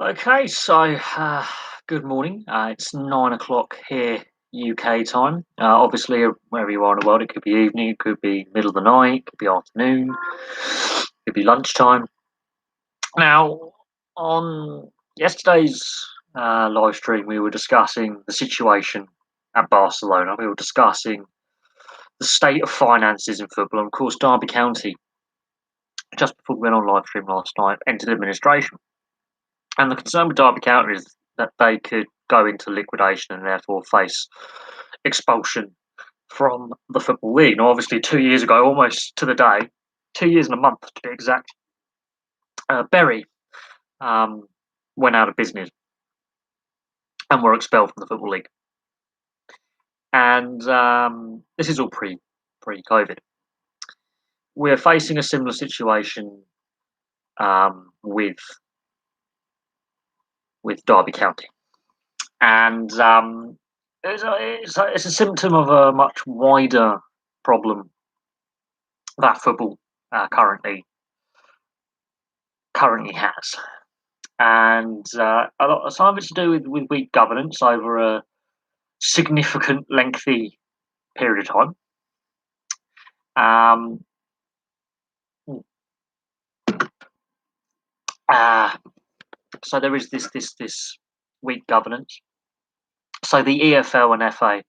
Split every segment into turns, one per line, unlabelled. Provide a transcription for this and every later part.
Okay, so good morning. It's 9 o'clock here, UK time. Obviously, wherever you are in the world, it could be evening, it could be middle of the night, it could be afternoon, it could be lunchtime. Now, on yesterday's live stream, we were discussing the situation at Barcelona. We were discussing the state of finances in football, and of course, Derby County, just before we went on live stream last night, entered administration. And the concern with Derby County is that they could go into liquidation and therefore face expulsion from the Football League. Now, obviously, 2 years ago, almost to the day, 2 years and a month to be exact, Bury went out of business and were expelled from the Football League. And this is all pre-COVID. We're facing a similar situation with Derby County. And it's a symptom of a much wider problem that football currently has, and some of it's to do with weak governance over a significant, lengthy period of time. So there is this weak governance. So the EFL and FA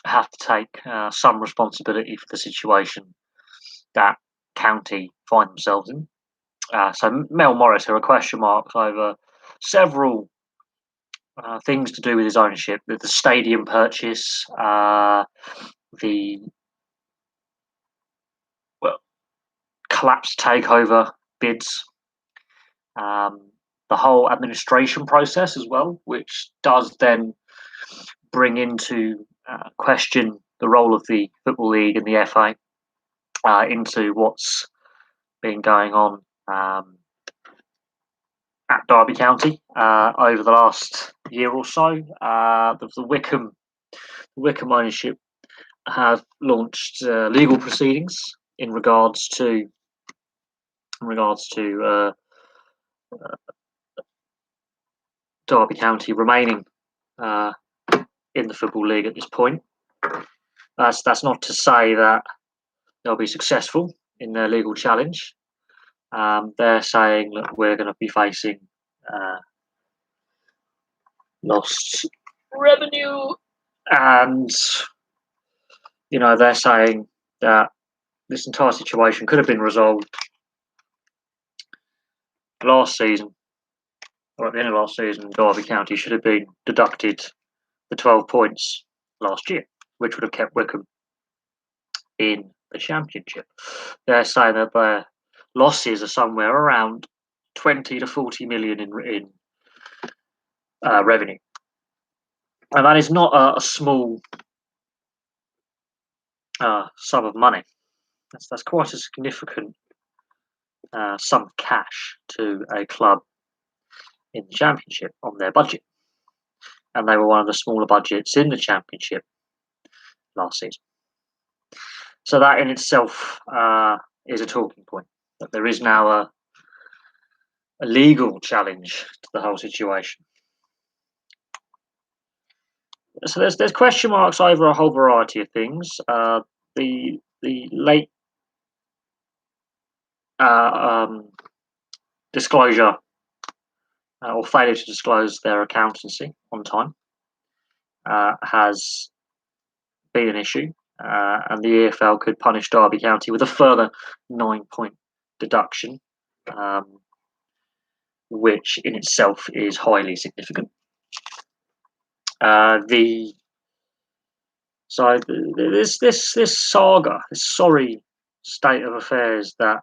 have to take some responsibility for the situation that County find themselves in. So Mel Morris, there are question marks over several things to do with his ownership: the stadium purchase, the collapsed takeover bids, the whole administration process as well, which does then bring into question the role of the Football League and the FA into what's been going on at Derby County over the last year or so. The Wickham ownership have launched legal proceedings in regards to Derby County remaining in the Football League at this point. That's not to say that they'll be successful in their legal challenge. They're saying that we're going to be facing lost revenue, and they're saying that this entire situation could have been resolved last season, or at the end of last season. Derby County should have been deducted the 12 points last year, which would have kept Wickham in the Championship. They're saying that their losses are somewhere around 20 to 40 million in revenue, and that is not a small sum of money. That's quite a significant sum of cash to a club in the Championship on their budget, and they were one of the smaller budgets in the Championship last season. So that in itself is a talking point, that there is now a legal challenge to the whole situation. So there's question marks over a whole variety of things. The late disclosure or failure to disclose their accountancy on time has been an issue, and the EFL could punish Derby County with a further 9-point deduction, which in itself is highly significant. This saga, this sorry state of affairs that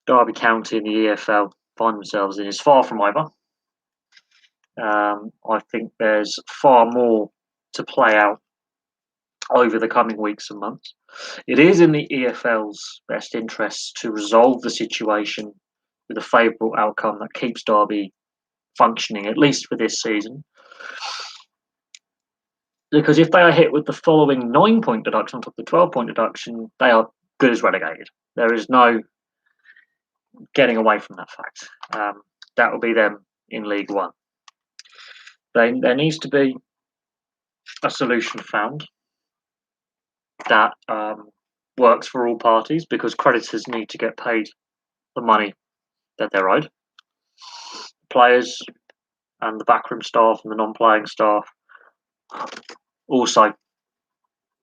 Derby County and the EFL find themselves in is far from over. I think there's far more to play out over the coming weeks and months. It is in the EFL's best interests to resolve the situation with a favourable outcome that keeps Derby functioning, at least for this season. Because if they are hit with the following 9-point deduction on top of the 12-point deduction, they are good as relegated. There is no getting away from that fact. That will be them in League One. There needs to be a solution found that works for all parties, because creditors need to get paid the money that they're owed. Players and the backroom staff and the non-playing staff also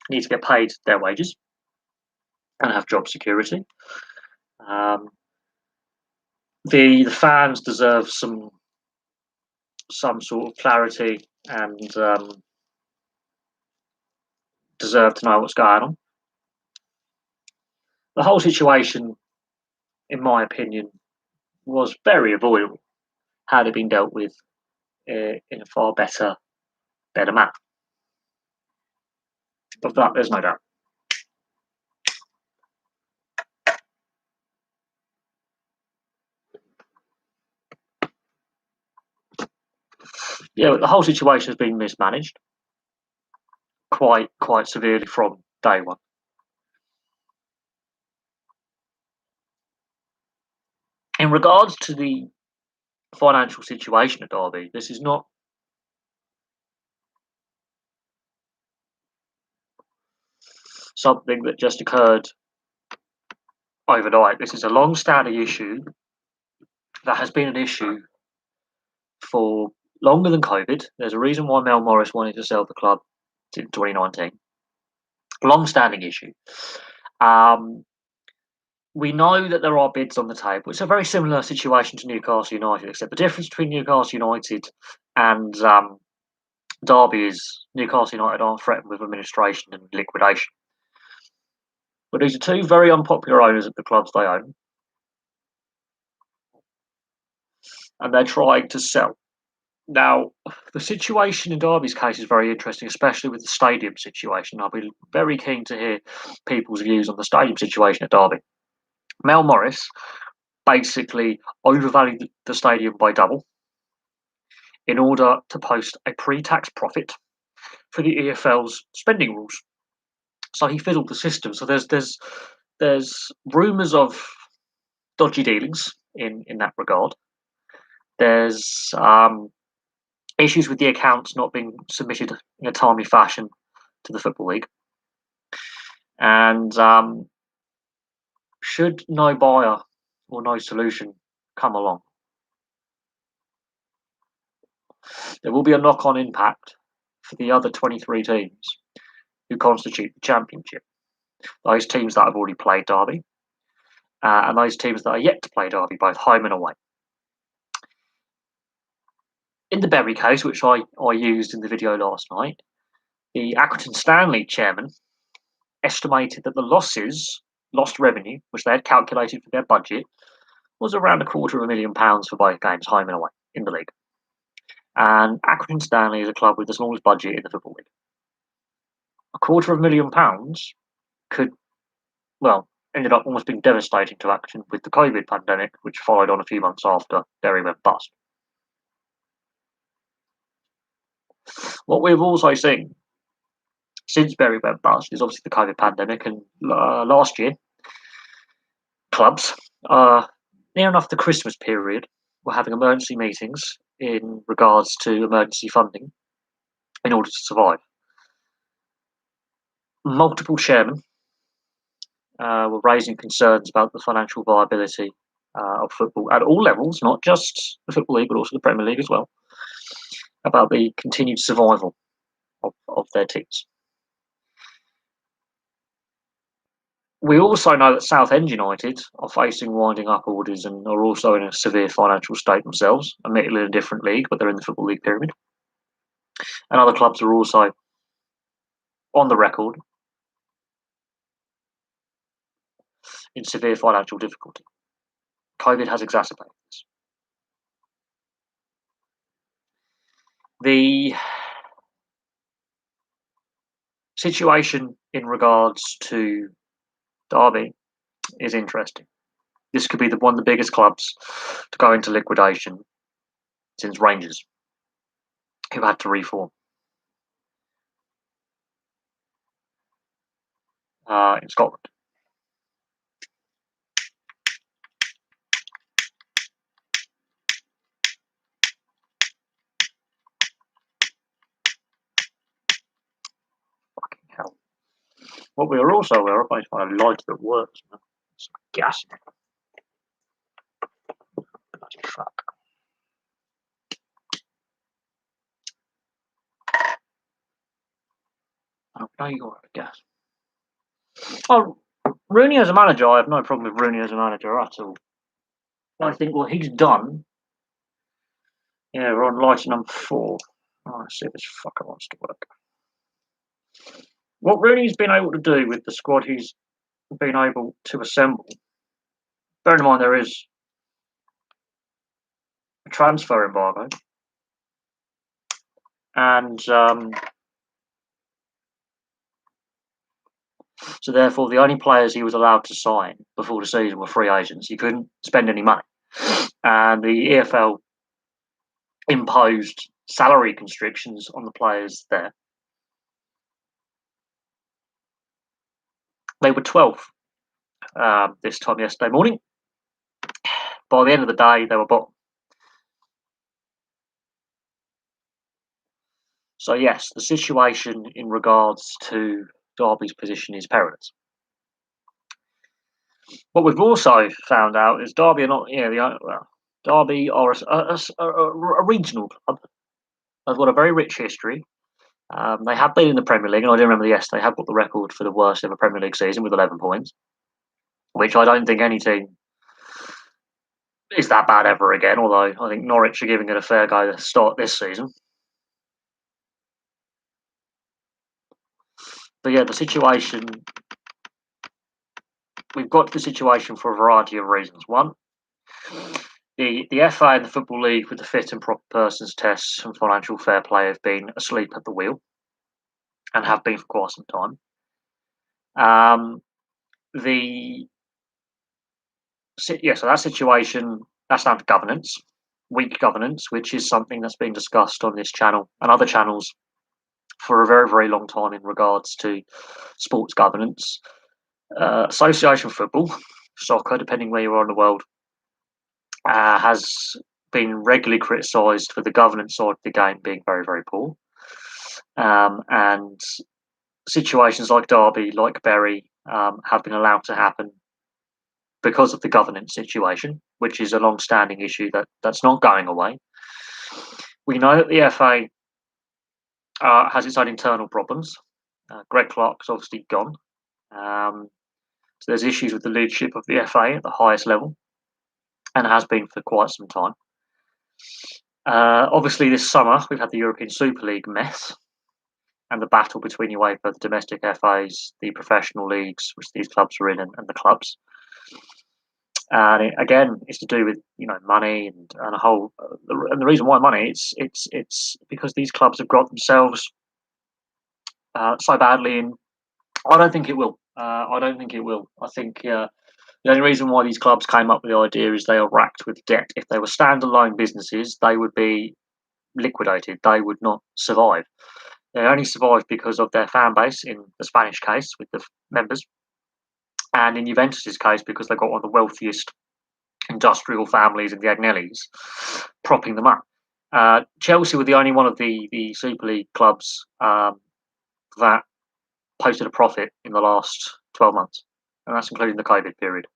need to get paid their wages and have job security. The fans deserve some sort of clarity, and deserve to know what's going on. The whole situation, in my opinion, was very avoidable had it been dealt with in a far better manner. Of that, there's no doubt. Yeah, the whole situation has been mismanaged quite severely from day one. In regards to the financial situation at Derby, this is not something that just occurred overnight. This is a long-standing issue that has been an issue for longer than COVID. There's a reason why Mel Morris wanted to sell the club in 2019. Long-standing issue. We know that there are bids on the table. It's a very similar situation to Newcastle United, except the difference between Newcastle United and Derby is Newcastle United aren't threatened with administration and liquidation. But these are two very unpopular owners of the clubs they own, and they're trying to sell. Now, the situation in Derby's case is very interesting, especially with the stadium situation. I'll be very keen to hear people's views on the stadium situation at Derby. Mel Morris basically overvalued the stadium by double in order to post a pre-tax profit for the EFL's spending rules. So he fiddled the system. So there's rumours of dodgy dealings in that regard. There's issues with the accounts not being submitted in a timely fashion to the Football League. And should no buyer or no solution come along, there will be a knock-on impact for the other 23 teams who constitute the Championship. Those teams that have already played Derby, and those teams that are yet to play Derby, both home and away. In the Bury case, which I used in the video last night, the Accrington Stanley chairman estimated that the lost revenue, which they had calculated for their budget, was around £250,000 for both games, home and away, in the league. And Accrington Stanley is a club with the smallest budget in the Football League. £250,000 could, ended up almost being devastating to Accrington with the COVID pandemic, which followed on a few months after Bury went bust. What we've also seen since Bury went bust is obviously the COVID pandemic, and last year, clubs, near enough the Christmas period, were having emergency meetings in regards to emergency funding in order to survive. Multiple chairmen were raising concerns about the financial viability of football at all levels, not just the Football League, but also the Premier League as well, about the continued survival of their teams. We also know that Southend United are facing winding up orders and are also in a severe financial state themselves, admittedly in a different league, but they're in the Football League pyramid. And other clubs are also on the record in severe financial difficulty. COVID has exacerbated this. The situation in regards to Derby is interesting. This could be one of the biggest clubs to go into liquidation since Rangers, who had to reform. In Scotland. What we are also aware of, I find a light that works. Some gas in it. That's a truck. I don't know you're out of gas. Oh, Rooney as a manager, I have no problem with Rooney as a manager at all. I think what he's done. Yeah, we're on light number 4. Oh, let's see if this fucker wants to work. What Rooney's been able to do with the squad he's been able to assemble, bear in mind there is a transfer embargo, and so therefore the only players he was allowed to sign before the season were free agents. He couldn't spend any money, and the EFL imposed salary constrictions on the players there. They were 12th this time yesterday morning. By the end of the day, they were bottom. So yes, the situation in regards to Derby's position is perilous. What we've also found out is Derby are not, Derby are a regional club. They've got a very rich history. They have been in the Premier League, and I do remember they have got the record for the worst ever Premier League season with 11 points, which I don't think any team is that bad ever again, although I think Norwich are giving it a fair go to start this season. But yeah, we've got the situation for a variety of reasons. One, the FA and the Football League with the fit and proper persons tests and financial fair play have been asleep at the wheel and have been for quite some time. So that situation, that's down to governance, weak governance, which is something that's been discussed on this channel and other channels for a very, very long time in regards to sports governance. Association football, soccer, depending where you are in the world, has been regularly criticised for the governance side of the game being very, very poor. And situations like Derby, like Bury, have been allowed to happen because of the governance situation, which is a long-standing issue that's not going away. We know that the FA has its own internal problems. Greg Clark's obviously gone. So there's issues with the leadership of the FA at the highest level, and has been for quite some time. Obviously, this summer we've had the European Super League mess and the battle between UEFA, the domestic FAs, the professional leagues, which these clubs are in, and the clubs. And again, it's to do with money and a whole. And the reason why money, it's because these clubs have got themselves so badly in. I don't think it will. I think the only reason why these clubs came up with the idea is they are racked with debt. If they were standalone businesses, they would be liquidated. They would not survive. They only survive because of their fan base, in the Spanish case with the members, and in Juventus's case because they've got one of the wealthiest industrial families in the Agnellis propping them up. Chelsea were the only one of the Super League clubs that posted a profit in the last 12 months, and that's including the COVID period.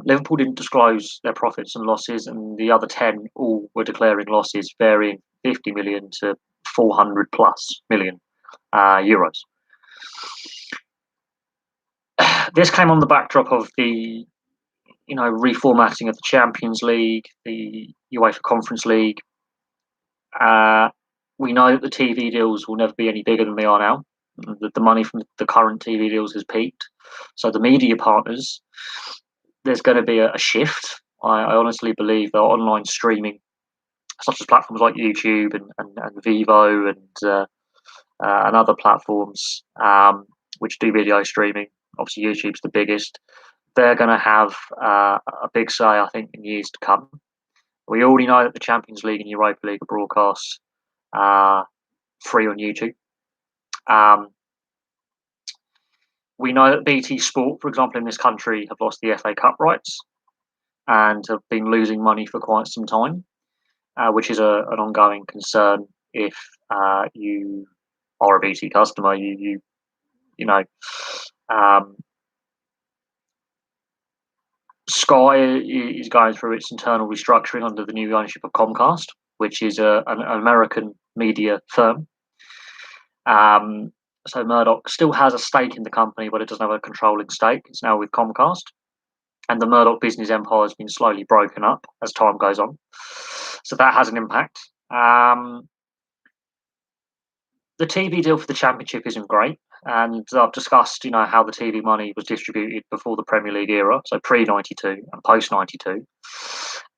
Liverpool didn't disclose their profits and losses, and the other 10 all were declaring losses varying 50 million to 400 plus million euros. This came on the backdrop of the reformatting of the Champions League, the UEFA Conference League. We know that the TV deals will never be any bigger than they are now. That the money from the current TV deals has peaked. So the media partners, there's going to be a shift. I honestly believe that online streaming, such as platforms like YouTube and Vivo and other platforms which do video streaming, obviously YouTube's the biggest, they're going to have a big say, I think, in years to come. We already know that the Champions League and Europa League are broadcast free on YouTube. We know that BT Sport, for example, in this country, have lost the FA Cup rights and have been losing money for quite some time, which is an ongoing concern. If you are a BT customer, you Sky is going through its internal restructuring under the new ownership of Comcast, which is an American media firm. So Murdoch still has a stake in the company, but it doesn't have a controlling stake. It's now with Comcast. And the Murdoch business empire has been slowly broken up as time goes on. So that has an impact. The TV deal for the Championship isn't great. And I've discussed, how the TV money was distributed before the Premier League era, so pre-92 and post-92.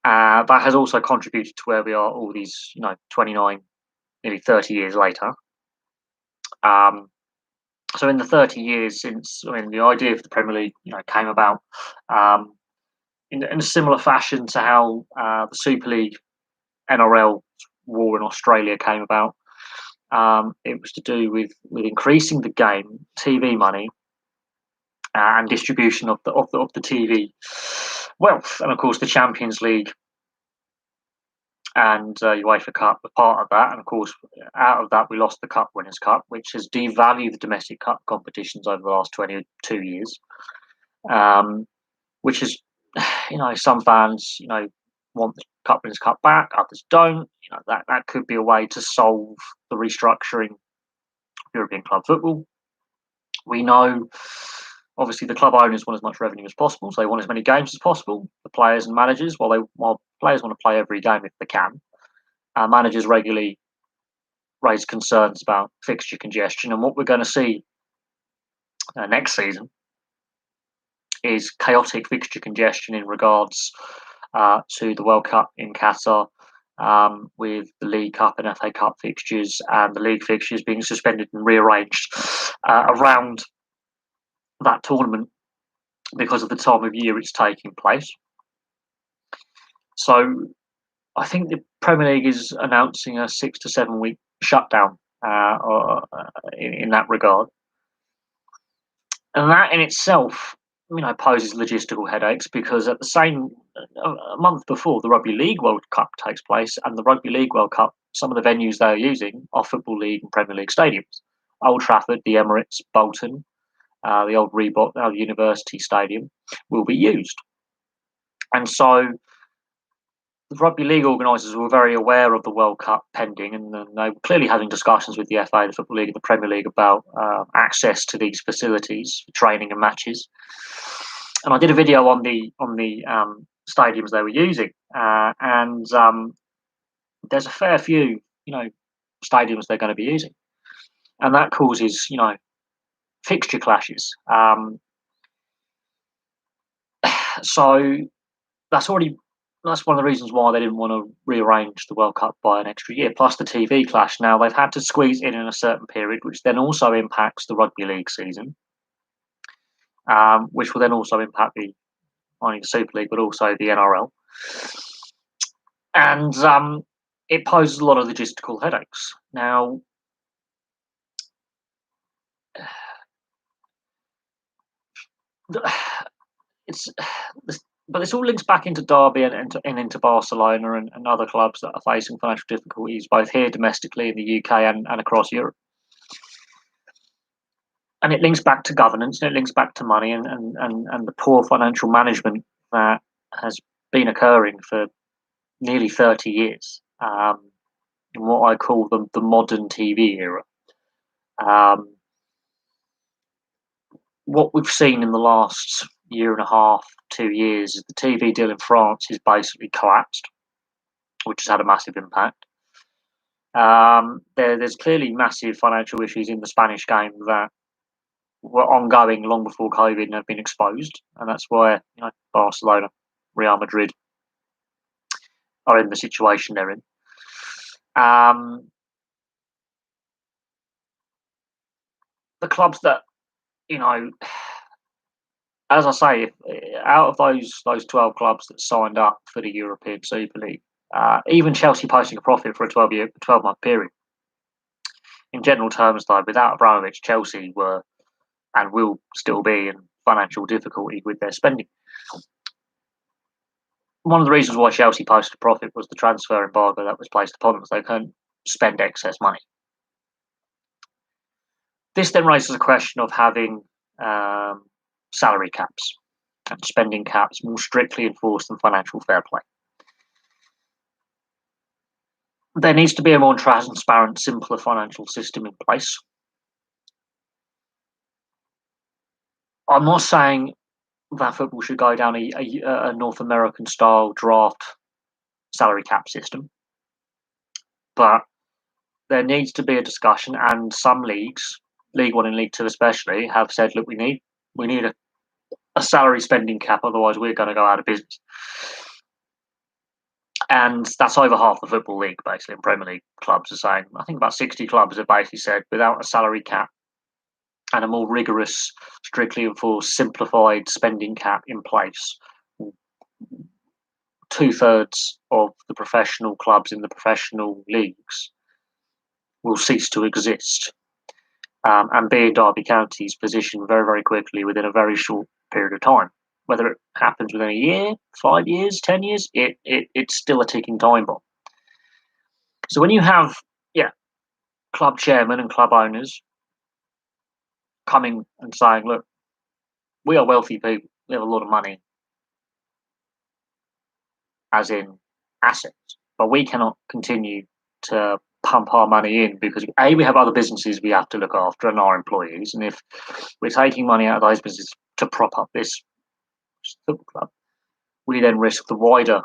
That has also contributed to where we are all these, 29, nearly 30 years later. So in the 30 years since, the idea for the Premier League, came about in a similar fashion to how the Super League NRL war in Australia came about. It was to do with increasing the game, TV money, and distribution of the TV wealth, and of course the Champions League and UEFA Cup were part of that. And of course, out of that, we lost the Cup Winners' Cup, which has devalued the domestic cup competitions over the last 22 years. Which is, some fans, want the Cup Winners' Cup back, others don't. That could be a way to solve the restructuring of European club football. We know, obviously, the club owners want as much revenue as possible, so they want as many games as possible. The players and managers, while players want to play every game if they can, managers regularly raise concerns about fixture congestion. And what we're going to see next season is chaotic fixture congestion in regards to the World Cup in Qatar, with the League Cup and FA Cup fixtures and the league fixtures being suspended and rearranged around that tournament because of the time of year it's taking place. So I think the Premier League is announcing a 6 to 7 week shutdown in that regard. And that in itself, poses logistical headaches, because at the same a month before the Rugby League World Cup takes place, and the Rugby League World Cup, some of the venues they are using are Football League and Premier League stadiums. Old Trafford, the Emirates, Bolton, the old Reebok, now the University Stadium, will be used. And so the Rugby League organisers were very aware of the World Cup pending, and they were clearly having discussions with the FA, the Football League, and the Premier League about access to these facilities for training and matches. And I did a video on the stadiums they were using, and there's a fair few, stadiums they're going to be using, and that causes, fixture clashes. So that's one of the reasons why they didn't want to rearrange the World Cup by an extra year, plus the TV clash. Now, they've had to squeeze in a certain period, which then also impacts the Rugby League season, which will then also impact not only the Super League, but also the NRL. And it poses a lot of logistical headaches. Now, but this all links back into Derby and into Barcelona and other clubs that are facing financial difficulties, both here domestically in the UK and across Europe. And it links back to governance, and it links back to money and the poor financial management that has been occurring for nearly 30 years, in what I call the modern TV era. What we've seen in the last year and a half, 2 years, is the TV deal in France is basically collapsed, which has had a massive impact. There's clearly massive financial issues in the Spanish game that were ongoing long before COVID and have been exposed, and that's why Barcelona, Real Madrid are in the situation they're in. The clubs that, as I say, out of those 12 clubs that signed up for the European Super League, even Chelsea posting a profit for a 12-month period. In general terms, though, without Abramovich, Chelsea were and will still be in financial difficulty with their spending. One of the reasons why Chelsea posted a profit was the transfer embargo that was placed upon them, so they couldn't spend excess money. This then raises a question of having salary caps and spending caps more strictly enforced than financial fair play. There needs to be a more transparent, simpler financial system in place. I'm not saying that football should go down a North American style draft salary cap system, but there needs to be a discussion. And some leagues, League One and League Two especially, have said, look, we need a salary spending cap, otherwise we're going to go out of business. And that's over half the football league, basically. And Premier League clubs are saying, I think about 60 clubs have basically said, without a salary cap and a more rigorous, strictly enforced, simplified spending cap in place, 2/3 of the professional clubs in the professional leagues will cease to exist. And be in Derby County's position very, very quickly within a very short period of time. Whether it happens within a year, 5 years, 10 years, it's still a ticking time bomb. So when you have, club chairmen and club owners coming and saying, look, we are wealthy people, we have a lot of money, as in assets, but we cannot continue to pump our money in because A, we have other businesses we have to look after and our employees. And if we're taking money out of those businesses to prop up this football club, we then risk the wider,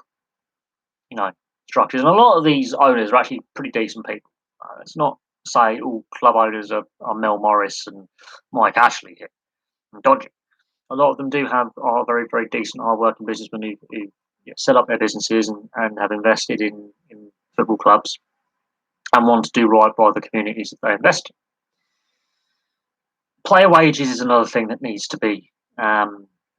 structures. And a lot of these owners are actually pretty decent people. It's not say all club owners are Mel Morris and Mike Ashley here and dodgy. A lot of them are very, very decent, hard-working businessmen who set up their businesses and have invested in football clubs and want to do right by the communities that they invest in. Player wages is another thing that needs to be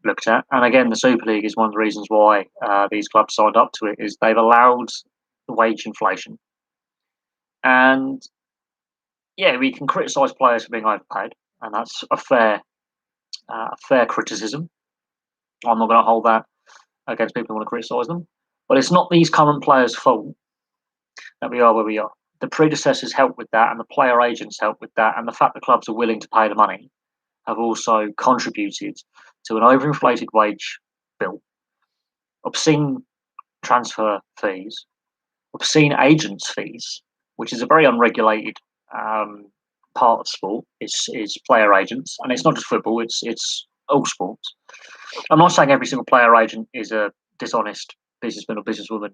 looked at. And again, the Super League is one of the reasons why these clubs signed up to it, is they've allowed the wage inflation. And we can criticise players for being overpaid, and that's a fair criticism. I'm not going to hold that against people who want to criticise them. But it's not these current players' fault that we are where we are. The predecessors helped with that, and the player agents helped with that, and the fact that clubs are willing to pay the money have also contributed to an overinflated wage bill, obscene transfer fees, obscene agents' fees, which is a very unregulated part of sport. Is player agents, and it's not just football; it's all sports. I'm not saying every single player agent is a dishonest businessman or businesswoman.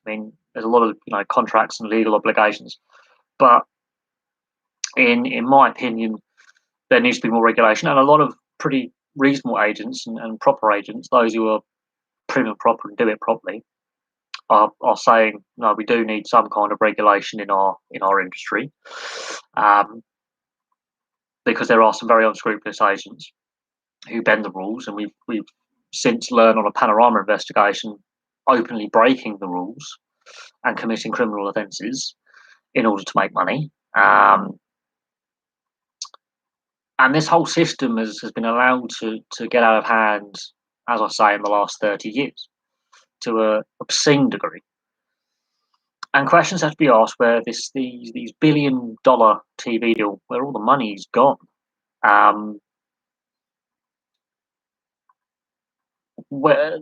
I mean, there's a lot of contracts and legal obligations, but in my opinion, there needs to be more regulation, and a lot of pretty reasonable agents and proper agents, those who are prim and proper and do it properly, are saying no, we do need some kind of regulation in our industry, because there are some very unscrupulous agents who bend the rules, and we've since learned on a Panorama investigation openly breaking the rules and committing criminal offences in order to make money. And this whole system has been allowed to get out of hand, as I say, in the last 30 years to an obscene degree. And questions have to be asked where these $1 billion TV deal, where all the money's gone. Where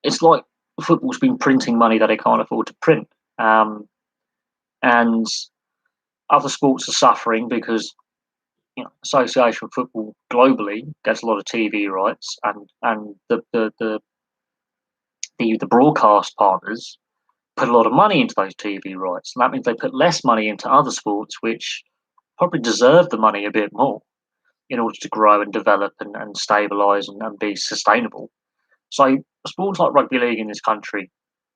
it's like football's been printing money that they can't afford to print, and other sports are suffering because Association of Football globally gets a lot of TV rights, and the broadcast partners put a lot of money into those TV rights, and that means they put less money into other sports which probably deserve the money a bit more in order to grow and develop and stabilise and be sustainable. So sports like rugby league in this country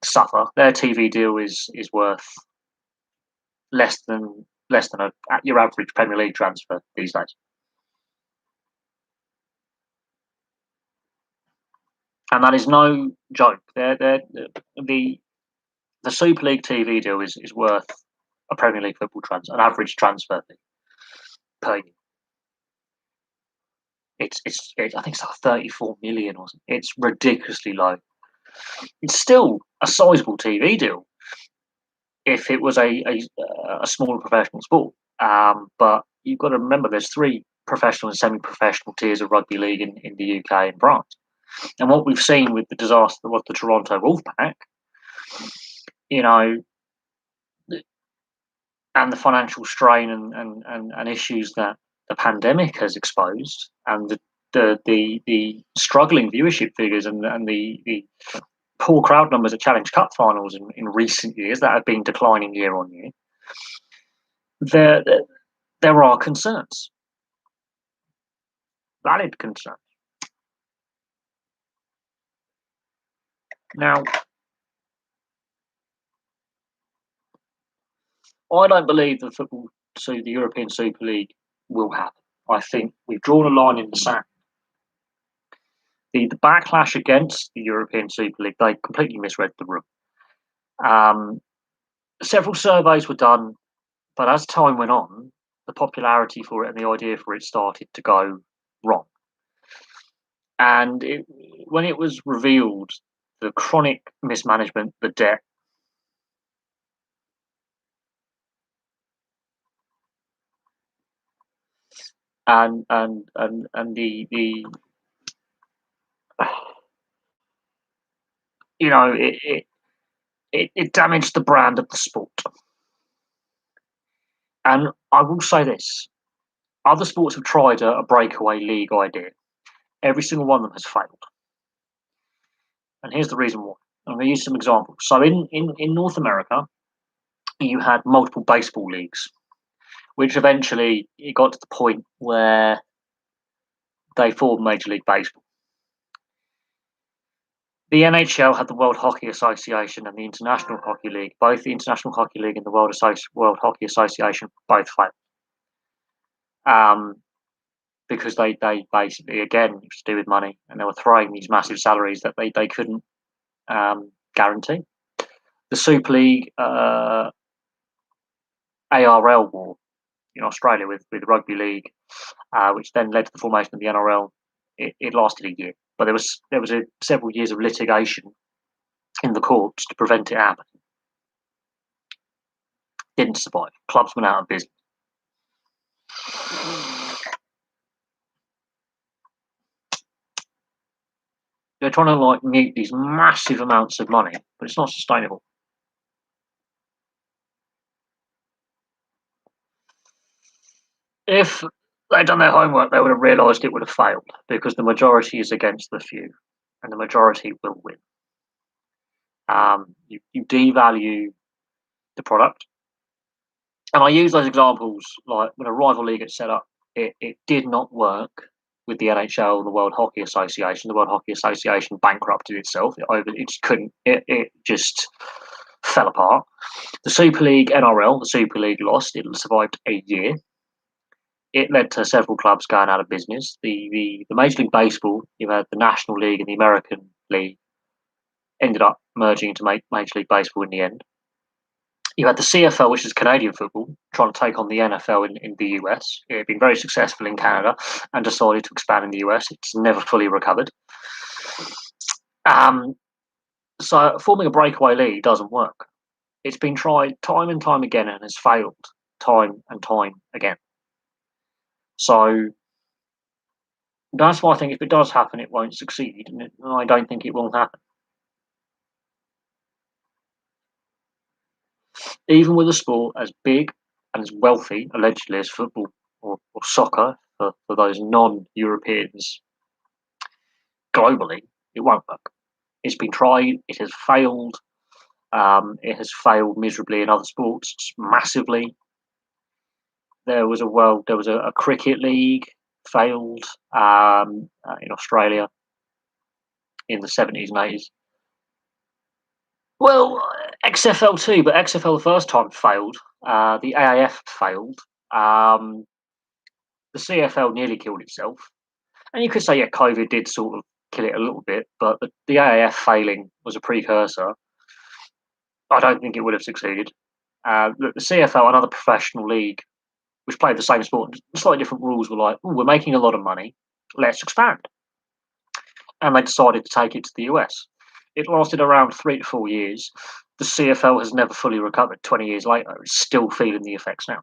suffer. Their TV deal is worth less than your average Premier League transfer these days. And that is no joke. The Super League TV deal is worth a Premier League football an average transfer fee per year. It's I think it's like 34 million or something. It's ridiculously low. It's still a sizable TV deal, if it was a smaller professional sport. But you've got to remember there's three professional and semi-professional tiers of rugby league in the UK and France. And what we've seen with the disaster was the Toronto Wolfpack, you know, and the financial strain and issues that the pandemic has exposed, and the struggling viewership figures and the poor crowd numbers at Challenge Cup finals in recent years that have been declining year on year. There, there are concerns, valid concerns. Now, I don't believe the European Super League will happen. I think we've drawn a line in the sand. The backlash against the European Super League, they completely misread the room. Several surveys were done, but as time went on, the popularity for it and the idea for it started to go wrong. And when it was revealed, the chronic mismanagement, the debt, and the you know it damaged the brand of the sport. And I will say this: other sports have tried a breakaway league idea. Every single one of them has failed. And here's the reason why. I'm going to use some examples. So in North America, you had multiple baseball leagues, which eventually it got to the point where they formed Major League Baseball. The NHL had the World Hockey Association and the International Hockey League. Both the International Hockey League and the World Hockey Association both failed. Because they basically, again, it was to do with money, and they were throwing these massive salaries that they couldn't guarantee. The Super League ARL war in Australia with Rugby League, which then led to the formation of the NRL. It lasted a year, but there was several years of litigation in the courts to prevent it happening. Didn't survive. Clubs went out of business. They're trying to like mute these massive amounts of money, but it's not sustainable. If they'd done their homework, they would have realised it would have failed because the majority is against the few, and the majority will win. You devalue the product, and I use those examples like when a rival league gets set up, it did not work with the NHL and the World Hockey Association. The World Hockey Association bankrupted itself. It just couldn't. It just fell apart. The Super League NRL, the Super League lost. It survived a year. It led to several clubs going out of business. The Major League Baseball, you had the National League and the American League, ended up merging to make Major League Baseball in the end. You had the CFL, which is Canadian football, trying to take on the NFL in the US. It had been very successful in Canada and decided to expand in the US. It's never fully recovered. So forming a breakaway league doesn't work. It's been tried time and time again and has failed time and time again. So that's why I think if it does happen, it won't succeed, and I don't think it will happen. Even with a sport as big and as wealthy, allegedly, as football or soccer for those non-Europeans globally, it won't work. It's been tried, it has failed. It has failed miserably in other sports, massively. There was a cricket league, failed in Australia in the 70s and 80s. Well, XFL too, but XFL the first time failed. The AAF failed. The CFL nearly killed itself. And you could say, yeah, COVID did sort of kill it a little bit, but the AAF failing was a precursor. I don't think it would have succeeded. The CFL, another professional league, which played the same sport, slightly different rules, were like, we're making a lot of money, let's expand. And they decided to take it to the US. It lasted around 3 to 4 years. the CFL has never fully recovered. 20 years later, it's still feeling the effects now.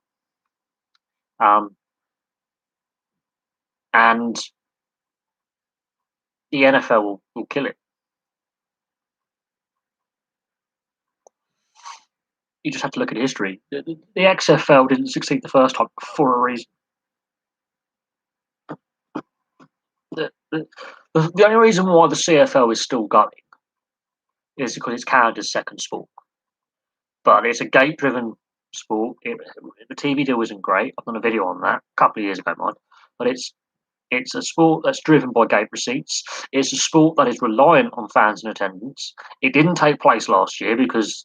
And the NFL will kill it. You just have to look at history. The XFL didn't succeed the first time for a reason. The only reason why the CFL is still going is because it's Canada's second sport. But it's a gate-driven sport. The TV deal isn't great. I've done a video on that a couple of years ago, mind. But it's a sport that's driven by gate receipts. It's a sport that is reliant on fans and attendance. It didn't take place last year because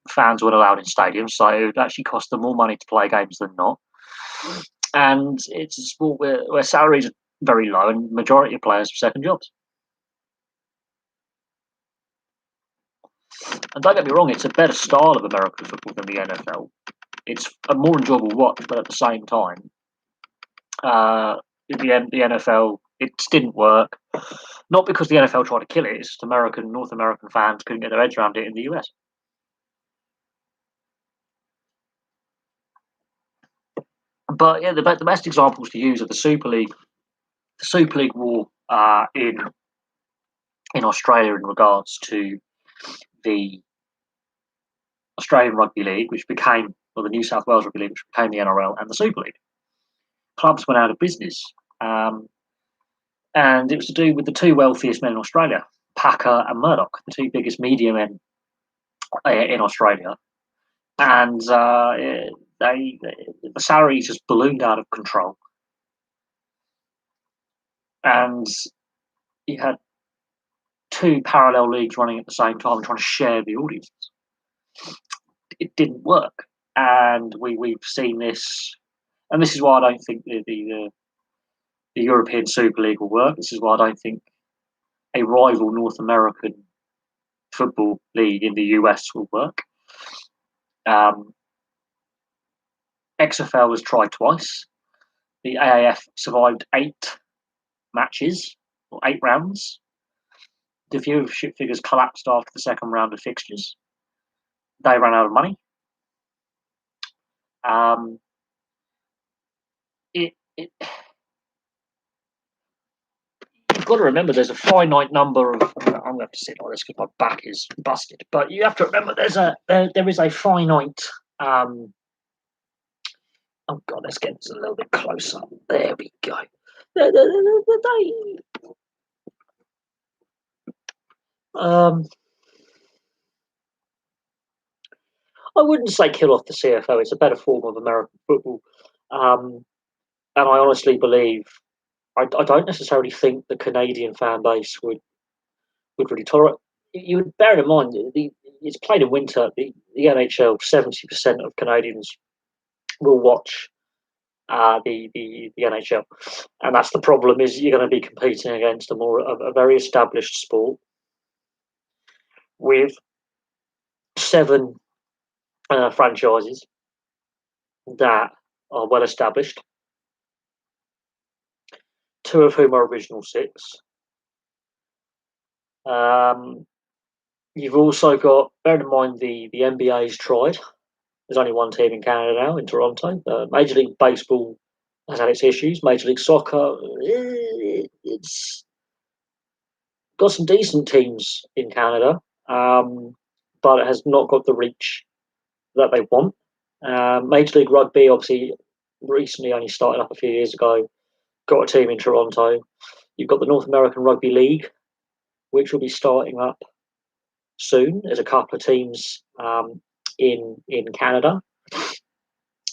fans weren't allowed in stadiums, so it would actually cost them more money to play games than not. And it's a sport where salaries are very low and the majority of players have second jobs. And don't get me wrong, it's a better style of American football than the NFL. It's a more enjoyable watch, but at the same time, the NFL, it didn't work. Not because the NFL tried to kill it, it's just North American fans couldn't get their heads around it in the US. But yeah, the best examples to use are the Super League. The Super League war in Australia in regards to the Australian Rugby League, which became, or the New South Wales Rugby League, which became the NRL, and the Super League. Clubs went out of business. And it was to do with the two wealthiest men in Australia, Packer and Murdoch, the two biggest media men in Australia. And the salaries just ballooned out of control. And you had two parallel leagues running at the same time trying to share the audiences. It didn't work. And we've seen this, and this is why I don't think the European Super League will work. This is why I don't think a rival North American football league in the US will work. XFL was tried twice. The AAF survived 8 matches, or 8 rounds. The viewership figures collapsed after the second round of fixtures. They ran out of money. You've got to remember there's a finite number of. I'm going to have to sit like this because my back is busted. But you have to remember there is a finite. Oh God, let's get this a little bit closer. There we go. I wouldn't say kill off the CFL. It's a better form of American football, and I honestly believe. I don't necessarily think the Canadian fan base would really tolerate. You would bear in mind it's played in winter. The NHL, 70% of Canadians will watch the NHL, and that's the problem. Is you're going to be competing against a very established sport with 7 franchises that are well established. 2 of whom are original 6. You've also got, bear in mind, the NBA's tried. There's only one team in Canada now, in Toronto. Major League Baseball has had its issues. Major League Soccer, it's got some decent teams in Canada, but it has not got the reach that they want. Major League Rugby, obviously, recently only started up a few years ago. Got a team in Toronto. You've got the North American Rugby League, which will be starting up soon. There's a couple of teams in Canada.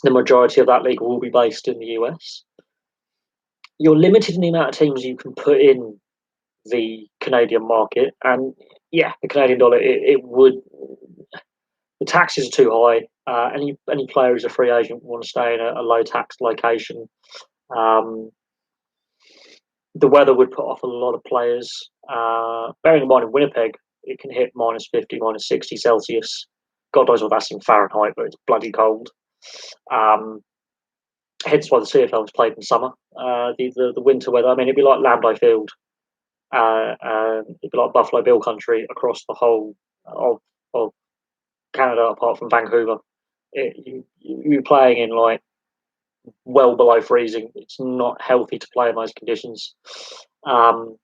The majority of that league will be based in the US. You're limited in the amount of teams you can put in the Canadian market, and yeah, the Canadian dollar, it would. The taxes are too high. Any player who's a free agent will want to stay in a low tax location. The weather would put off a lot of players. Bearing in mind, in Winnipeg, it can hit -50, -60 Celsius. God knows what that's in Fahrenheit, but it's bloody cold. Hence why the CFL was played in summer. The winter weather, I mean, it'd be like Lambeau Field. It'd be like Buffalo Bill country across the whole of Canada, apart from Vancouver. You're playing in like well below freezing. It's not healthy to play in those conditions. Um,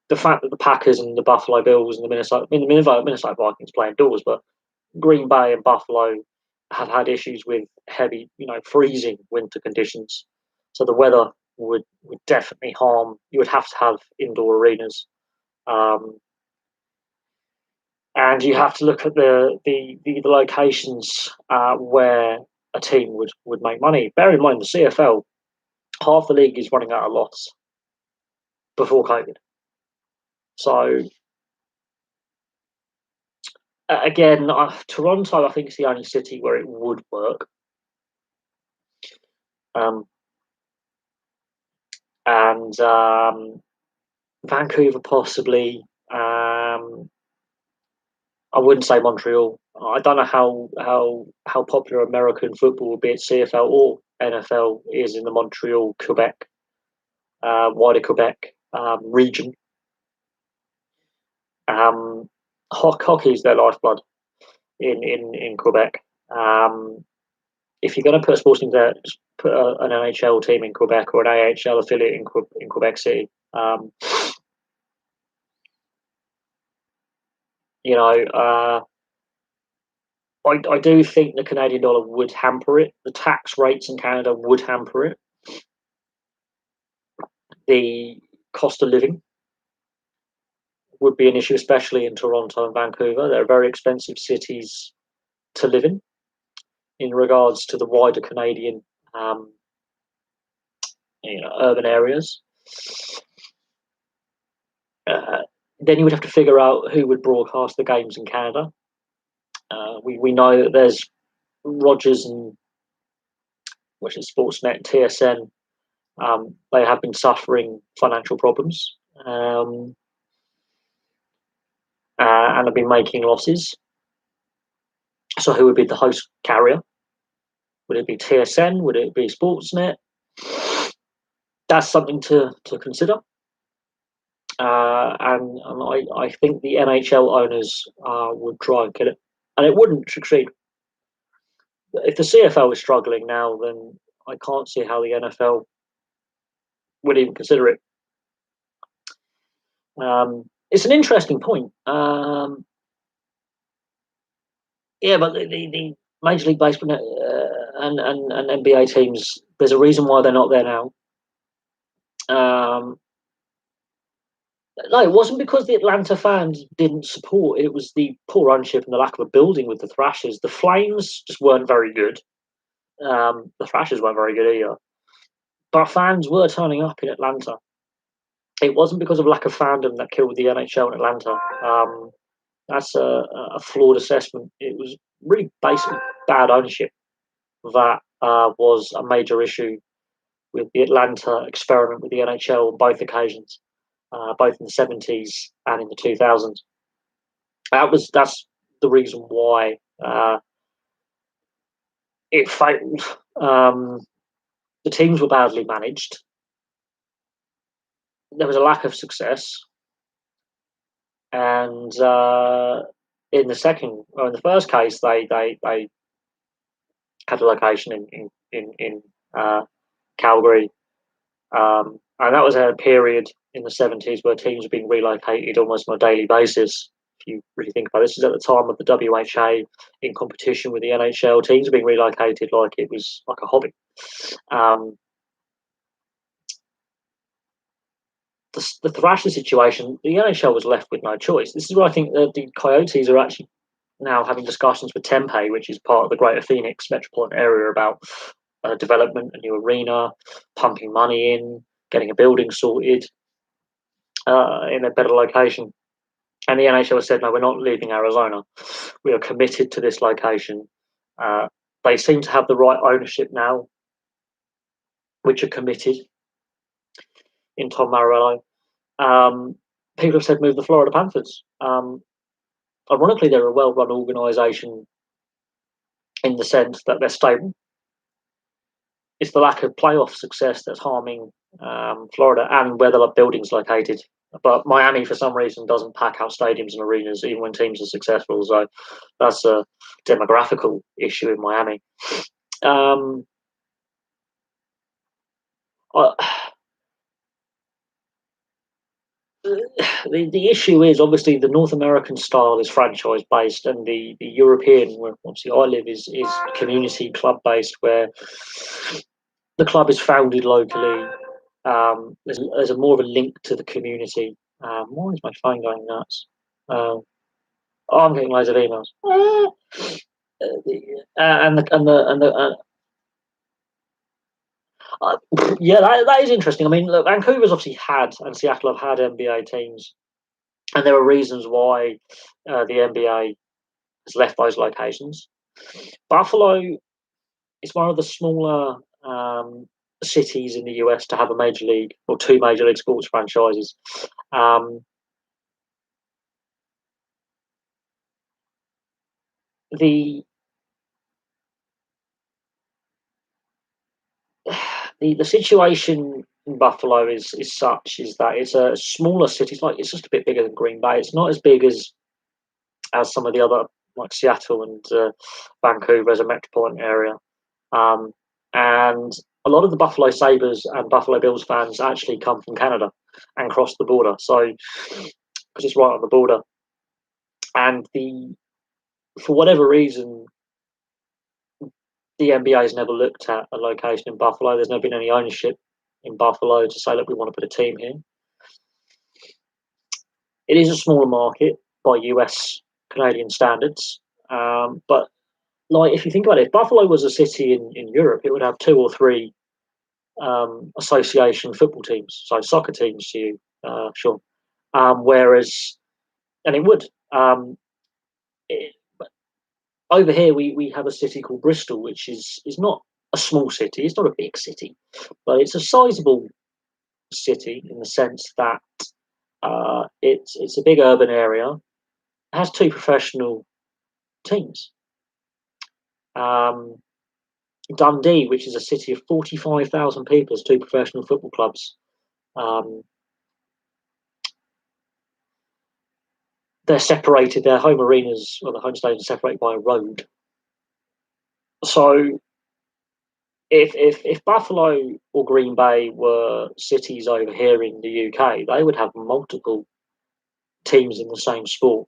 the fact that the Packers and the Buffalo Bills and the Minnesota Vikings play indoors, but Green Bay and Buffalo have had issues with heavy, freezing winter conditions. So the weather would definitely harm. You would have to have indoor arenas, um, and you have to look at the locations where a team would make money. Bear in mind the CFL, half the league is running out of lots before COVID. So again, Toronto, I think, is the only city where it would work. Um, and Vancouver possibly. I wouldn't say Montreal. I don't know how popular American football, be it CFL or NFL, is in the Montreal, Quebec, wider Quebec region. Hockey is their lifeblood in Quebec. If you're going to put a sports team there, just put an NHL team in Quebec or an AHL affiliate in Quebec City. I do think the Canadian dollar would hamper it. The tax rates in Canada would hamper it. The cost of living would be an issue, especially in Toronto and Vancouver. They're very expensive cities to live in regards to the wider Canadian urban areas. Then you would have to figure out who would broadcast the games in Canada. We know that there's Rogers and which is Sportsnet, TSN. They have been suffering financial problems and have been making losses. So who would be the host carrier? Would it be TSN? Would it be Sportsnet? That's something to consider. And I think the NHL owners would try and kill it. And it wouldn't succeed. If the CFL is struggling now, then I can't see how the NFL would even consider it. It's an interesting point. Yeah, but the Major League Baseball and NBA teams, there's a reason why they're not there now. No, it wasn't because the Atlanta fans didn't support. It was the poor ownership and the lack of a building with the Thrashers. The Flames just weren't very good. The Thrashers weren't very good either. But fans were turning up in Atlanta. It wasn't because of lack of fandom that killed the NHL in Atlanta. That's a flawed assessment. It was really basically bad ownership that was a major issue with the Atlanta experiment with the NHL on both occasions, both in the 70s and in the 2000s. That's the reason why it failed. The teams were badly managed. There was a lack of success, and in the first case, they had a location in Calgary, and that was a period in the 70s where teams were being relocated almost on a daily basis. If you really think about it, this is at the time of the WHA in competition with the NHL. Teams were being relocated like it was like a hobby. The Thrasher situation, the NHL was left with no choice. This is where I think that the Coyotes are actually now having discussions with Tempe, which is part of the Greater Phoenix metropolitan area, about development, a new arena, pumping money in, getting a building sorted in a better location. And the NHL has said, no, we're not leaving Arizona. We are committed to this location. They seem to have the right ownership now, which are committed in Tom Morello. People have said move the Florida Panthers. Ironically, they're a well-run organisation in the sense that they're stable. It's the lack of playoff success that's harming Florida and where the building's located. But Miami, for some reason, doesn't pack out stadiums and arenas even when teams are successful. So that's a demographical issue in Miami. Um, I, the issue is obviously the North American style is franchise based, and the European, where obviously I live, is community club based, where the club is founded locally. There's a more of a link to the community. Why is my phone going nuts? Oh, I'm getting loads of emails. Yeah, that is interesting. I mean, look, Vancouver's obviously had, and Seattle have had NBA teams, and there are reasons why the NBA has left those locations. Buffalo is one of the smaller cities in the US to have a major league or two major league sports franchises. Um, the the situation in Buffalo is such is that it's a smaller city. It's just a bit bigger than Green Bay. It's not as big as some of the other like Seattle and Vancouver as a metropolitan area. Um, and a lot of the Buffalo Sabres and Buffalo Bills fans actually come from Canada and cross the border. So because it's right on the border, and the for whatever reason, the NBA has never looked at a location in Buffalo. There's never been any ownership in Buffalo to say, look, we want to put a team here. It is a smaller market by US Canadian standards, but like if you think about it, if Buffalo was a city in Europe, it would have two or three association football teams, so soccer teams to you, Sean. Whereas, and it would. It, Over here, we have a city called Bristol, which is not a small city. It's not a big city, but it's a sizable city in the sense that it's a big urban area. It has two professional teams. Um, Dundee, which is a city of 45,000 people, has two professional football clubs. Um, they're separated. Their home arenas or the home stadiums are separated by a road. So if Buffalo or Green Bay were cities over here in the UK, they would have multiple teams in the same sport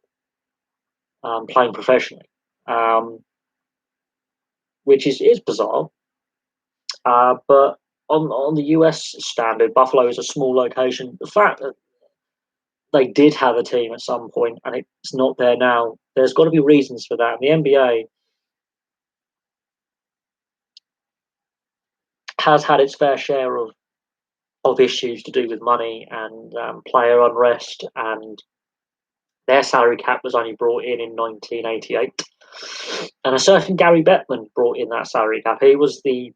playing professionally, um, which is bizarre. But on the US standard, Buffalo is a small location. The fact that they did have a team at some point and it's not there now, there's got to be reasons for that. And the NBA has had its fair share of issues to do with money and player unrest, and their salary cap was only brought in 1988. And a certain Gary Bettman brought in that salary cap. He was the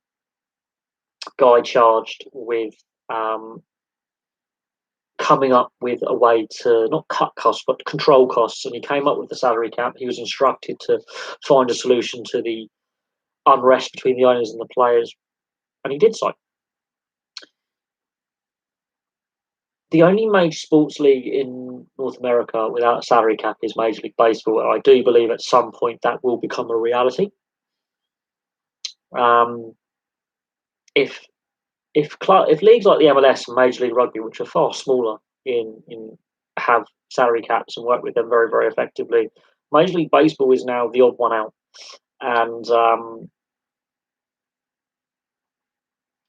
guy charged with um, coming up with a way to not cut costs but control costs, and he came up with the salary cap. He was instructed to find a solution to the unrest between the owners and the players, and he did so. The only major sports league in North America without a salary cap is Major League Baseball, and I do believe at some point that will become a reality. Um, if if leagues like the MLS and Major League Rugby, which are far smaller in have salary caps and work with them very very effectively, Major League Baseball is now the odd one out, and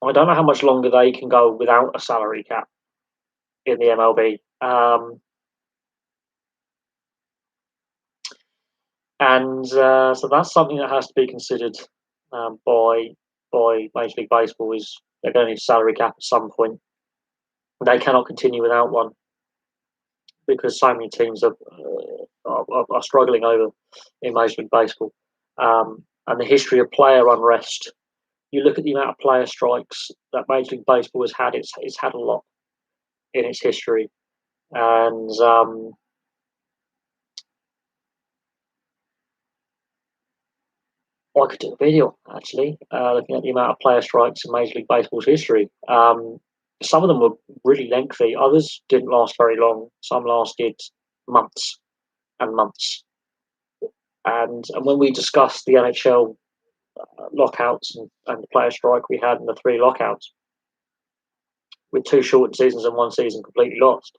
I don't know how much longer they can go without a salary cap in the MLB. And so that's something that has to be considered by Major League Baseball. Is they're going to need a salary cap at some point. They cannot continue without one because so many teams are struggling over in Major League Baseball. And the history of player unrest. You look at the amount of player strikes that Major League Baseball has had. It's had a lot in its history, and I could do a video actually looking at the amount of player strikes in Major League Baseball's history. Some of them were really lengthy. Others didn't last very long. Some lasted months and months. And when we discussed the NHL lockouts and the player strike we had in the 3 lockouts, with 2 shortened seasons and 1 season completely lost,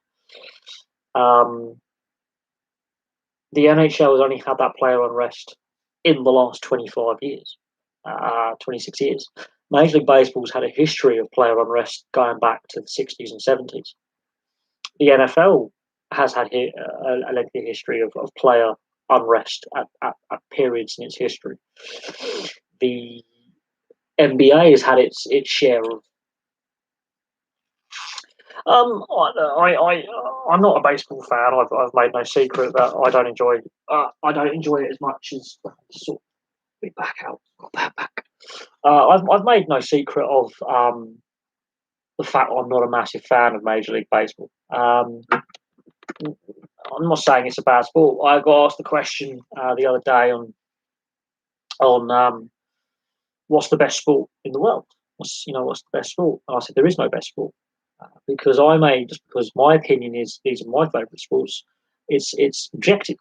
the NHL has only had that player unrest in the last 25 years, 26 years. Major League Baseball's had a history of player unrest going back to the 60s and 70s. The NFL has had a lengthy history of player unrest at periods in its history. The NBA has had its share of. I'm not a baseball fan. I've made no secret that I don't enjoy. I don't enjoy it as much as sort of back out. Got that back. I've made no secret of the fact I'm not a massive fan of Major League Baseball. I'm not saying it's a bad sport. I got asked the question the other day on what's the best sport in the world. What's the best sport? And I said there is no best sport because because my opinion is these are my favourite sports. It's objective,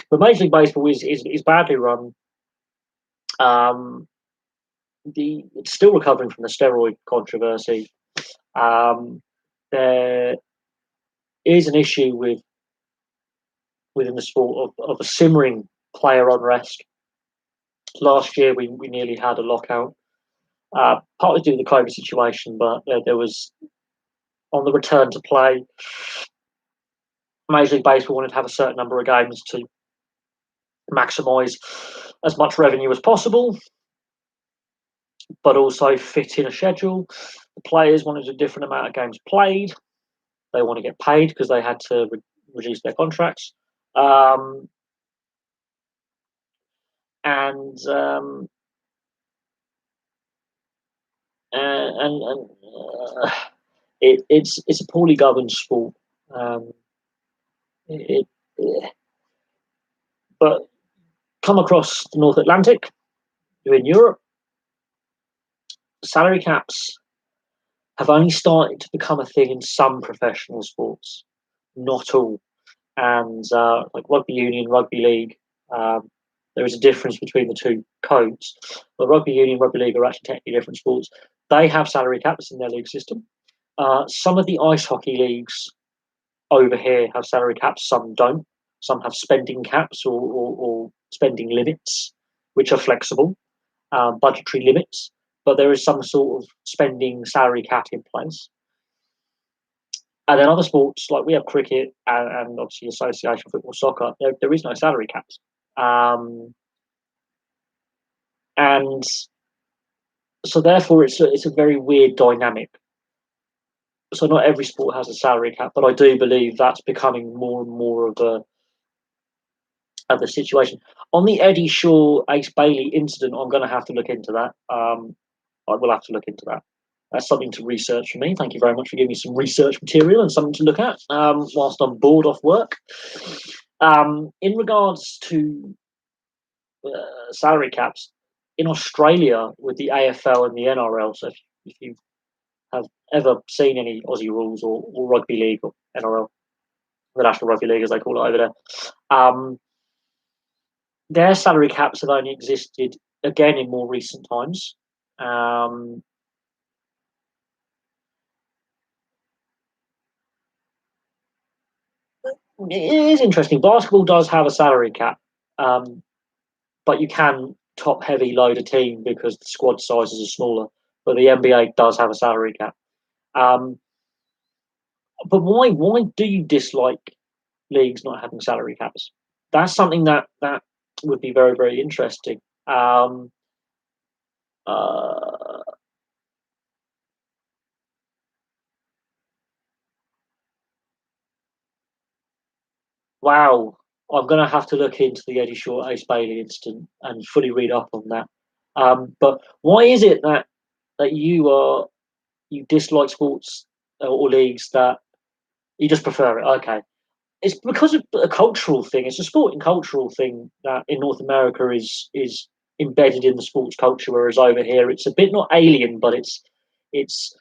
but Major League Baseball is badly run. It's still recovering from the steroid controversy. There is an issue within the sport of a simmering player unrest. Last year, we nearly had a lockout, partly due to the COVID situation, but there was, on the return to play, Major League Baseball wanted to have a certain number of games to maximise as much revenue as possible, but also fit in a schedule. The players wanted a different amount of games played. They want to get paid because they had to reduce their contracts. It's a poorly governed sport. But come across the North Atlantic, you're in Europe, salary caps have only started to become a thing in some professional sports, not all. And like rugby union, rugby league, there is a difference between the 2 codes. But rugby union, rugby league are actually technically different sports. They have salary caps in their league system. Some of the ice hockey leagues over here have salary caps, some don't. Some have spending caps or spending limits, which are flexible, budgetary limits, but there is some sort of spending salary cap in place. And then other sports, like we have cricket and obviously association football, soccer, there is no salary caps. And so therefore it's a very weird dynamic. So not every sport has a salary cap, but I do believe that's becoming more and more of the situation. On the Eddie Shaw Ace Bailey incident, I'm going to have to look into that. I will have to look into that. That's something to research for me. Thank you very much for giving me some research material and something to look at whilst I'm bored off work. In regards to salary caps, in Australia with the AFL and the NRL, so if you have ever seen any Aussie rules or rugby league or NRL, the National Rugby League as they call it over there, their salary caps have only existed again in more recent times. It is interesting. Basketball does have a salary cap, but you can top heavy load a team because the squad sizes are smaller. But the NBA does have a salary cap. But why do you dislike leagues not having salary caps? That's something that would be very, very interesting. Wow, I'm going to have to look into the Eddie Shaw Ace Bailey incident and fully read up on that. But why is it that you dislike sports or leagues that you just prefer it? Okay, it's because of a cultural thing. It's a sporting cultural thing that in North America is embedded in the sports culture, whereas over here it's a bit not alien, but it's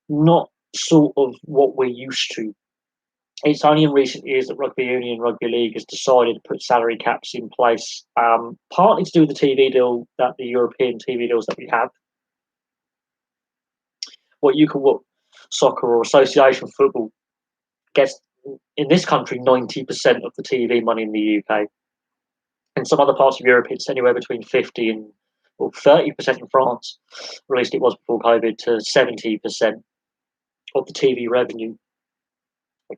not sort of what we're used to. It's only in recent years that rugby union, rugby league has decided to put salary caps in place, partly to do with the TV deal that the European TV deals that we have. What you call soccer or association football gets in this country 90% of the TV money in the UK. In some other parts of Europe, it's anywhere between 50 and 30% in France, or at least it was before COVID, to 70% of the TV revenue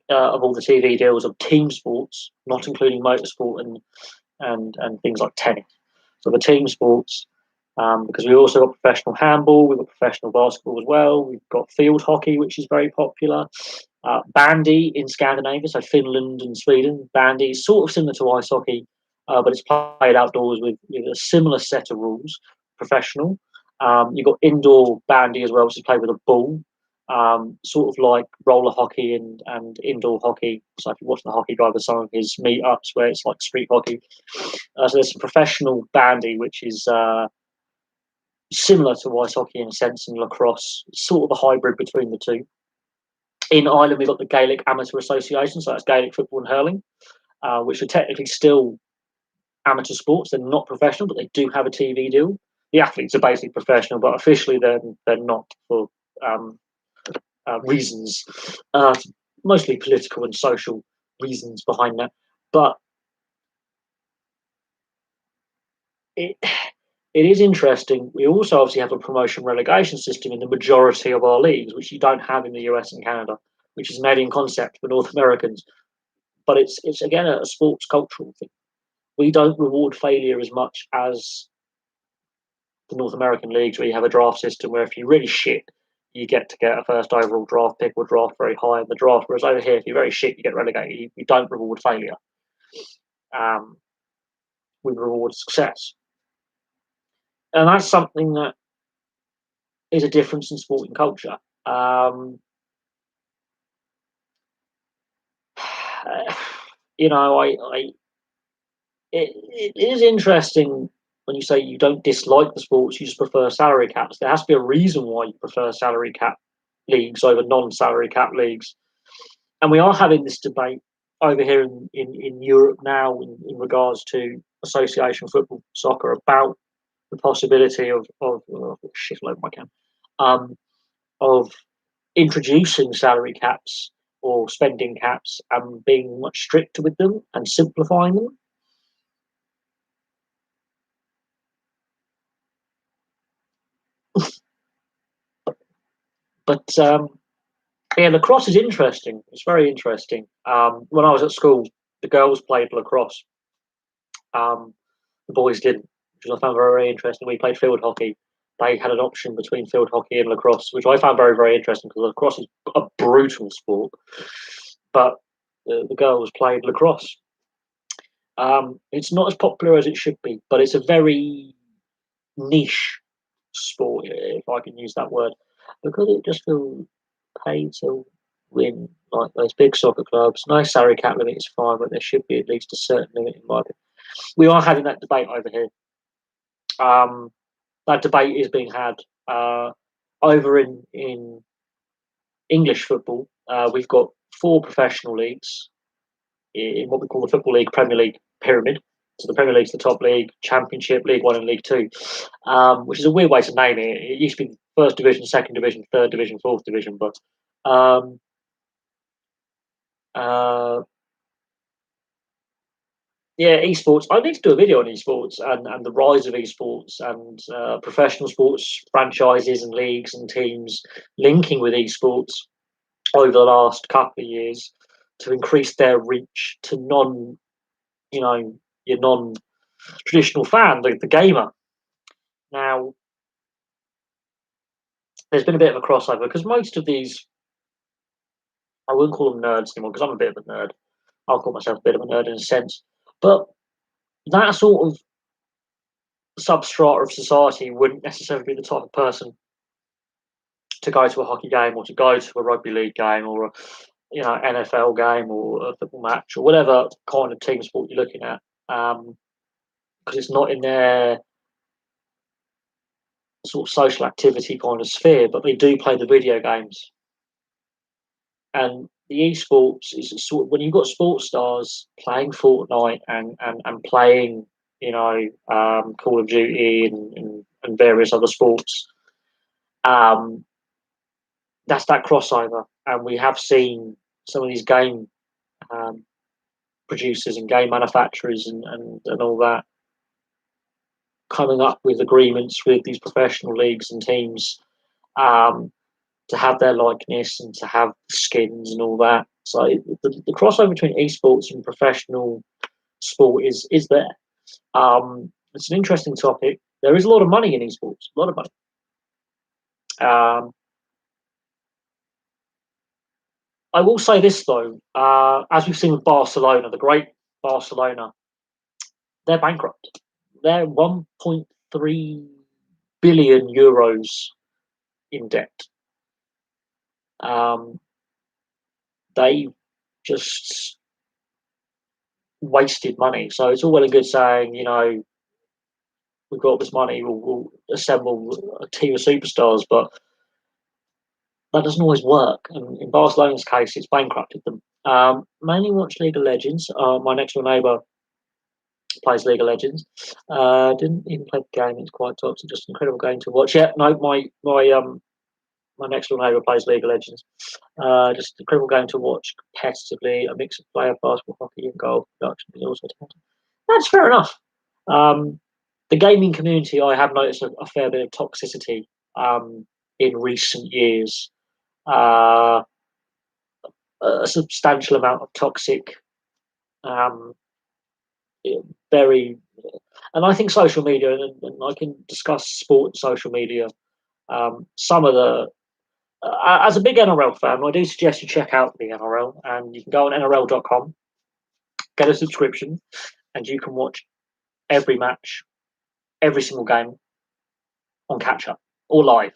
of all the TV deals of team sports, not including motorsport and things like tennis. So the team sports, because we also got professional handball, we've got professional basketball as well, we've got field hockey, which is very popular. Bandy in Scandinavia, so Finland and Sweden. Bandy is sort of similar to ice hockey, but it's played outdoors with a similar set of rules. Professional. You've got indoor bandy as well, which is played with a ball, sort of like roller hockey and indoor hockey. So if you watch the hockey guy with some of his meetups where it's like street hockey. So there's some professional bandy, which is similar to ice hockey in a sense, and lacrosse, sort of a hybrid between the two. In Ireland, we've got the Gaelic Amateur Association, so that's Gaelic football and hurling, which are technically still amateur sports. They're not professional, but they do have a TV deal. The athletes are basically professional, but officially they're not for reasons, mostly political and social reasons behind that. But it is interesting. We also obviously have a promotion relegation system in the majority of our leagues, which you don't have in the US and Canada, which is an alien concept for North Americans. But it's again a sports cultural thing. We don't reward failure as much as the North American leagues, where you have a draft system where if you're really shit, you get a first overall draft pick or draft very high in the draft. Whereas over here, if you're very shit, you get relegated. You don't reward failure. We reward success. And that's something that is a difference in sport and culture. You know, it is interesting when you say you don't dislike the sports, you just prefer salary caps. There has to be a reason why you prefer salary cap leagues over non-salary cap leagues. And we are having this debate over here in Europe now in regards to association football, soccer, about the possibility of shit load my can, of introducing salary caps or spending caps and being much stricter with them and simplifying them. But yeah, lacrosse is interesting. It's very interesting. When I was at school, the girls played lacrosse. The boys didn't, which I found very, very interesting. We played field hockey. They had an option between field hockey and lacrosse, which I found very, very interesting because lacrosse is a brutal sport. But the girls played lacrosse. It's not as popular as it should be, but it's a very niche sport, if I can use that word, because it just feels paid to win like those big soccer clubs. Nice salary cap limit is fine, but there should be at least a certain limit in my opinion. We are having that debate over here. That debate is being had over in English football. We've got 4 professional leagues in what we call the Football League Premier League pyramid. So the Premier League's the top league, Championship, League One and League Two, which is a weird way to name it. It used to be First Division, Second Division, Third Division, Fourth Division, but yeah, esports. I need to do a video on esports and the rise of esports and professional sports franchises and leagues and teams linking with esports over the last couple of years to increase their reach to your non-traditional fan, the gamer. Now, there's been a bit of a crossover because most of these, I wouldn't call them nerds anymore because I'm a bit of a nerd. I'll call myself a bit of a nerd in a sense, but that sort of substrata of society wouldn't necessarily be the type of person to go to a hockey game or to go to a rugby league game or a NFL game or a football match or whatever kind of team sport you're looking at, because it's not in their sort of social activity kind of sphere. But they do play the video games, And the esports is sort of, when you've got sports stars playing Fortnite and playing, Call of Duty and various other sports. That's that crossover, and we have seen some of these game um, producers and game manufacturers and all that coming up with agreements with these professional leagues and teams, to have their likeness and to have skins and all that. So the crossover between esports and professional sport is there. It's an interesting topic. There is a lot of money in esports, a lot of money. I will say this though, as we've seen with Barcelona, the great Barcelona, they're bankrupt. They're 1.3 billion euros in debt. Um, they just wasted money. So it's all well and good saying, we've got this money, we'll assemble a team of superstars, but that doesn't always work. And in Barcelona's case, it's bankrupted them. Mainly watch League of Legends. My next door neighbour plays League of Legends. Didn't even play the game. It's quite toxic. Just an incredible game to watch. Yeah, no, my next door neighbour plays League of Legends. Just an incredible game to watch competitively. A mix of player, basketball, hockey, and golf production is also talented. That's fair enough. The gaming community, I have noticed a fair bit of toxicity in recent years. A substantial amount of toxic, um, very, and I think social media, and I can discuss sport and social media. Some of the, as a big NRL fan, I do suggest you check out the NRL, and you can go on NRL.com, get a subscription, and you can watch every match, every single game on catch up or live.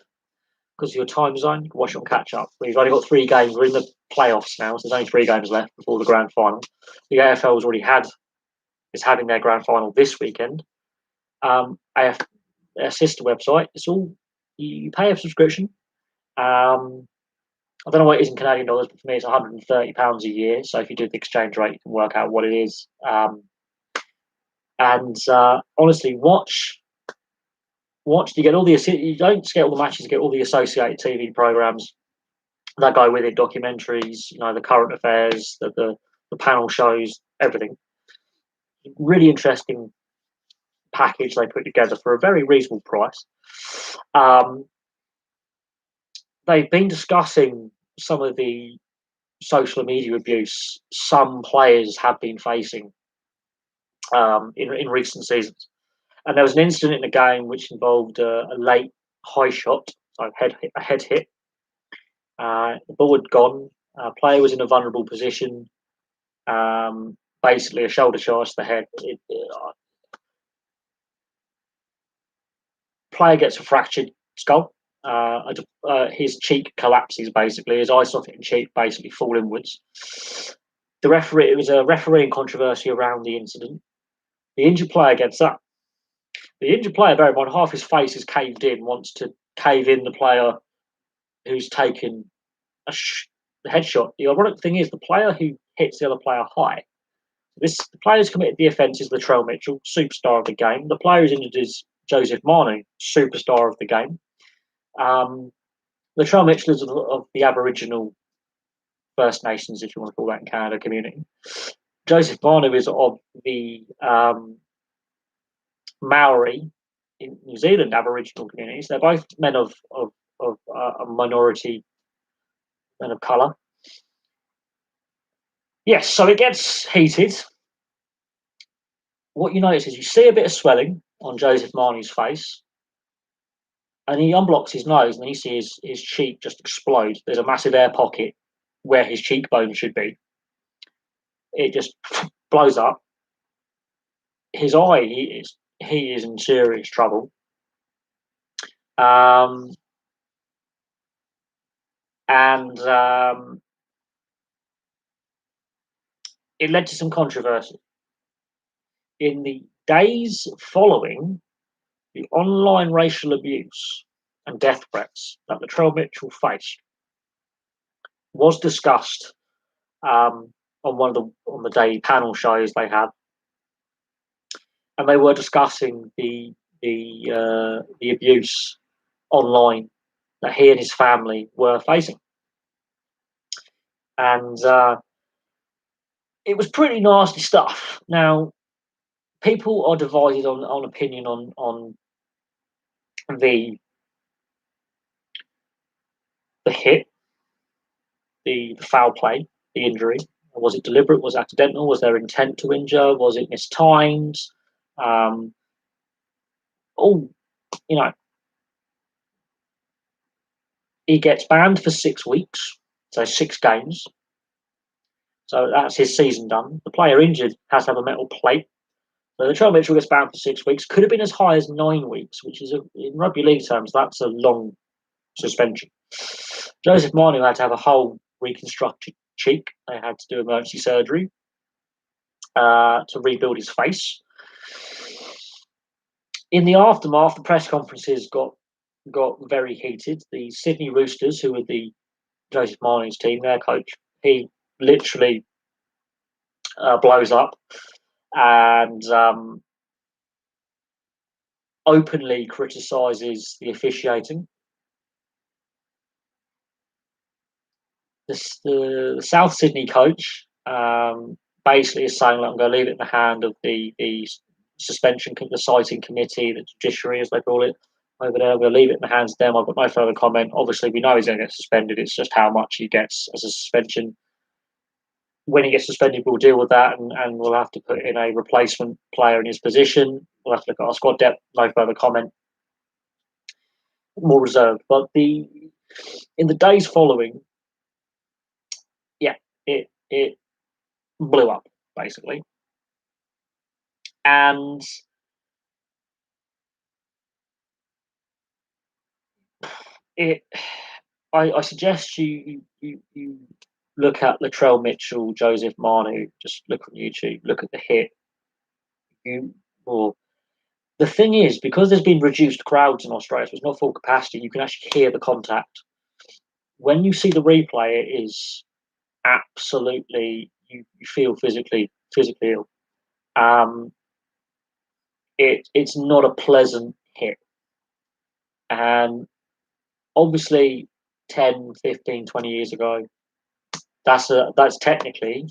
Because of your time zone, you can watch it on catch up. We've only got 3 games. We're in the playoffs now, so there's only 3 games left before the grand final. The AFL's already is having their grand final this weekend. Their sister website, it's all you pay a subscription. I don't know what it is in Canadian dollars, but for me, it's £130 a year. So if you do the exchange rate, you can work out what it is. Honestly, watch. You get all the, you don't just get all the matches, you get all the associated TV programs that go with it, documentaries, the current affairs, the panel shows, everything. Really interesting package they put together for a very reasonable price. They've been discussing some of the social media abuse some players have been facing in recent seasons. And there was an incident in the game which involved a late high shot, so a head hit. The ball had gone. Player was in a vulnerable position. Basically, a shoulder charge to the head. Player gets a fractured skull. His cheek collapses. Basically, his eye socket and cheek basically fall inwards. It was a refereeing controversy around the incident. The injured player gets up. The injured player, bear in mind, half his face is caved in, wants to cave in the player who's taken the headshot. The ironic thing is the player who hits the other player high. The player who's committed the offence is Latrell Mitchell, superstar of the game. The player who's injured is Joseph Manu, superstar of the game. Latrell Mitchell is of the Aboriginal First Nations, if you want to call that, in Canada community. Joseph Manu is of the Maori in New Zealand Aboriginal communities. They're both men of a minority, men of colour. Yes, so it gets heated. What you notice is you see a bit of swelling on Joseph Manu's face, and he unblocks his nose, and you see his cheek just explode. There's a massive air pocket where his cheekbone should be. It just blows up. His eye, he is in serious trouble. It led to some controversy. In the days following the online racial abuse and death threats that Latrell Mitchell faced, was discussed on on the daily panel shows they had, and they were discussing the abuse online that he and his family were facing, and it was pretty nasty stuff. Now, people are divided on opinion on the hit, the foul play, the injury. Was it deliberate? Was it accidental? Was there intent to injure? Was it mistimed? All, you know, he gets banned for 6 weeks, so 6 games. So that's his season done. The player injured has to have a metal plate. So the Latrell Mitchell gets banned for 6 weeks. Could have been as high as 9 weeks, which is, in rugby league terms, that's a long suspension. Joseph Manu had to have a whole reconstructed cheek. They had to do emergency surgery to rebuild his face. In the aftermath, the press conferences got very heated. The Sydney Roosters, who were the Joseph Manu's team, their coach, he literally blows up and openly criticises the officiating. The South Sydney coach basically is saying, "I'm going to leave it in the hand of the suspension, the citing committee, the judiciary, as they call it, over there. We'll leave it in the hands of them. I've got no further comment. Obviously, we know he's going to get suspended. It's just how much he gets as a suspension. When he gets suspended, we'll deal with that, and we'll have to put in a replacement player in his position. We'll have to look at our squad depth. No further comment. More reserved." But in the days following, yeah, it blew up basically, and it. I suggest you look at Latrell Mitchell, Joseph Manu. Just look on YouTube. Look at the hit. Or the thing is, because there's been reduced crowds in Australia, so it's not full capacity. You can actually hear the contact. When you see the replay, it is absolutely you feel physically ill. It's not a pleasant hit, and obviously 10, 15, 20 years ago, that's technically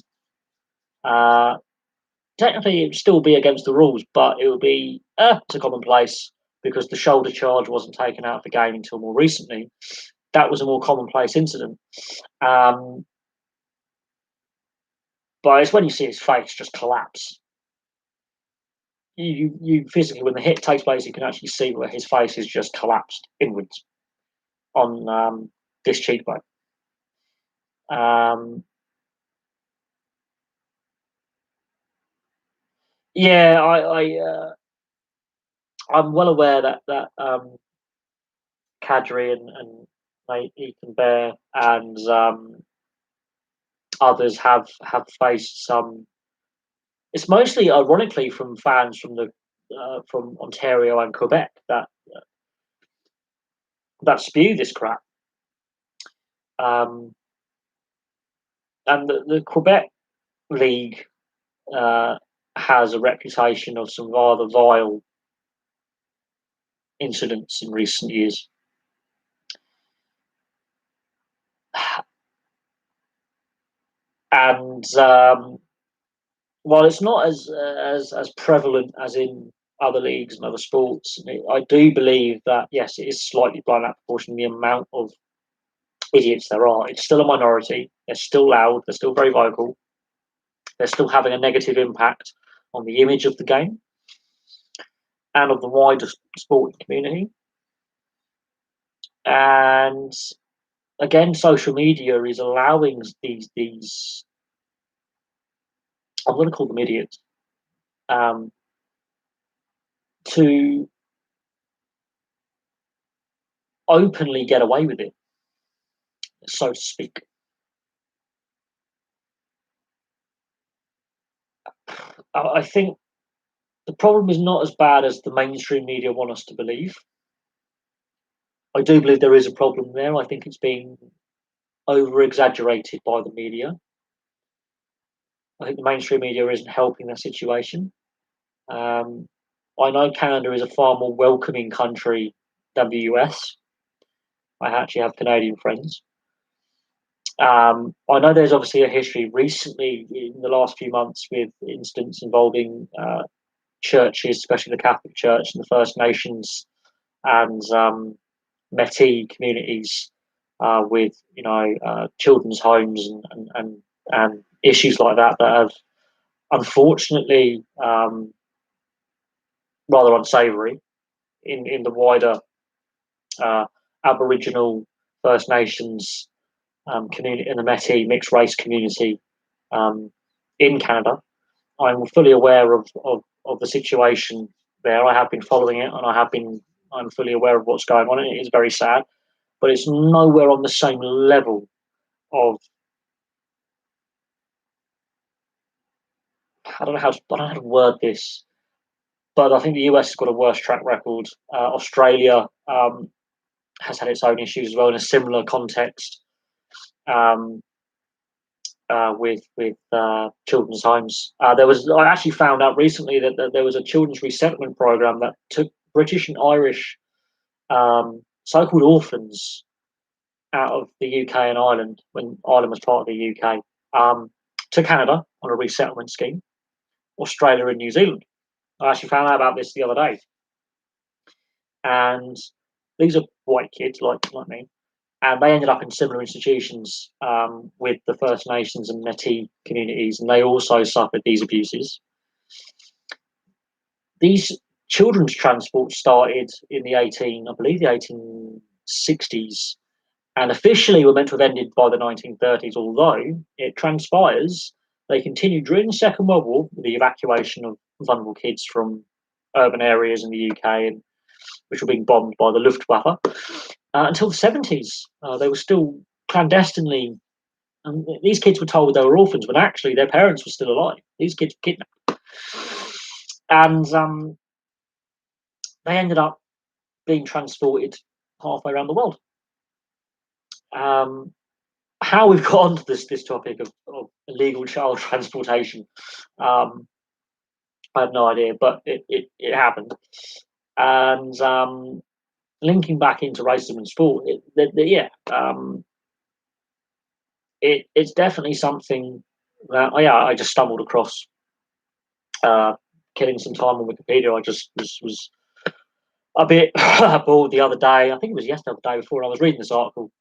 technically it would still be against the rules, but it would be it's a commonplace because the shoulder charge wasn't taken out of the game until more recently. That was a more commonplace incident. But it's when you see his face just collapse. You physically, when the hit takes place, you can actually see where his face is just collapsed inwards on this cheekbone. Yeah, I'm well aware that Kadri and Ethan Bear and others have faced some. It's mostly, ironically, from fans from Ontario and Quebec that spew this crap. And the Quebec League has a reputation of some rather vile incidents in recent years. And while it's not as prevalent as in other leagues and other sports, I do believe that yes, it is slightly blown out of proportion the amount of idiots there are. It's still a minority. They're still loud. They're still very vocal. They're still having a negative impact on the image of the game and of the wider sporting community. And again, social media is allowing these I'm going to call them idiots, to openly get away with it, so to speak. I think the problem is not as bad as the mainstream media want us to believe. I do believe there is a problem there. I think it's been over-exaggerated by the media. I think the mainstream media isn't helping that situation. I know Canada is a far more welcoming country than the US. I actually have Canadian friends. I know there's obviously a history recently in the last few months with incidents involving churches, especially the Catholic Church and the First Nations and Métis communities, with children's homes and issues like that have unfortunately rather unsavoury in the wider Aboriginal First Nations community and the Métis mixed race community in Canada. I'm fully aware of the situation there. I have been following it, and I'm fully aware of what's going on. And it is very sad, but it's nowhere on the same level of I don't know how to word this, but I think the US has got a worse track record. Australia has had its own issues as well in a similar context. Um, with children's homes. I actually found out recently that there was a children's resettlement program that took British and Irish so-called orphans out of the UK and Ireland when Ireland was part of the UK to Canada on a resettlement scheme, Australia and New Zealand. I actually found out about this the other day, and these are white kids like me, and they ended up in similar institutions with the First Nations and Métis communities, and they also suffered these abuses. These children's transport started in the 1860s, and officially were meant to have ended by the 1930s, although it transpires they continued during the Second World War with the evacuation of vulnerable kids from urban areas in the UK, and which were being bombed by the Luftwaffe, until the 70s. They were still clandestinely, and these kids were told they were orphans when actually their parents were still alive. These kids were kidnapped. And they ended up being transported halfway around the world. How we've got onto this topic of illegal child transportation, I have no idea, but it happened. And linking back into racism in sport, it's definitely something that I just stumbled across. Killing some time on Wikipedia, I just was a bit bored the other day. I think it was yesterday or the day before. I was reading this article,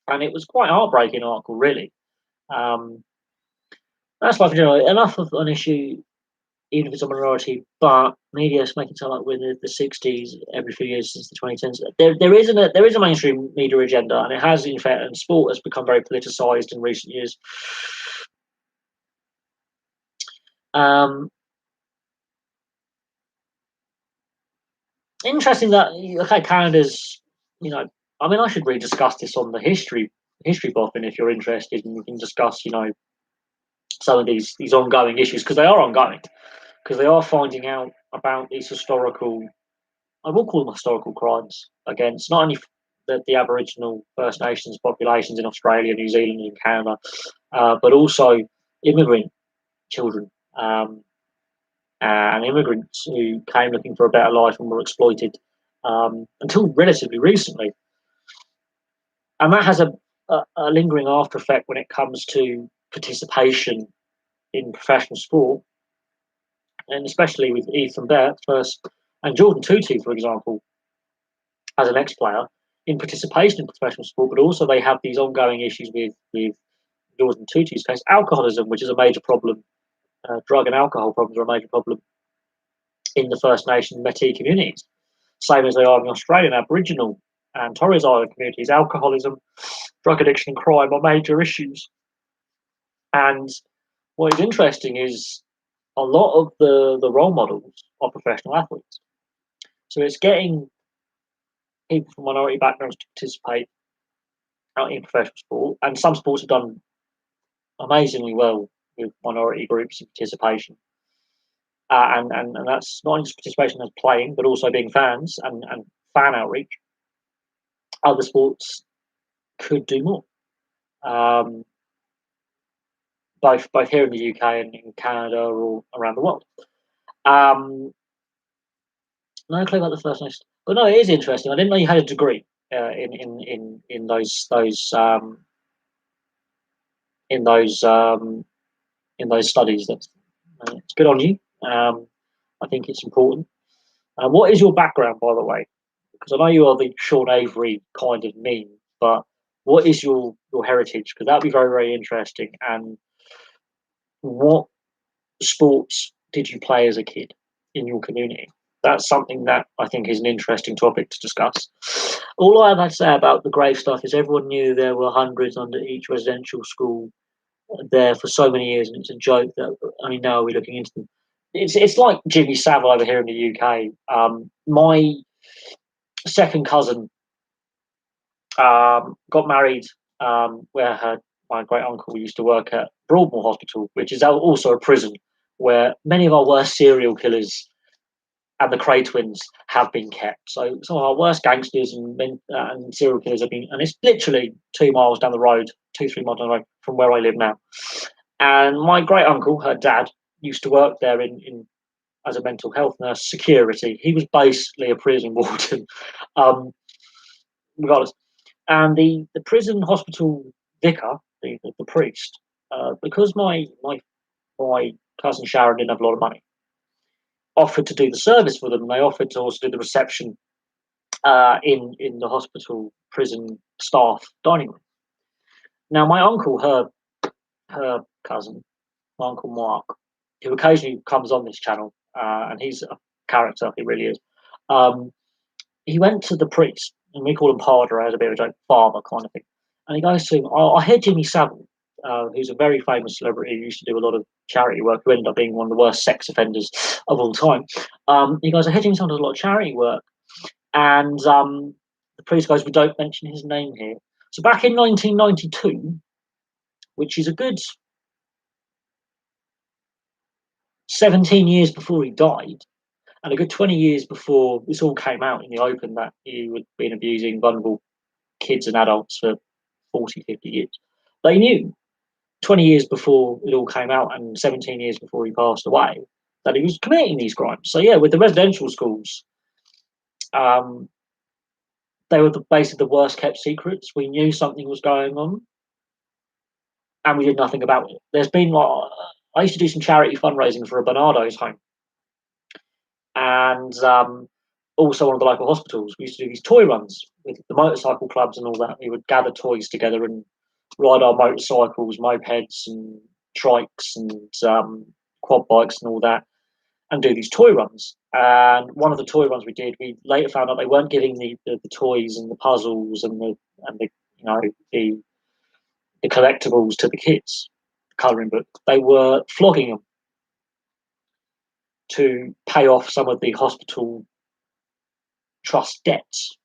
and it was quite a heartbreaking article, really. That's like enough of an issue, even if it's a minority. But media is making it sound like we're in the '60s every few years since the 2010s. There is a mainstream media agenda, and it has in fact, and sport has become very politicized in recent years. Interesting that Canada's. I mean, I should really discuss this on the history boffin if you're interested, and we can discuss some of these ongoing issues because they are ongoing, because they are finding out about these historical, I will call them historical crimes against not only the Aboriginal First Nations populations in Australia, New Zealand, and Canada, but also immigrant children and immigrants who came looking for a better life and were exploited until relatively recently. And that has a lingering after effect when it comes to participation in professional sport, and especially with Ethan Bear first and Jordan Tutu, for example, as an ex-player in participation in professional sport, but also they have these ongoing issues with Jordan Tutu's case, alcoholism, which is a major problem. Drug and alcohol problems are a major problem in the First Nation Métis communities, same as they are in the Australian Aboriginal and Torres Island communities. Alcoholism, drug addiction, and crime are major issues. And what is interesting is a lot of the role models are professional athletes. So it's getting people from minority backgrounds to participate out in professional sport, and some sports have done amazingly well with minority groups and participation. And that's not just participation as playing, but also being fans and fan outreach. Other sports could do more. both here in the UK and in Canada or around the world. Um, no clue about the first nation, but no, it is interesting. I didn't know you had a degree in in those um, those studies. That's it's good on you. I think it's important. What is your background, by the way? Because I know you are the Sean Avery kind of meme, but what is your heritage? Because that'd be very, very interesting. And what sports did you play as a kid in your community? That's something that I think is an interesting topic to discuss. All I have to say about the grave stuff is everyone knew there were hundreds under each residential school there for so many years, and it's a joke that only now are we looking into them. It's like Jimmy Savile over here in the UK. My second cousin got married where my great uncle used to work at Broadmoor Hospital, which is also a prison where many of our worst serial killers and the Cray twins have been kept. So some of our worst gangsters and serial killers have been, and it's literally 2 miles down the road, 3 miles down the road from where I live now. And my great uncle, her dad, used to work there in as a mental health nurse, security. He was basically a prison warden, regardless. And the prison hospital vicar, the priest, because my cousin Sharon didn't have a lot of money, offered to do the service for them. And they offered to also do the reception in the hospital prison staff dining room. Now, my uncle, her cousin, my uncle Mark, who occasionally comes on this channel, and he's a character, he really is. He went to the priest, and we call him Padre as a bit of a joke, father kind of thing. And he goes to him, I heard Jimmy Savile, who's a very famous celebrity who used to do a lot of charity work, who ended up being one of the worst sex offenders of all time. He goes, I heard Jimmy Savile does a lot of charity work. And the priest goes, we don't mention his name here. So back in 1992, which is a good 17 years before he died, and a good 20 years before this all came out in the open that he had been abusing vulnerable kids and adults for 40, 50 years. They knew 20 years before it all came out and 17 years before he passed away that he was committing these crimes. So, yeah, with the residential schools, they were basically the worst kept secrets. We knew something was going on and we did nothing about it. There's been, I used to do some charity fundraising for a Bernardo's home. And also one of the local hospitals. We used to do these toy runs with the motorcycle clubs and all that. We would gather toys together and ride our motorcycles, mopeds, and trikes, and quad bikes, and all that, and do these toy runs. And one of the toy runs we did, we later found out they weren't giving the toys and the puzzles and the the collectibles to the kids, the colouring book. They were flogging them to pay off some of the hospital trust debts.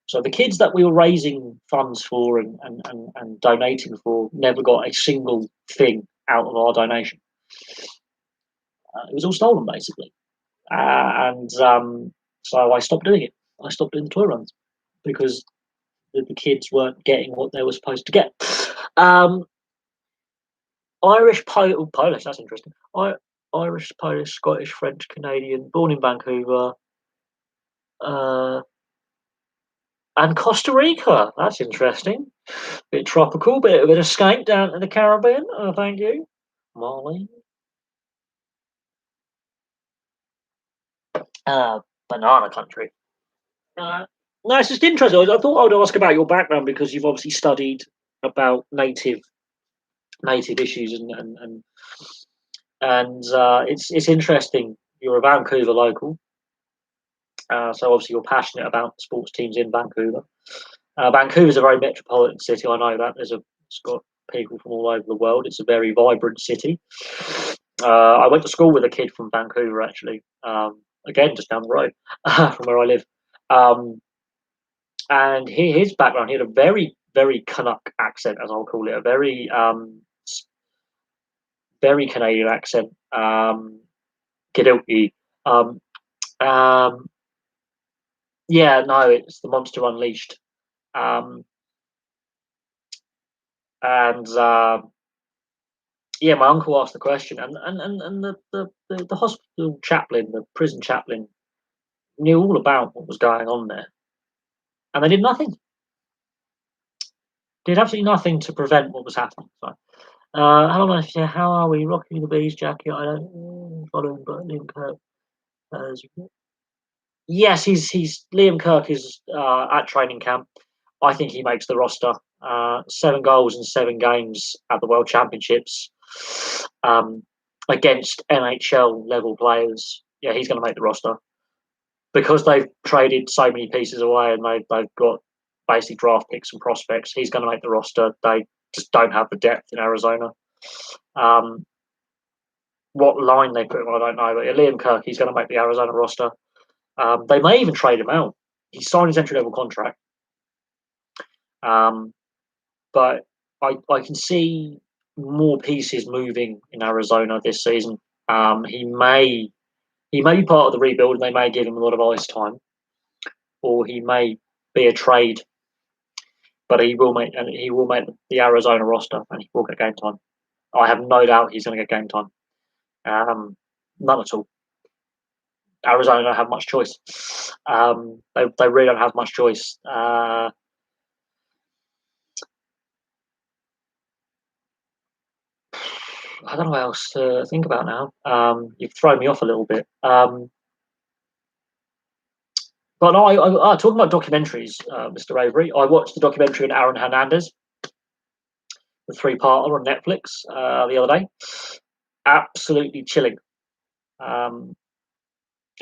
So the kids that we were raising funds for and donating for never got a single thing out of our donation. It was all stolen, basically. And so I stopped doing it. I stopped doing the toy runs because the kids weren't getting what they were supposed to get. Irish, Polish, that's interesting. Irish, Polish, Scottish, French, Canadian, born in Vancouver. And Costa Rica. That's interesting. Bit tropical, bit of an escape down to the Caribbean. Oh, thank you. Mali. Banana country. No, it's just interesting. I thought I would ask about your background because you've obviously studied about native issues and it's interesting. You're a Vancouver local, so obviously you're passionate about sports teams in Vancouver. Vancouver's a very metropolitan city. I know that it's got people from all over the world. It's a very vibrant city. I went to school with a kid from Vancouver, actually. Again, just down the road from where I live. And his background, he had a very, very Canuck accent, as I'll call it, a very, very Canadian accent. Kidilki. Yeah, no, it's the Monster Unleashed. And yeah, my uncle asked the question, and the hospital chaplain, the prison chaplain, knew all about what was going on there, and they did nothing. Did absolutely nothing to prevent what was happening. So, how long? Yeah, how are we? Rocking the bees jacket. I don't follow him, but Liam Kirk. Yes, he's Liam Kirk is at training camp. I think he makes the roster. 7 goals in 7 games at the World Championships against NHL level players. Yeah, he's going to make the roster because they've traded so many pieces away and they've got basically draft picks and prospects. He's going to make the roster. They just don't have the depth in Arizona. Um, what line they put him on, I don't know. But yeah, Liam Kirk, he's going to make the Arizona roster. They may even trade him out. He signed his entry level contract. Um, but I can see more pieces moving in Arizona this season. He may be part of the rebuild and they may give him a lot of ice time, or he may be a trade, but he will make the Arizona roster and he will get game time. I have no doubt he's going to get game time. None at all. Arizona don't have much choice. They really don't have much choice. I don't know what else to think about now. You've thrown me off a little bit. But no, talking about documentaries, Mr. Avery, I watched the documentary on Aaron Hernandez, the three-parter on Netflix the other day. Absolutely chilling. Um,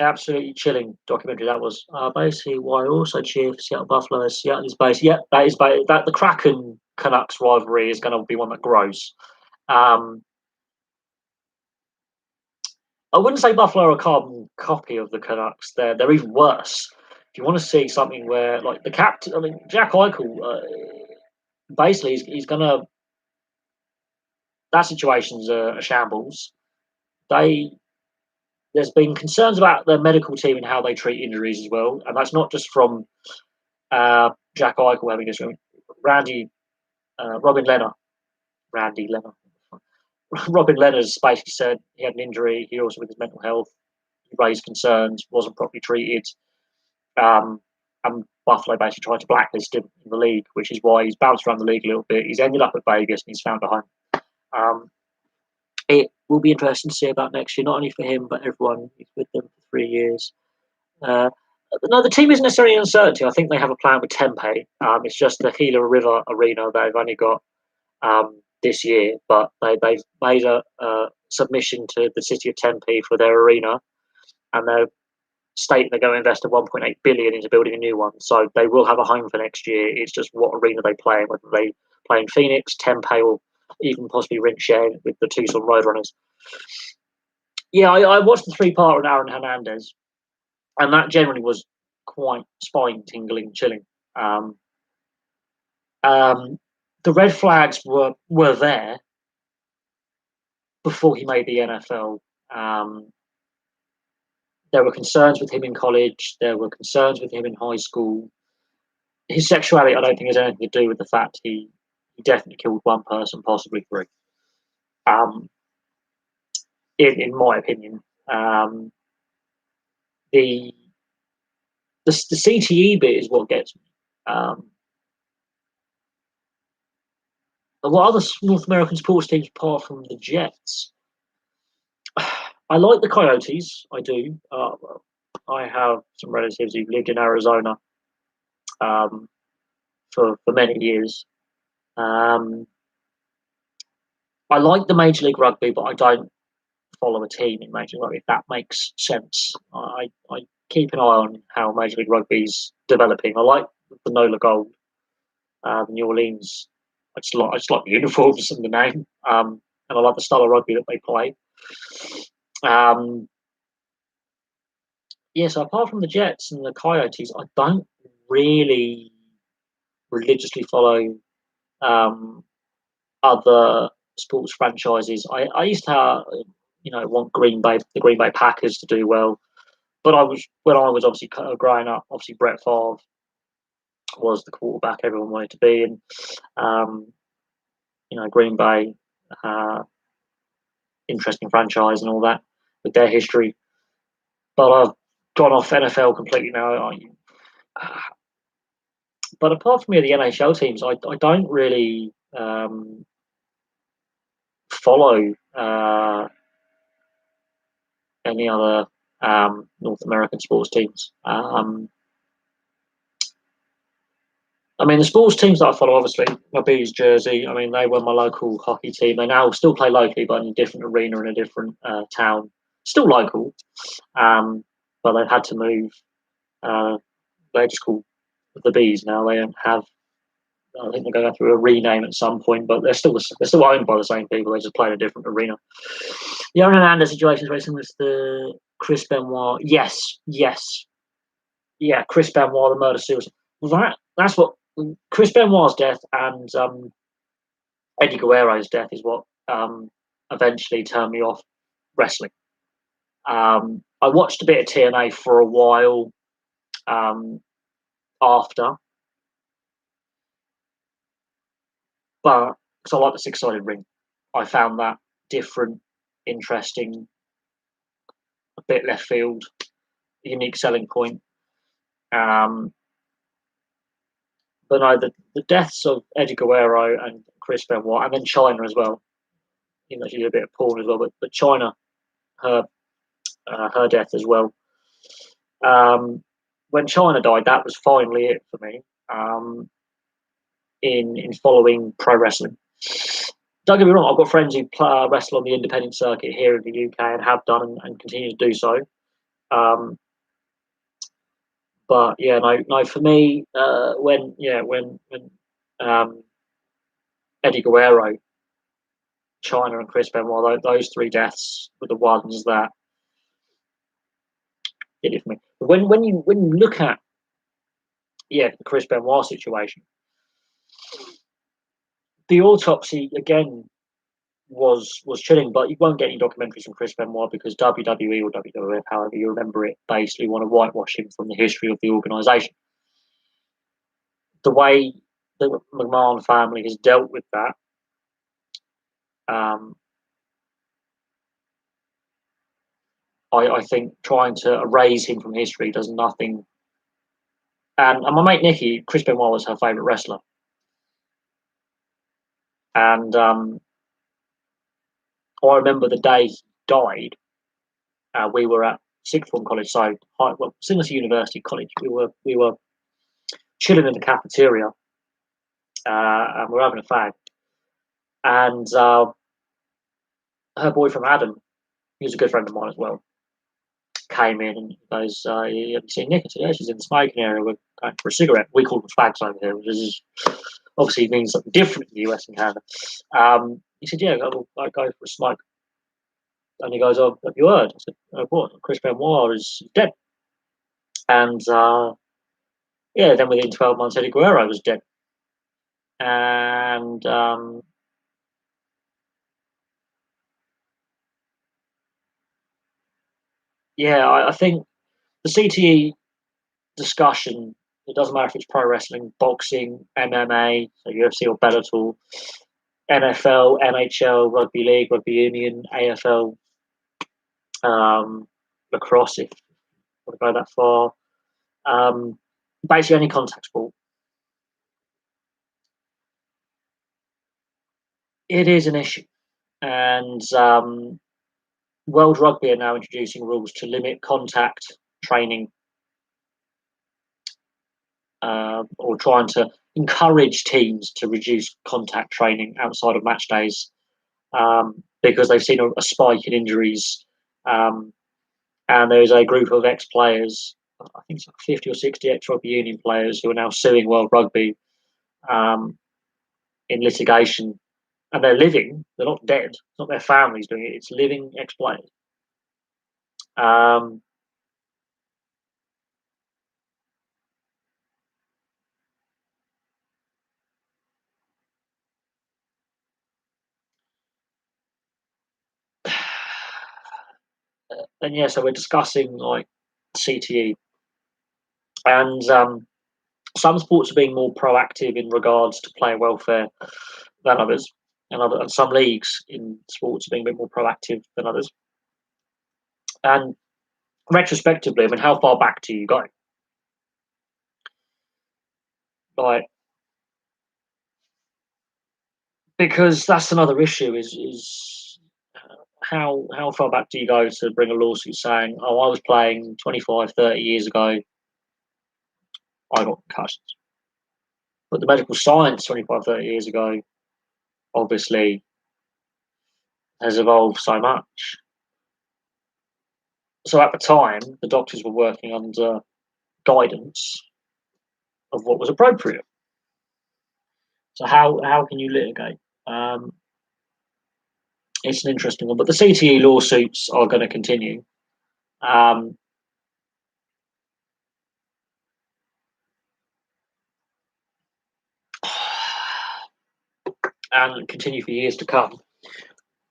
absolutely chilling documentary that was. Basically, why I also cheer for Seattle Buffalo is Seattle is based. Yeah, that is based, that the Kraken Canucks rivalry is going to be one that grows. Um, I wouldn't say Buffalo are a carbon copy of the Canucks. They're even worse. If you want to see something where, like the captain, I mean Jack Eichel, basically he's going to. That situation's a shambles. They There's been concerns about the medical team and how they treat injuries as well, and that's not just from Jack Eichel having this. Randy Robin Leonard, Randy Leonard, Robin Leonard's basically said he had an injury. He also with his mental health, he raised concerns, wasn't properly treated. Um, and Buffalo basically tried to blacklist him in the league, which is why he's bounced around the league a little bit. He's ended up at Vegas and he's found a home. Um, it will be interesting to see about next year, not only for him, but everyone. He's with them for 3 years. Uh, no, the team isn't necessarily uncertainty. I think they have a plan with Tempe. It's just the Gila River Arena they've only got this year, but they've made a submission to the city of Tempe for their arena, and they're stating they're going to invest 1.8 billion into building a new one. So they will have a home for next year. It's just what arena they play in, whether they play in Phoenix, Tempe, or even possibly Rinche with the Tucson Roadrunners. Yeah, I watched the three-part on Aaron Hernandez, and that generally was quite spine-tingling, chilling. Um, um, the red flags were there before he made the NFL. Um, there were concerns with him in college. There were concerns with him in high school. His sexuality, I don't think, has anything to do with the fact he definitely killed one person, possibly three. Um, in my opinion, um, the, the CTE bit is what gets me. What other North American sports teams apart from the Jets? I like the Coyotes. I do. I have some relatives who've lived in Arizona um, for many years. Um, I like the Major League Rugby, but I don't follow a team in Major League Rugby. If that makes sense, I keep an eye on how Major League Rugby's developing. I like the Nola Gold, New Orleans. I just like the uniforms and the name, and I like the style of rugby that they play. Um, yeah, so apart from the Jets and the Coyotes, I don't really religiously follow um, other sports franchises. I used to, want the Green Bay Packers to do well, but when I was obviously growing up, obviously Brett Favre was the quarterback everyone wanted to be, and um, Green Bay, interesting franchise and all that with their history. But I've gone off NFL completely now. But apart from the NHL teams, I don't really follow any other North American sports teams. I mean, the sports teams that I follow, obviously, my Bees Jersey. I mean, they were my local hockey team. They now still play locally, but in a different arena in a different town. Still local, but they've had to move. They're just called the Bees now. They don't have. I think they're going through a rename at some point, but they're still owned by the same people. They just play in a different arena. The Aaron Hernandez situation is very similar to the Chris Benoit. Yes, yeah, Chris Benoit, the murder suicide. That's what Chris Benoit's death and Eddie Guerrero's death is what eventually turned me off wrestling. I watched a bit of TNA for a while after, but because I like the six-sided ring, I found that different, interesting, a bit left field, unique selling point. But no, the deaths of Eddie Guerrero and Chris Benoit, and then China as well. She did a bit of porn as well, but China, her her death as well. When China died, that was finally it for me. In following pro wrestling, don't get me wrong, I've got friends who wrestle on the independent circuit here in the UK and have done and continue to do so. But yeah, no, for me, when Eddie Guerrero, China, and Chris Benoit, those three deaths were the ones that did it for me. But when you look at the Chris Benoit situation, the autopsy again was chilling, but you won't get any documentaries from Chris Benoit because WWE or WWF, however you remember it, basically want to whitewash him from the history of the organisation. The way the McMahon family has dealt with that, I think trying to erase him from history does nothing. And my mate Nikki, Chris Benoit was her favourite wrestler, and I remember the day he died. We were at sixth form college, so similar to university college. We were chilling in the cafeteria, and we were having a fag. And her boyfriend Adam, he was a good friend of mine as well, came in and goes, "Have you seen Nick today? She's in the smoking area. We're going for a cigarette." We call them fags over here, which is obviously means something different in the US and Canada. He said, "Yeah, I'll go for a smoke." And he goes, "Oh, have you heard?" I said, "Oh, what? Chris Benoit is dead." And then within 12 months, Eddie Guerrero was dead. And I think the CTE discussion, it doesn't matter if it's pro wrestling, boxing, MMA, so UFC or Bellator, NFL, NHL, rugby league, rugby union, AFL, lacrosse, if you want to go that far. Basically, any contact sport. It is an issue. And World Rugby are now introducing rules to limit contact training, or trying to encourage teams to reduce contact training outside of match days, because they've seen a spike in injuries. And there's a group of ex-players, I think it's like 50 or 60 ex-rugby union players who are now suing World Rugby in litigation. And they're living, they're not dead, it's not their families doing it, it's living ex-players. And yeah, so we're discussing like CTE, and some sports are being more proactive in regards to player welfare than others. and some leagues in sports are being a bit more proactive than others. And retrospectively, I mean, how far back do you go? Like, because that's another issue is how far back do you go to bring a lawsuit saying, oh, I was playing 25, 30 years ago, I got concussions. But the medical science 25, 30 years ago obviously has evolved so much. So at the time, the doctors were working under guidance of what was appropriate. So how can you litigate? It's an interesting one, but the CTE lawsuits are going to continue, um, and continue for years to come.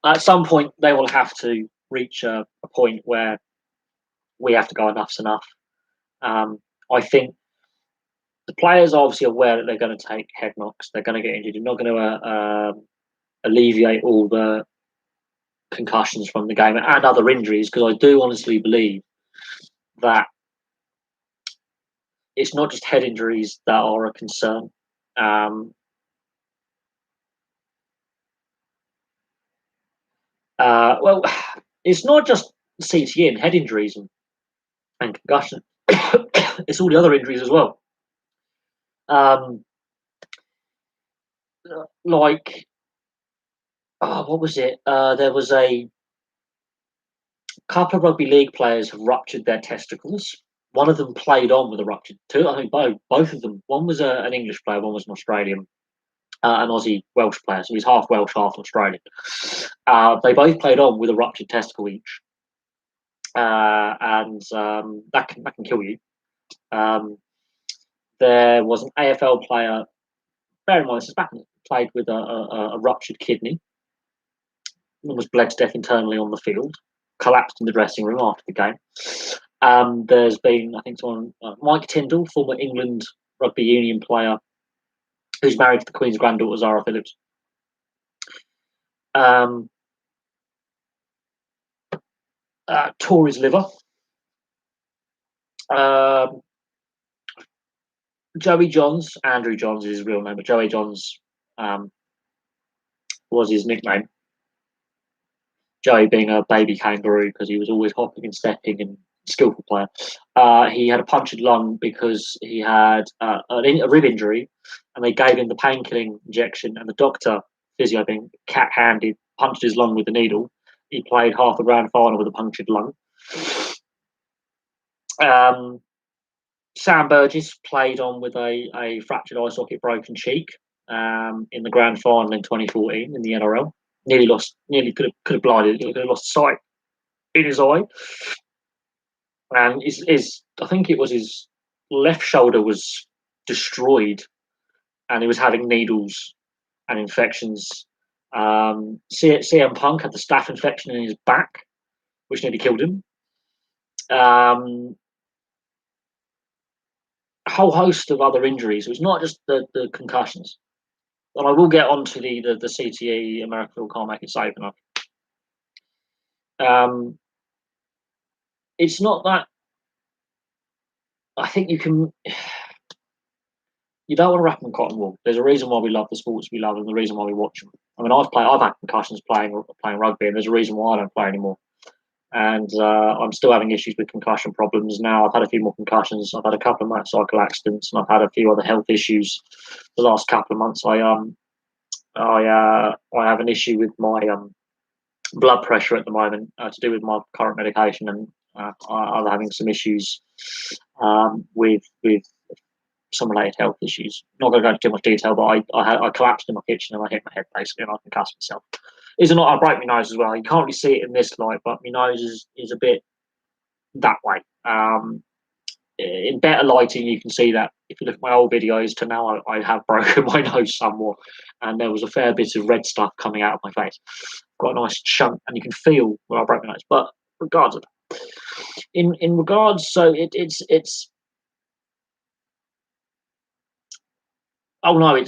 At some point, they will have to reach a point where we have to go, enough's enough. I think the players are obviously aware that they're going to take head knocks, they're going to get injured. You're not going to alleviate all the concussions from the game and other injuries, because I do honestly believe that it's not just head injuries that are a concern. Well, it's not just CTE and head injuries and concussion. It's all the other injuries as well. Um, like, oh, what was it? There was a couple of rugby league players have ruptured their testicles. One of them played on with a ruptured. Two, I think both of them. One was an English player. One was an Australian, an Aussie Welsh player. So he's half Welsh, half Australian. They both played on with a ruptured testicle each, and that can kill you. There was an AFL player. Bear in mind, this is back played with a ruptured kidney. Was bled to death internally on the field. Collapsed in the dressing room after the game. There's been, I think, someone, Mike Tyndall, former England rugby union player, who's married to the Queen's granddaughter, Zara Phillips. Tore his liver. Joey Johns, Andrew Johns is his real name, but Joey Johns was his nickname. Joey being a baby kangaroo because he was always hopping and stepping and skillful player. He had a punctured lung because he had a rib injury, and they gave him the painkilling injection, and the doctor, physio being cat-handed, punched his lung with the needle. He played half the grand final with a punctured lung. Sam Burgess played on with a fractured eye socket, broken cheek, in the grand final in 2014 in the NRL. Nearly could have blinded. Could have lost sight in his eye, and I think it was his left shoulder was destroyed, and he was having needles and infections. CM Punk had the staph infection in his back, which nearly killed him. A whole host of other injuries. It was not just the concussions. And I will get onto the CTE. America can't make it safe enough. It's not that. I think you can. You don't want to wrap them in cotton wool. There's a reason why we love the sports we love, and the reason why we watch them. I mean, I've had concussions playing rugby, and there's a reason why I don't play anymore. And I'm still having issues with concussion problems now. I've had a few more concussions. I've had a couple of motorcycle accidents, and I've had a few other health issues the last couple of months. I have an issue with my blood pressure at the moment to do with my current medication, and I'm having some issues with some related health issues. Not going to go into too much detail, but I collapsed in my kitchen and I hit my head basically, and I concussed myself. I broke my nose as well. You can't really see it in this light, but my nose is a bit that way. In better lighting, you can see that if you look at my old videos to now, I have broken my nose somewhat, and there was a fair bit of red stuff coming out of my face. Got a nice chunk, and you can feel where I broke my nose. But regards of that, in regards, so it's. Oh no,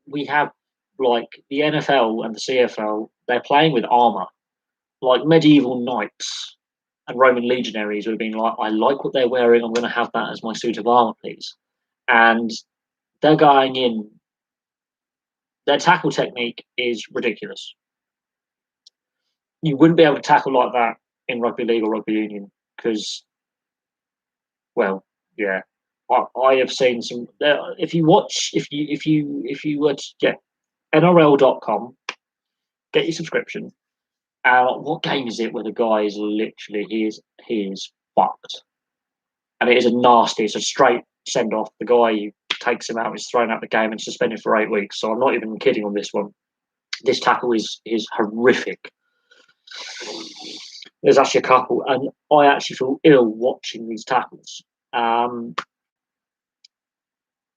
we have like the NFL and the CFL, they're playing with armor, like medieval knights and Roman legionaries would have been like, I like what they're wearing. I'm going to have that as my suit of armor, please. And they're going in. Their tackle technique is ridiculous. You wouldn't be able to tackle like that in rugby league or rugby union because, well, yeah, I have seen some. If you watch, if you were to get NRL.com, get your subscription. What game is it where the guy is literally he is fucked, and it is a nasty. It's a straight send off. The guy takes him out, is thrown out the game and suspended for 8 weeks. So I'm not even kidding on this one. This tackle is horrific. There's actually a couple, and I actually feel ill watching these tackles. And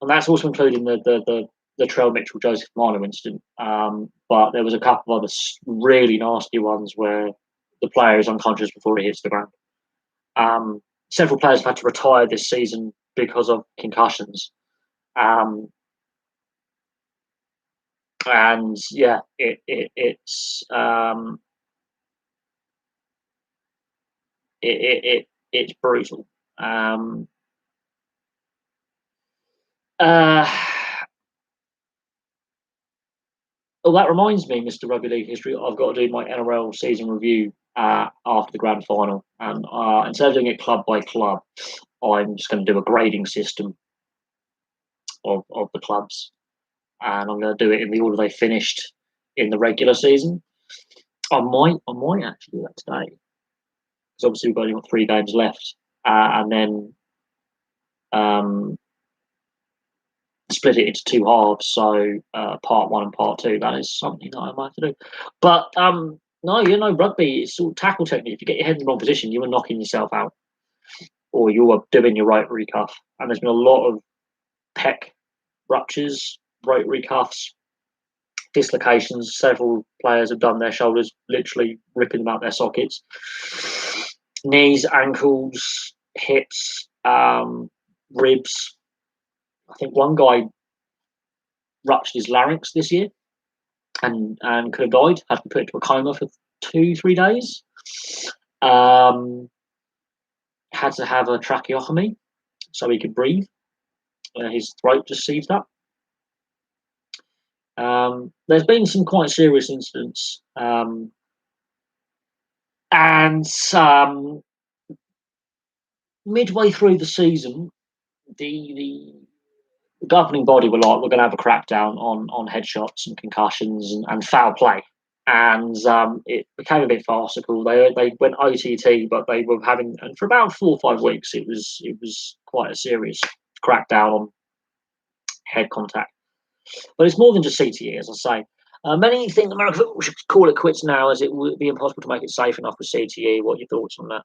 that's also including the Trell Mitchell Joseph Marlowe incident. But there was a couple of other really nasty ones where the player is unconscious before he hits the ground. Several players have had to retire this season because of concussions. And yeah, it's brutal. Oh, that reminds me, Mr. Rugby League History, I've got to do my NRL season review after the grand final. And instead of doing it club by club, I'm just going to do a grading system of the clubs. And I'm going to do it in the order they finished in the regular season. I might actually do that today. Because obviously we've only got 3 games left. And then split it into 2 halves, so part 1 and part 2. That is something that I might have to do. But no, rugby is sort of tackle technique. If you get your head in the wrong position, you are knocking yourself out, or you are doing your rotary cuff. And there's been a lot of pec ruptures, rotary cuffs, dislocations. Several players have done their shoulders, literally ripping them out their sockets. Knees, ankles, hips, ribs. I think one guy ruptured his larynx this year and could have died, had to be put into a coma for 2-3 days. Had to have a tracheotomy so he could breathe. His throat just seized up. There's been some quite serious incidents. And midway through the season, the governing body were like, we're going to have a crackdown on headshots and concussions and foul play. And it became a bit farcical. They went OTT, but they were having, and for about 4 or 5 weeks, it was quite a serious crackdown on head contact. But it's more than just CTE, as I say. Many think American football should call it quits now, as it would be impossible to make it safe enough with CTE. What are your thoughts on that?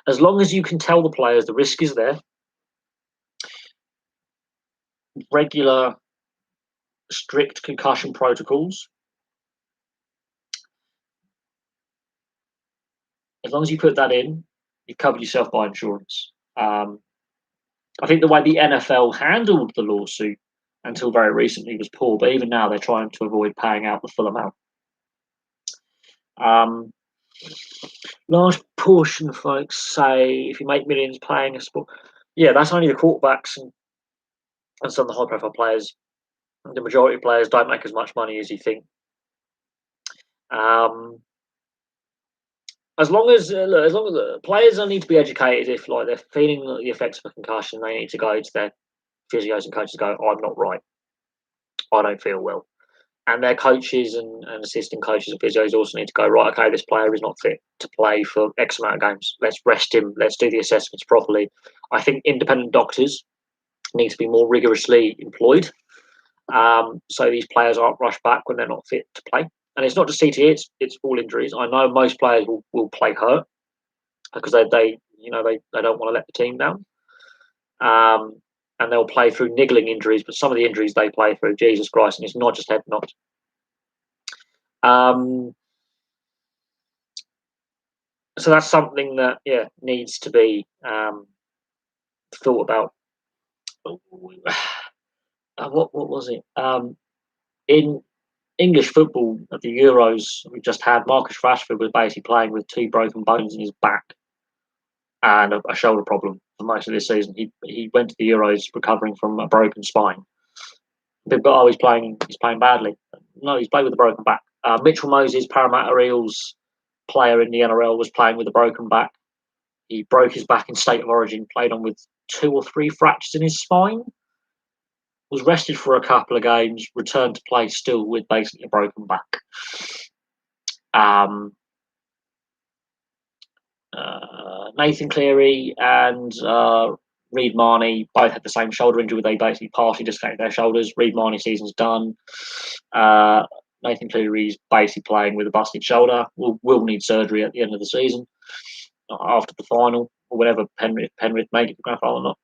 As long as you can tell the players the risk is there, regular, strict concussion protocols, as long as you put that in, you've covered yourself by insurance. I think the way the NFL handled the lawsuit until very recently was poor, but even now they're trying to avoid paying out the full amount. Large portion of folks say if you make millions playing a sport, yeah, that's only the quarterbacks and some of the high-profile players. The majority of players don't make as much money as you think. As long as the players don't need to be educated, if like they're feeling the effects of a concussion, they need to go to their physios and coaches. Go, I'm not right. I don't feel well. And their coaches and assistant coaches and physios also need to go, right, okay, this player is not fit to play for X amount of games. Let's rest him. Let's do the assessments properly. I think independent doctors need to be more rigorously employed, so these players aren't rushed back when they're not fit to play. And it's not just CTE; it's all injuries. I know most players will play hurt because they don't want to let the team down, and they'll play through niggling injuries. But some of the injuries they play through, Jesus Christ, and it's not just head knocks. So that's something that needs to be thought about. What was it? In English football at the Euros we just had, Marcus Rashford was basically playing with 2 broken bones in his back and a shoulder problem for most of this season. He went to the Euros recovering from a broken spine. People go, oh, he's playing badly. No, he's played with a broken back. Mitchell Moses, Parramatta Eels player in the NRL, was playing with a broken back. He broke his back in State of Origin, played on with 2 or 3 fractures in his spine, was rested for a couple of games, returned to play still with basically a broken back. Nathan Cleary and Reid Marnie both had the same shoulder injury where they basically partially dislocated their shoulders. Reid Marnie's season's done. Nathan Cleary's basically playing with a busted shoulder. Will need surgery at the end of the season, after the final, or whenever Penrith make it to grand final or not.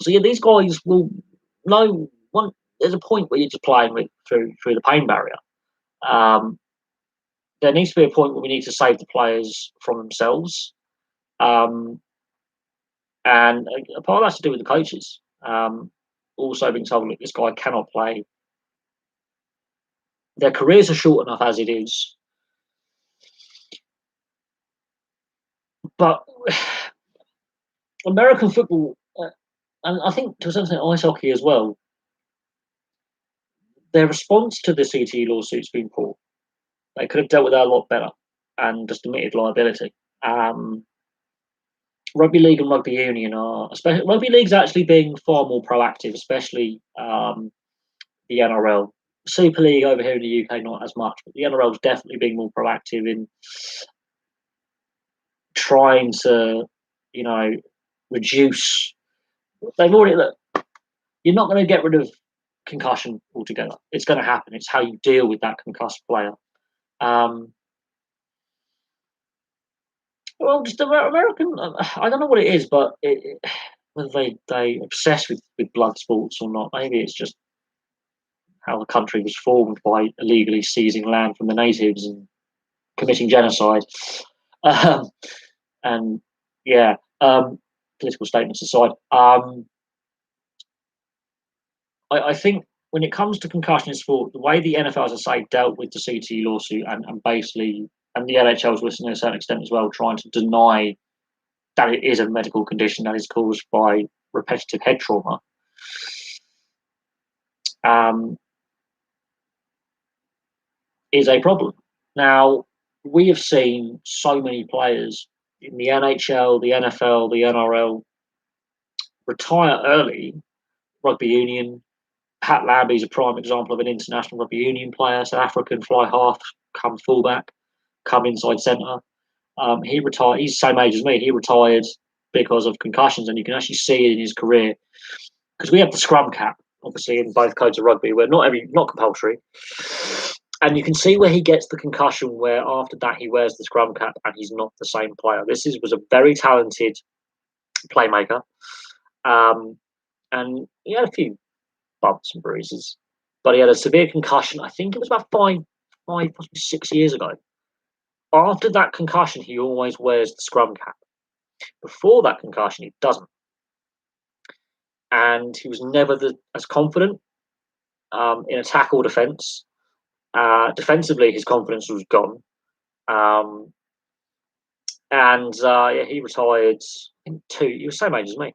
So yeah, these guys will know one. There's a point where you're just playing with through the pain barrier. There needs to be a point where we need to save the players from themselves. And a part of that's to do with the coaches. Also being told, look, this guy cannot play. Their careers are short enough as it is. But American football, and I think to some extent ice hockey as well, their response to the CTE lawsuit's been poor. They could have dealt with that a lot better and just admitted liability. Rugby league and rugby union are, especially rugby league's actually being far more proactive, especially the NRL. Super League over here in the UK, not as much, but the NRL is definitely being more proactive in trying to, reduce. They've already look. You're not going to get rid of concussion altogether. It's going to happen. It's how you deal with that concussed player. Well, just American. I don't know what it is, but whether they obsess with blood sports or not. Maybe it's just how the country was formed by illegally seizing land from the natives and committing genocide. And yeah, political statements aside, I think when it comes to concussion in sport, the way the NFL, as I say, dealt with the CTE lawsuit and basically, and the NHL was listening to a certain extent as well, trying to deny that it is a medical condition that is caused by repetitive head trauma. Is a problem. Now, we have seen so many players in the NHL, the NFL, the NRL retire early. Rugby union. Pat Lambie's a prime example of an international rugby union player, South African fly half, come fullback, come inside centre. He retired. He's the same age as me. He retired because of concussions, and you can actually see it in his career because we have the scrum cap, obviously, in both codes of rugby, where not compulsory. And you can see where he gets the concussion, where after that he wears the scrum cap and he's not the same player. Was a very talented playmaker, and he had a few bumps and bruises, but he had a severe concussion. I think it was about five, possibly 6 years ago. After that concussion, he always wears the scrum cap. Before that concussion, he doesn't, and he was never as confident in attack or defence. Defensively, his confidence was gone. And he retired in he was the same age as me.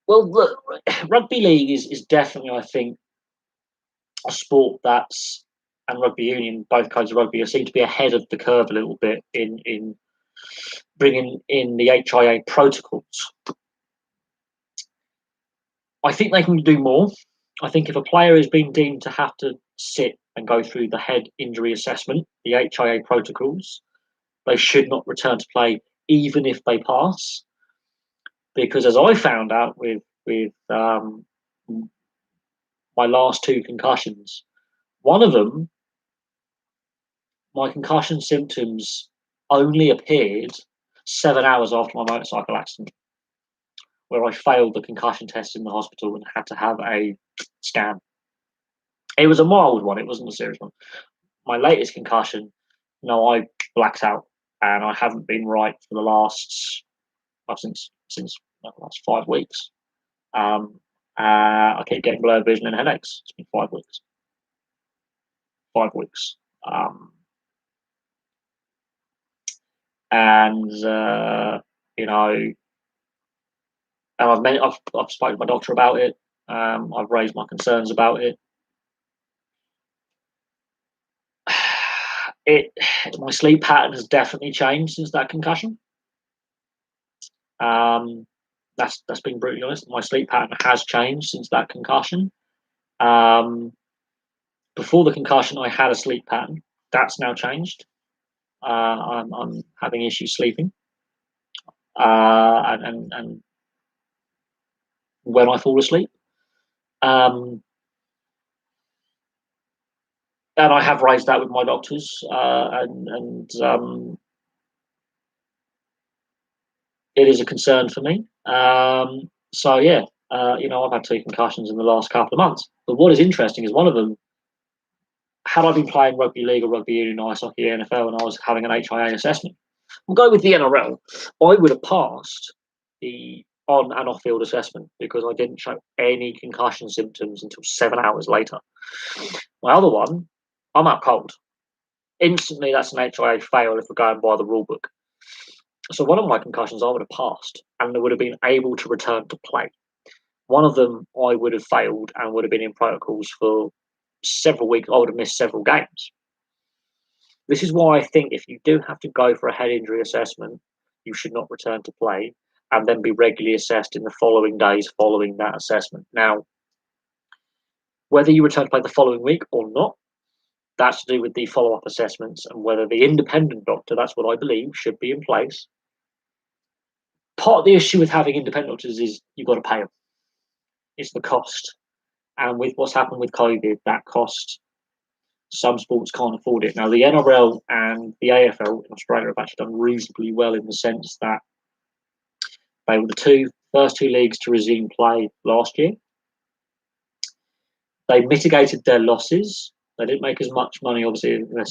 Well, look, rugby league is definitely, I think, a sport and rugby union, both kinds of rugby, seem to be ahead of the curve a little bit in bringing in the HIA protocols. I think they can do more. I think if a player is being deemed to have to sit and go through the head injury assessment, the HIA protocols, they should not return to play even if they pass. Because as I found out with my last 2 concussions, one of them, my concussion symptoms only appeared 7 hours after my motorcycle accident, where I failed the concussion test in the hospital and had to have a scan. It was a mild one, it wasn't a serious one. My latest concussion, I blacked out, and I haven't been right for the last since the last 5 weeks. I keep getting blurred vision and headaches. It's been 5 weeks. 5 weeks. And you know, and I've spoken to my doctor about it. I've raised my concerns about it. My sleep pattern has definitely changed since that concussion. That's being brutally honest. My sleep pattern has changed since that concussion. Before the concussion, I had a sleep pattern. That's now changed. I'm having issues sleeping, and when I fall asleep, and I have raised that with my doctors, and it is a concern for me. So yeah, I've had 2 concussions in the last couple of months. But what is interesting is one of them, had I been playing rugby league or rugby union, ice hockey, NFL, and I was having an HIA assessment, we'll go with the NRL, I would have passed the on and off field assessment because I didn't show any concussion symptoms until 7 hours later. My other one, I'm out cold. Instantly, that's an HIA fail if we're going by the rule book. So one of my concussions I would have passed and would have been able to return to play. One of them I would have failed and would have been in protocols for several weeks. I would have missed several games. This is why I think if you do have to go for a head injury assessment, you should not return to play and then be regularly assessed in the following days following that assessment. Now, whether you return to play the following week or not, that's to do with the follow-up assessments and whether the independent doctor, that's what I believe, should be in place. Part of the issue with having independent doctors is you've got to pay them. It's the cost. And with what's happened with COVID, that cost, some sports can't afford it. Now, the NRL and the AFL in Australia have actually done reasonably well in the sense that they were the first two leagues to resume play last year. They mitigated their losses. They didn't make as much money, obviously, in a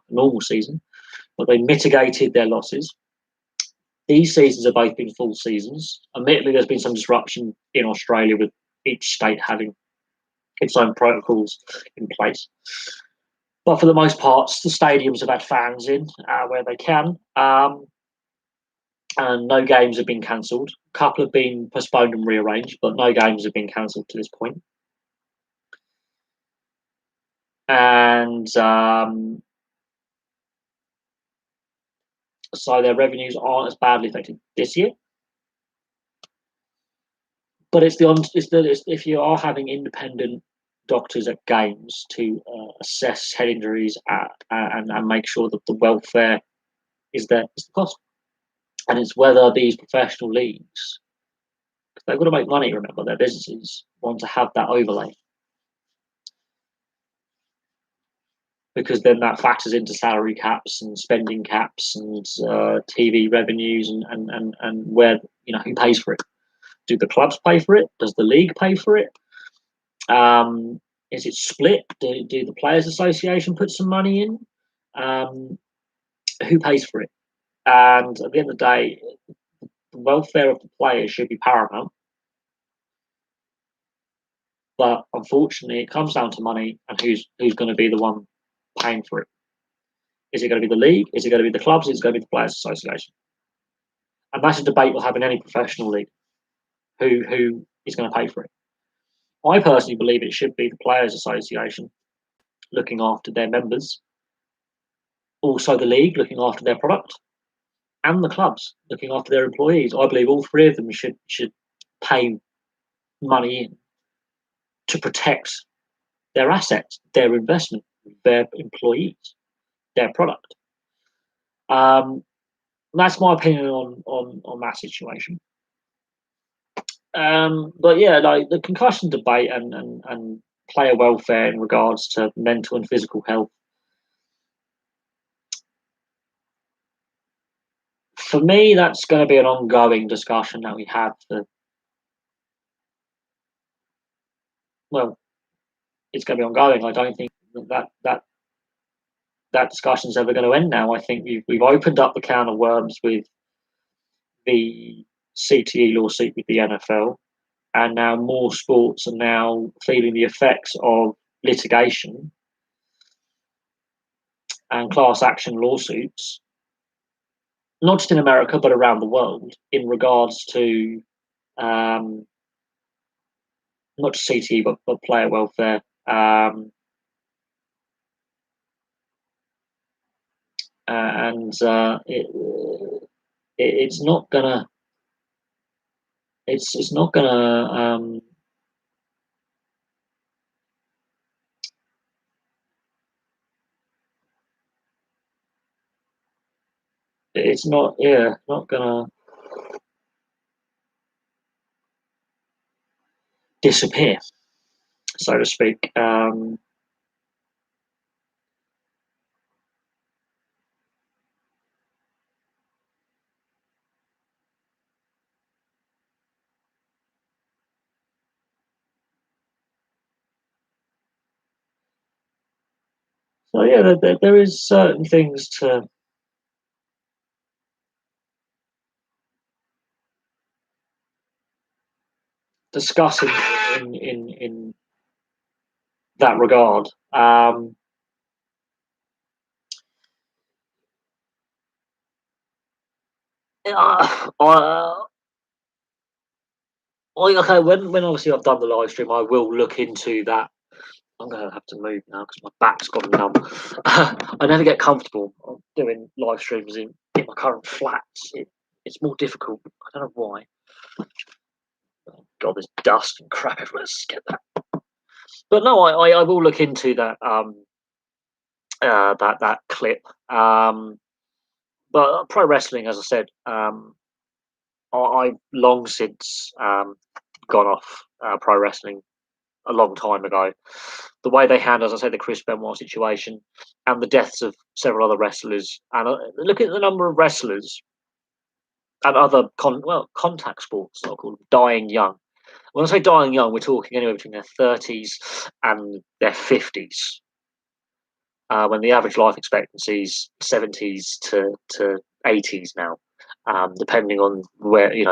normal season, but they mitigated their losses. These seasons have both been full seasons. Admittedly, there's been some disruption in Australia with each state having its own protocols in place. But for the most part, the stadiums have had fans in where they can. And no games have been cancelled. A couple have been postponed and rearranged, but no games have been cancelled to this point. And so their revenues aren't as badly affected this year. But if you are having independent doctors at games to assess head injuries and make sure that the welfare is there, is the cost. And it's whether these professional leagues, they've got to make money, remember, their businesses want to have that overlay. Because then that factors into salary caps and spending caps and TV revenues and where, who pays for it. Do the clubs pay for it? Does the league pay for it? Is it split? Do the Players Association put some money in? Who pays for it? And at the end of the day, the welfare of the players should be paramount. But unfortunately, it comes down to money and who's going to be the one paying for it. Is it going to be the league? Is it going to be the clubs? Is it going to be the Players Association? And that's a debate we'll have in any professional league. Who is going to pay for it? I personally believe it should be the Players Association looking after their members, also the league looking after their product, and the clubs looking after their employees. I believe all three of them should pay money in to protect their assets, their investment, their employees, their product. That's my opinion on that situation. But yeah, like the concussion debate and player welfare in regards to mental and physical health, for me, that's going to be an ongoing discussion that we have. It's going to be ongoing. I don't think that discussion is ever going to end now. I think we've opened up the can of worms with the CTE lawsuit with the NFL. and now more sports are now feeling the effects of litigation and class action lawsuits, not just in America but around the world, in regards to not just CTE but player welfare. It's not gonna. It's not gonna. It's not. Yeah, not gonna disappear, so to speak. So yeah, there is certain things to discuss in that regard. I, okay, when obviously I've done the live stream, I will look into that. I'm going to have to move now because my back's gone numb. I never get comfortable doing live streams in my current flat. It's more difficult. I don't know why. Oh, God, there's dust and crap everywhere. Let's get that. But no, I will look into that that clip. But pro wrestling, as I said, I've long since gone off pro wrestling a long time ago. The way they handled, as I said, the Chris Benoit situation and the deaths of several other wrestlers, and look at the number of wrestlers and other contact sports, I'll call them, dying young. When I say dying young, we're talking anywhere between their 30s and their 50s. When the average life expectancy is 70s to 80s now, depending on where you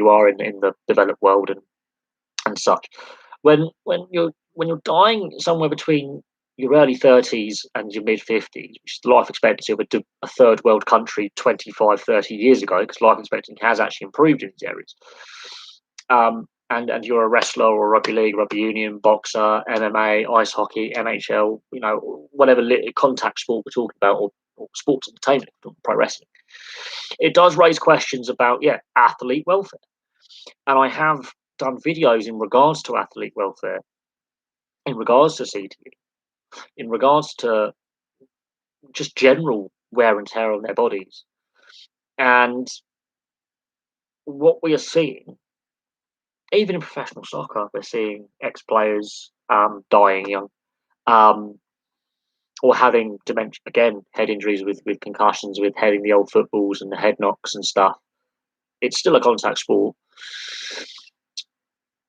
are in the developed world and such. When you're dying somewhere between your early 30s and your mid 50s, which is the life expectancy of a third world country 25, 30 years ago, because life expectancy has actually improved in these areas. And you're a wrestler or rugby league, rugby union, boxer, MMA, ice hockey, NHL, whatever contact sport we're talking about, or sports entertainment, pro wrestling. It does raise questions about athlete welfare, and I have done videos in regards to athlete welfare, in regards to CTE, in regards to just general wear and tear on their bodies, and what we are seeing, even in professional soccer, we're seeing ex-players dying young, or having dementia, again, head injuries with concussions, with heading the old footballs and the head knocks and stuff. It's still a contact sport.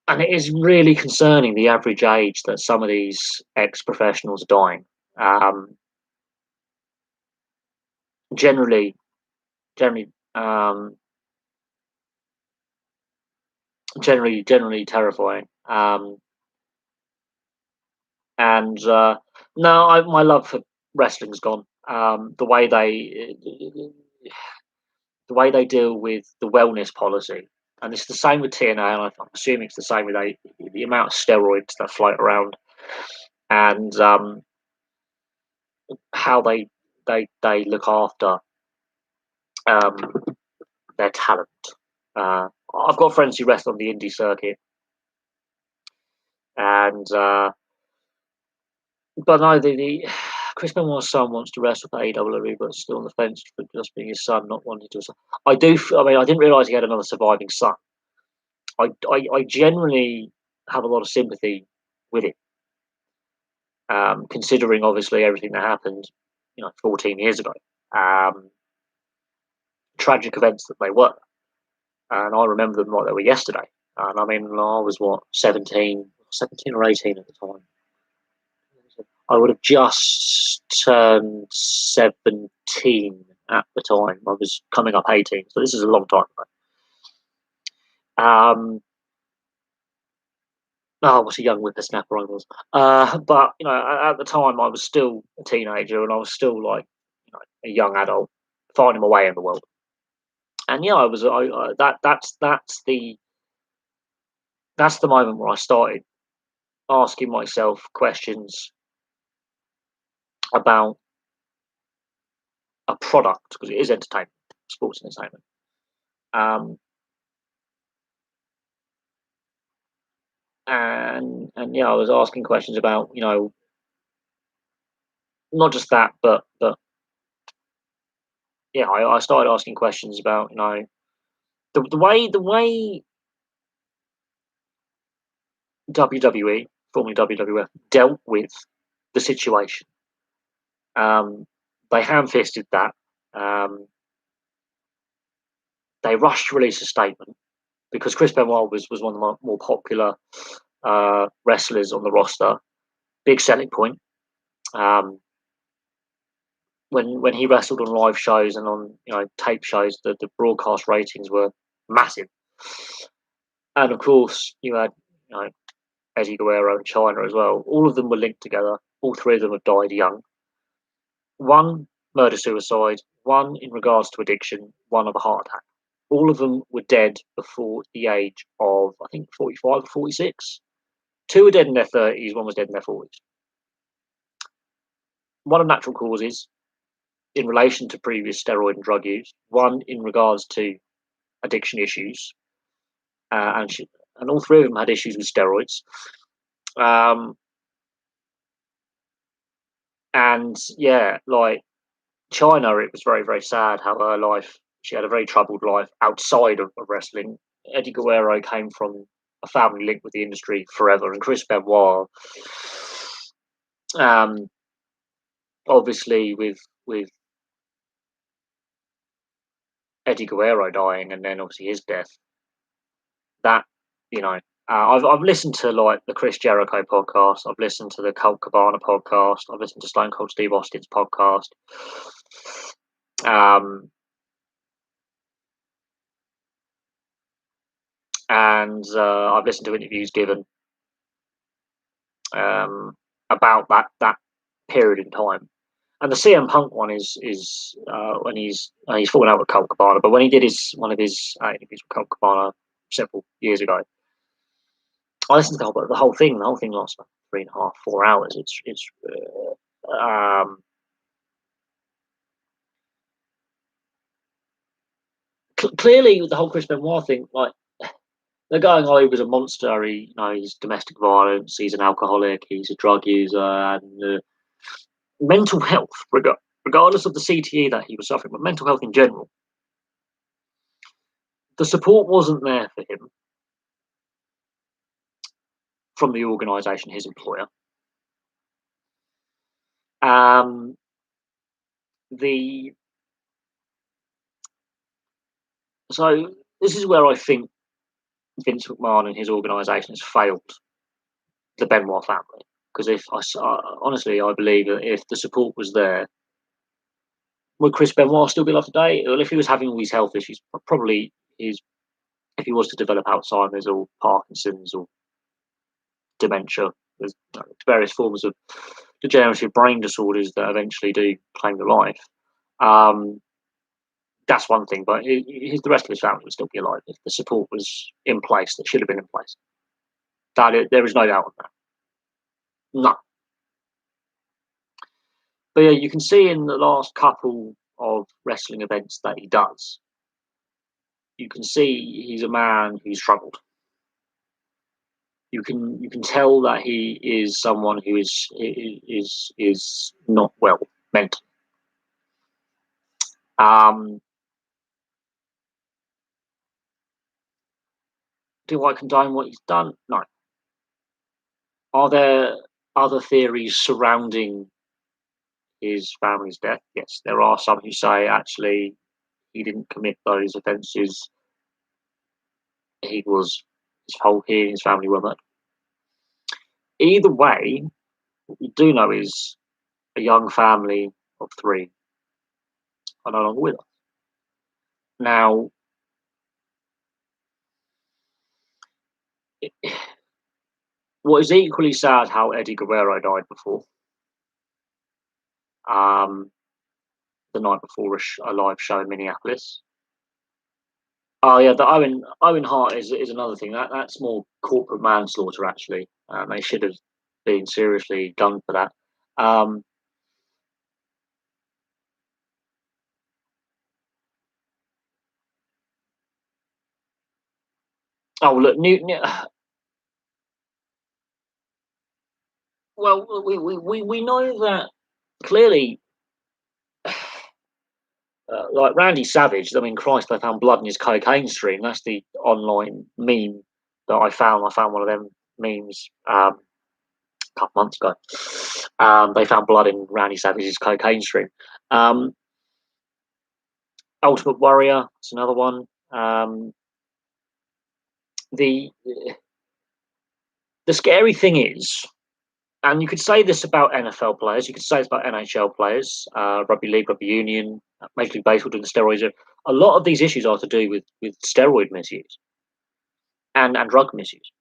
And it is really concerning the average age that some of these ex-professionals are dying. Generally, um, generally terrifying. And no, my love for wrestling's gone. The way they deal with the wellness policy, and it's the same with TNA, and I'm assuming it's the same with the amount of steroids that float around, and how they look after um, their talent. I've got friends who wrestle on the indie circuit, and but no, the Chris Benoit's son wants to wrestle for AEW, but still on the fence for just being his son, not wanting to. I do. I mean, I didn't realise he had another surviving son. I generally have a lot of sympathy with it, considering obviously everything that happened, 14 years ago. Tragic events that they were, and I remember them like they were yesterday. And I mean, I was what 17 or 18 at the time. I would have just turned 17 at the time. I was coming up 18, so this is a long time ago. Oh, what a young whippersnapper I was. But at the time, I was still a teenager, and I was still like, a young adult, finding my way in the world. And yeah, I was. That's the moment where I started asking myself questions about a product, because it is entertainment, sports entertainment. Um, and yeah, I was asking questions about not just that, but yeah, I started asking questions about the way WWE, formerly WWF, dealt with the situation. They ham-fisted that. Um, they rushed to release a statement because Chris Benoit was one of the more popular wrestlers on the roster. Big selling point. Um, when he wrestled on live shows and on tape shows, the broadcast ratings were massive. And of course, you had Eddie Guerrero and China as well. All of them were linked together. All three of them have died young. One murder suicide, one in regards to addiction, one of a heart attack. All of them were dead before the age of, I think, 45 or 46. Two were dead in their 30s, one was dead in their 40s. One of natural causes in relation to previous steroid and drug use, one in regards to addiction issues, and all three of them had issues with steroids. And yeah, like China, it was very, very sad how her life, she had a very troubled life outside of wrestling. Eddie Guerrero came from a family linked with the industry forever, and Chris Benoit, um, obviously with Eddie Guerrero dying and then obviously his death, that I've listened to like the Chris Jericho podcast, I've listened to the Colt Cabana podcast, I've listened to Stone Cold Steve Austin's podcast. And I've listened to interviews given about that period in time. And the CM Punk one is when he's fallen out with Colt Cabana, but when he did one of his interviews with Colt Cabana several years ago, I listened to the whole thing. The whole thing lasts about 3.5, 4 hours. It's clearly the whole Chris Benoit thing, like they're going, oh, he was a monster. He's domestic violence. He's an alcoholic. He's a drug user, and mental health, regardless of the CTE that he was suffering, but mental health in general. The support wasn't there for him from the organisation, his employer. Um, the so this is where I think Vince McMahon and his organisation has failed the Benoit family. Because honestly, I believe that if the support was there, would Chris Benoit still be alive today? Well, if he was having all these health issues, probably if he was to develop Alzheimer's or Parkinson's or dementia, there's various forms of degenerative brain disorders that eventually do claim your life. That's one thing, but the rest of his family would still be alive if the support was in place that should have been in place. There is no doubt on that. No. But yeah, you can see in the last couple of wrestling events that he does, you can see he's a man who's struggled. You can tell that he is someone who is not well mentally. Do I condone what he's done? No. Are there other theories surrounding his family's death? Yes, there are some who say actually he didn't commit those offences. He and his family were murdered. Either way, what we do know is a young family of three are no longer with us. Now, what is equally sad how Eddie Guerrero died before. Um, the night before a live show in Minneapolis. Oh yeah, the Owen Hart is another thing. That's more corporate manslaughter actually. They should have been seriously done for that. Um, oh look, well we know that clearly. Like Randy Savage, I mean, Christ, they found blood in his cocaine stream. That's the online meme that I found. I found one of them memes a couple months ago. They found blood in Randy Savage's cocaine stream. Um, Ultimate Warrior, it's another one. The the scary thing is, and you could say this about NFL players, you could say this about NHL players, rugby league, rugby union, Major League Baseball doing the steroids. A lot of these issues are to do with steroid misuse and drug misuse,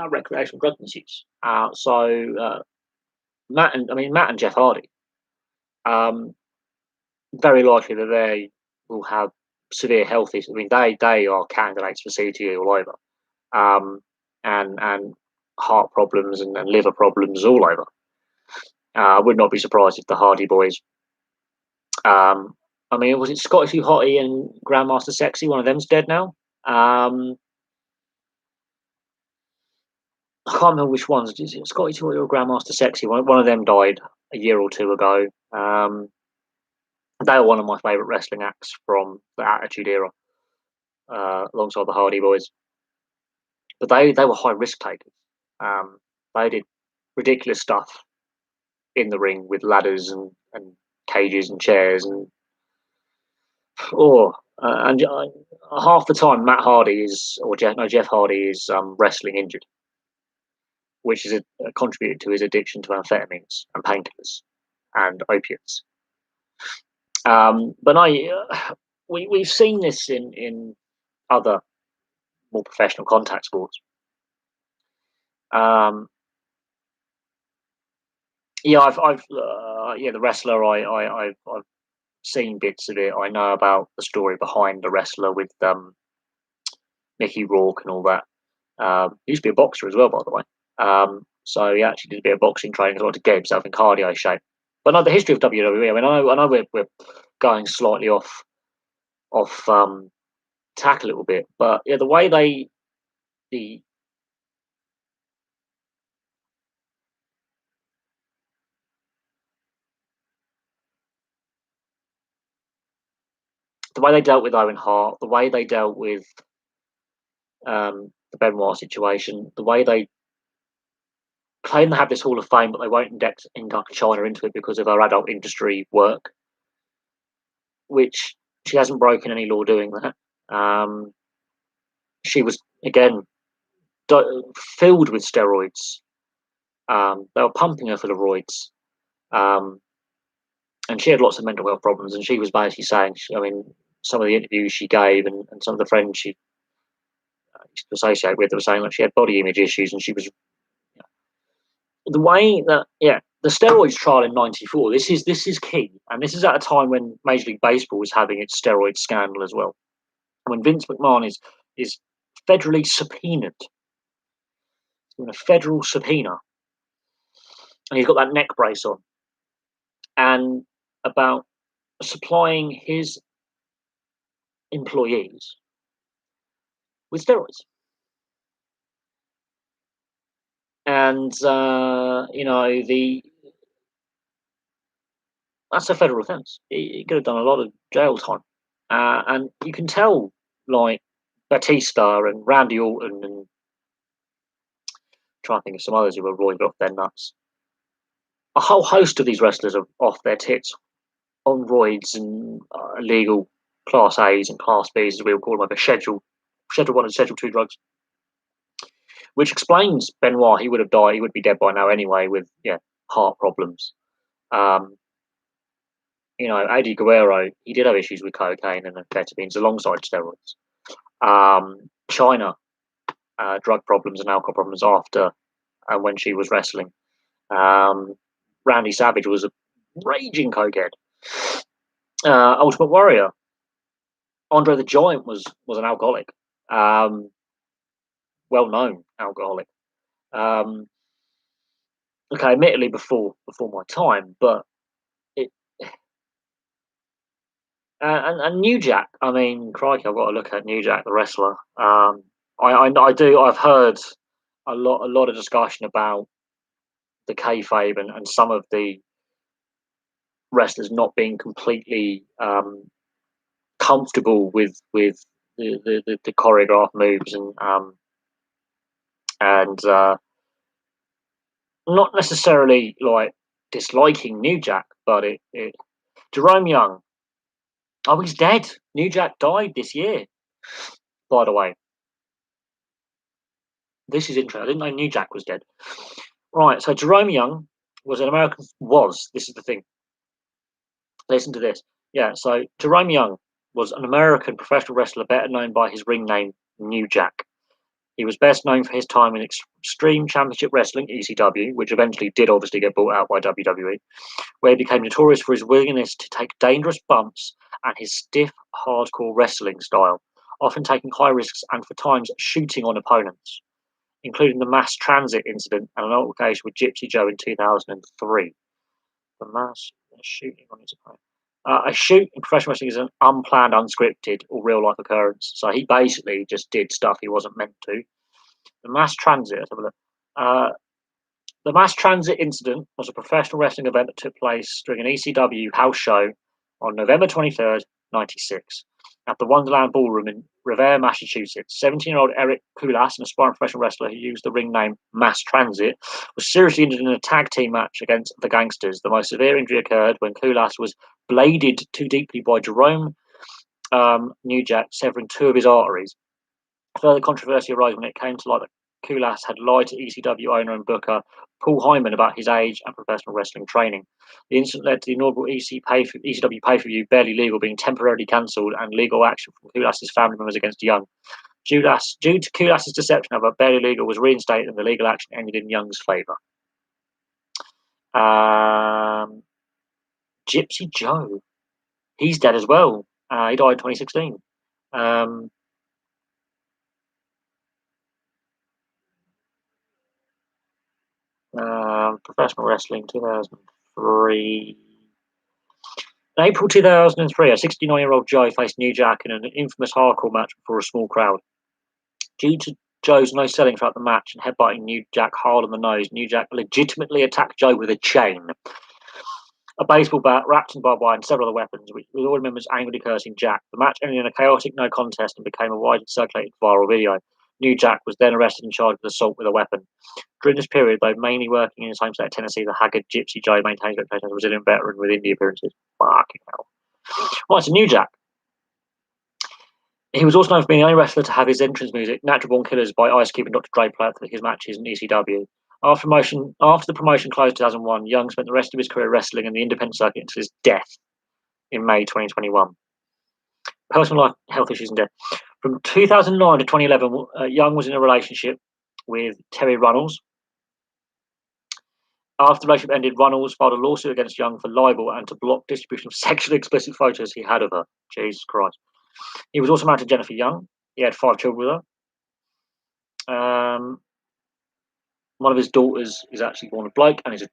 recreational drug misuse. Matt and Jeff Hardy, um, very likely that they will have severe health issues. I mean, they are candidates for CTE all over, um, and heart problems and liver problems all over. I would not be surprised if the Hardy boys. Um, I mean, was it Scotty Too Hotty and Grandmaster Sexy? One of them's dead now. I can't remember which ones. Is it Scotty Too Hotty or Grandmaster Sexy? One of them died a year or two ago. They were one of my favourite wrestling acts from the Attitude Era, alongside the Hardy Boys. But they were high risk takers. They did ridiculous stuff in the ring with ladders and cages and chairs oh and half the time Matt Hardy is or Jeff Hardy is wrestling injured, which is contributed to his addiction to amphetamines and painkillers and opiates. But we've seen this in other more professional contact sports. Um, yeah, the wrestler I've seen bits of it. I know about the story behind the wrestler with Mickey Rourke and all that. He used to be a boxer as well, by the way. So he actually did a bit of boxing training as well to get himself in cardio shape. But no, the history of WWE. I mean, I know we're going slightly off tack a little bit, but yeah, the way the the way they dealt with Owen Hart, the way they dealt with the Benoit situation, the way they claim they have this Hall of Fame, but they won't induct China into it because of her adult industry work, which she hasn't broken any law doing that. She was again filled with steroids. They were pumping her full of roids, um, and she had lots of mental health problems. And she was basically saying, I mean, some of the interviews she gave and some of the friends she used to associate with, they were saying that she had body image issues, and she was the way that the steroids trial in '94. This is key, and this is at a time when Major League Baseball was having its steroid scandal as well. When Vince McMahon is federally subpoenaed, in a federal subpoena, and he's got that neck brace on, and about supplying his employees with steroids. And that's a federal offence. He could have done a lot of jail time, and you can tell, like Batista and Randy Orton, and trying to think of some others who were roided off their nuts. A whole host of these wrestlers are off their tits on roids and illegal Class A's and Class B's, as we will call them, like a Schedule 1 and Schedule 2 drugs, which explains Benoit. He would have died. He would be dead by now anyway, with heart problems. Um, Eddie Guerrero, he did have issues with cocaine and amphetamines alongside steroids. China, drug problems and alcohol problems after and when she was wrestling. Randy Savage was a raging cokehead. Ultimate Warrior, Andre the Giant was an alcoholic, well known alcoholic. Okay, admittedly before my time, but it and New Jack. I mean, crikey, I've got to look at New Jack the wrestler. I do. I've heard a lot of discussion about the kayfabe and some of the wrestlers not being completely comfortable with the choreographed moves and not necessarily like disliking New Jack, but it Jerome Young. Oh, he's dead. New Jack died this year. By the way, this is interesting. I didn't know New Jack was dead. Right. So Jerome Young was an American. Was This is the thing. Listen to this. Yeah. So Jerome Young was an American professional wrestler, better known by his ring name New Jack. He was best known for his time in Extreme Championship Wrestling (ECW), which eventually did obviously get bought out by WWE, where he became notorious for his willingness to take dangerous bumps and his stiff, hardcore wrestling style, often taking high risks and for times shooting on opponents, including the mass transit incident and an altercation with Gypsy Joe in 2003. The mass shooting on his opponent. A shoot in professional wrestling is an unplanned, unscripted, or real life occurrence. So he basically just did stuff he wasn't meant to. The mass transit, let's have a look. Uh, the mass transit incident was a professional wrestling event that took place during an ECW house show on November 23rd, 96, at the Wonderland Ballroom in Revere, Massachusetts. 17-year-old Eric Kulas, an aspiring professional wrestler who used the ring name Mass Transit, was seriously injured in a tag team match against the Gangsters. The most severe injury occurred when Kulas was bladed too deeply by Jerome New Jack, severing two of his arteries. Further controversy arose when it came to light that Kulas had lied to ECW owner and booker Paul Hyman about his age and professional wrestling training. The incident led to the inaugural ECW pay-per-view Barely Legal being temporarily cancelled and legal action from Kulas' family members against Young. Due to Kulas' deception, however, Barely Legal was reinstated and the legal action ended in Young's favour. Gypsy Joe. He's dead as well. He died in 2016. Professional wrestling 2003. In April 2003, a 69-year-old Joe faced New Jack in an infamous hardcore match before a small crowd. Due to Joe's no selling throughout the match and headbutting New Jack hard on the nose, New Jack legitimately attacked Joe with a chain, a baseball bat wrapped in barbed wire, and several other weapons, with all members angrily cursing Jack. The match ended in a chaotic no contest and became a widely circulated viral video. New Jack was then arrested and charged with assault with a weapon. During this period, though mainly working in his home state of Tennessee, the haggard Gypsy Joe maintains reputation as a resilient veteran with indie appearances. Fucking hell. Right, so New Jack. He was also known for being the only wrestler to have his entrance music, Natural Born Killers by Ice Cube and Dr. Dre, play for his matches in ECW. After the promotion closed in 2001, Young spent the rest of his career wrestling in the independent circuit until his death in May 2021. Personal life, health issues, and death. From 2009 to 2011, Young was in a relationship with Terry Runnels. After the relationship ended, Runnels filed a lawsuit against Young for libel and to block distribution of sexually explicit photos he had of her. Jesus Christ. He was also married to Jennifer Young. He had 5 children with her. One of his daughters is actually born a bloke and is a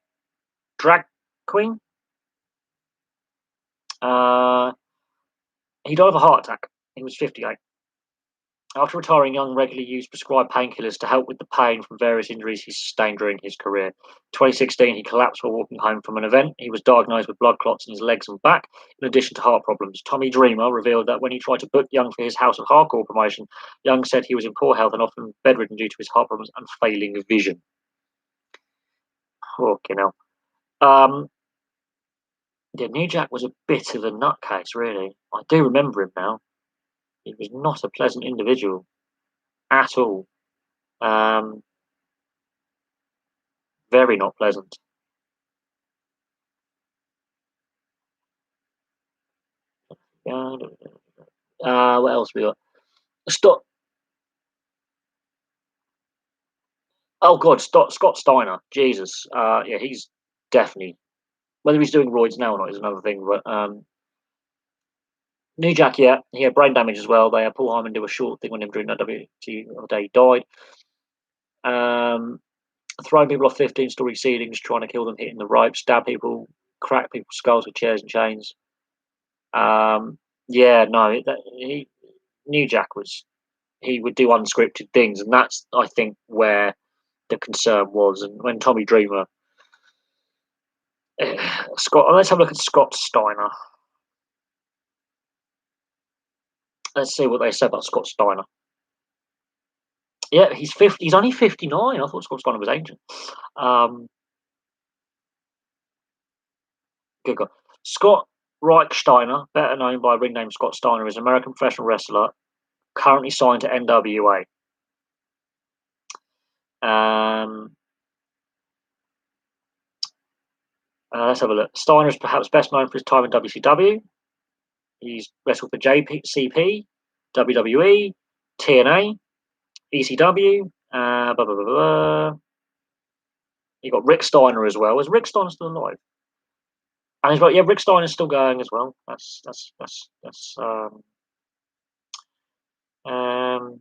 drag queen. He died of a heart attack. He was 58. After retiring, Young regularly used prescribed painkillers to help with the pain from various injuries he sustained during his career. In 2016, he collapsed while walking home from an event. He was diagnosed with blood clots in his legs and back, in addition to heart problems. Tommy Dreamer revealed that when he tried to book Young for his House of Hardcore promotion, Young said he was in poor health and often bedridden due to his heart problems and failing vision. Fucking hell. Yeah, New Jack was a bit of a nutcase, really. I do remember him now. He was not a pleasant individual at all. Very not pleasant. What else we got? Stop. Oh God, Scott Steiner. Jesus. Yeah, he's definitely, whether he's doing roids now or not is another thing. But New Jack, yeah, he had brain damage as well. They had Paul Hyman do a short thing on him during that WT the day he died. Throwing people off 15-story ceilings, trying to kill them, hitting the rope, stab people, crack people's skulls with chairs and chains. Yeah, no, New Jack was, he would do unscripted things, and that's, I think, where the concern was. And when Tommy Dreamer, Scott, let's have a look at Scott Steiner. Let's see what they said about Scott Steiner. Yeah, he's 50. He's only 59. I thought Scott Steiner was ancient. Good God. Scott Reichsteiner, better known by ring name Scott Steiner, is an American professional wrestler currently signed to NWA. Let's have a look. Steiner is perhaps best known for his time in WCW. He's wrestled for JCP, WWE, TNA, ECW. Blah, blah, blah, blah. You got Rick Steiner as well. Is Rick Steiner still alive? And he's right. Yeah, Rick Steiner's still going as well. That's um,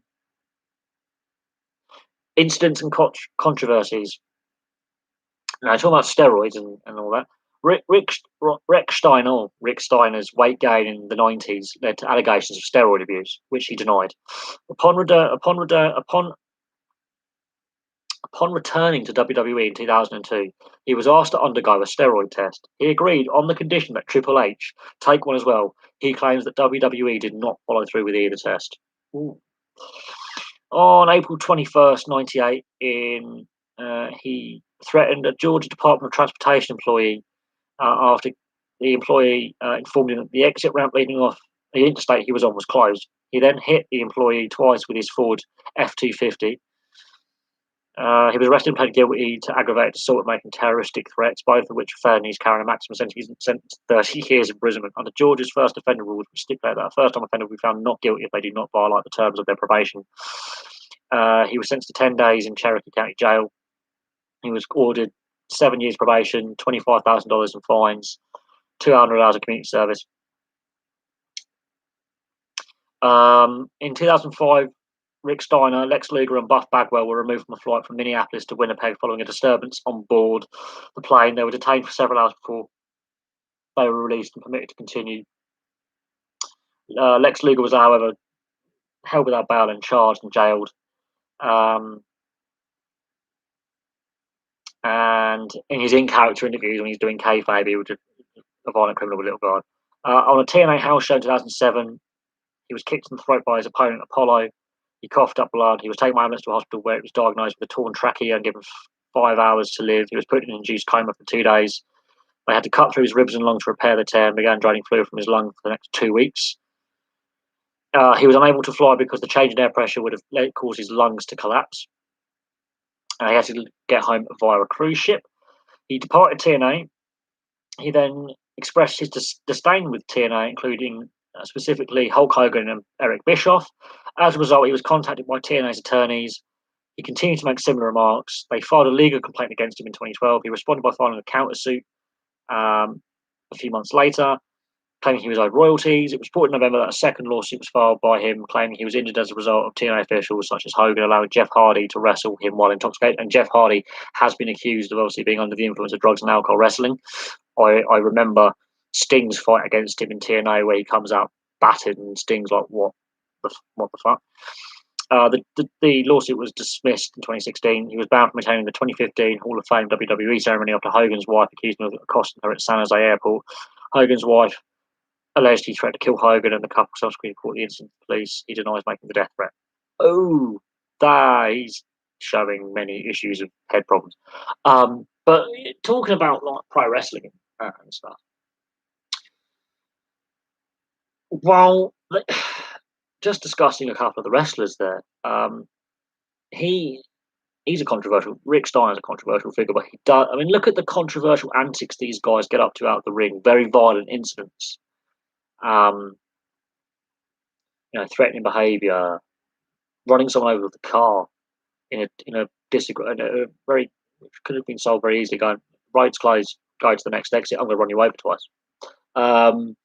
incidents and controversies. Now, talking about steroids and all that. Rick Steiner, Rick Steiner's weight gain in the 90s led to allegations of steroid abuse, which he denied. Upon returning to WWE in 2002, he was asked to undergo a steroid test. He agreed on the condition that Triple H take one as well. He claims that WWE did not follow through with either test. Ooh. On April 21st, 98, he threatened a Georgia Department of Transportation employee after the employee informed him that the exit ramp leading off the interstate he was on was closed. He then hit the employee twice with his Ford F-250. He was arrested and pled guilty to aggravated assault and making terroristic threats, both of which are fair, and he's carrying a maximum sentence of 30 years imprisonment. Under Georgia's first offender rules, which stipulate that a first-time offender will be found not guilty if they do not violate the terms of their probation. He was sentenced to 10 days in Cherokee County Jail. He was ordered 7 years probation, $25,000 in fines, 200 hours of community service. In 2005, Rick Steiner, Lex Luger, and Buff Bagwell were removed from a flight from Minneapolis to Winnipeg following a disturbance on board the plane. They were detained for several hours before they were released and permitted to continue. Lex Luger was, however, held without bail and charged and jailed. And in his in-character interviews when he's doing kayfabe, he was a violent criminal with a little guard. On a TNA house show in 2007, he was kicked in the throat by his opponent, Apollo. He coughed up blood. He was taken by ambulance to a hospital where he was diagnosed with a torn trachea and given 5 hours to live. He was put in an induced coma for 2 days. They had to cut through his ribs and lungs to repair the tear and began draining fluid from his lung for the next 2 weeks. He was unable to fly because the change in air pressure would have caused his lungs to collapse. He had to get home via a cruise ship. He departed TNA. He then expressed his disdain with TNA, including specifically Hulk Hogan and Eric Bischoff. As a result, he was contacted by TNA's attorneys. He continued to make similar remarks. They filed a legal complaint against him in 2012. He responded by filing a countersuit a few months later, claiming he was owed royalties. It was reported in November that a second lawsuit was filed by him, claiming he was injured as a result of TNA officials such as Hogan allowing Jeff Hardy to wrestle him while intoxicated. And Jeff Hardy has been accused of obviously being under the influence of drugs and alcohol wrestling. I remember Sting's fight against him in TNA where he comes out battered and Sting's like, what the fuck? The lawsuit was dismissed in 2016. He was banned from attending the 2015 Hall of Fame WWE ceremony after Hogan's wife accused him of accosting her at San Jose Airport. Hogan's wife alleged he threatened to kill Hogan, and the couple subsequently reported the incident to the police. He denies making the death threat. Oh, he's showing many issues of head problems. But talking about like pro wrestling and stuff, well, just discussing a couple of the wrestlers there. He's a controversial. Rick Steiner's a controversial figure, but he does. I mean, look at the controversial antics these guys get up to out the ring. Very violent incidents. Threatening behaviour, running someone over with a car. in a disagree, in a very which could have been solved very easily. Going, road's closed, go to the next exit. I'm going to run you over twice. Um,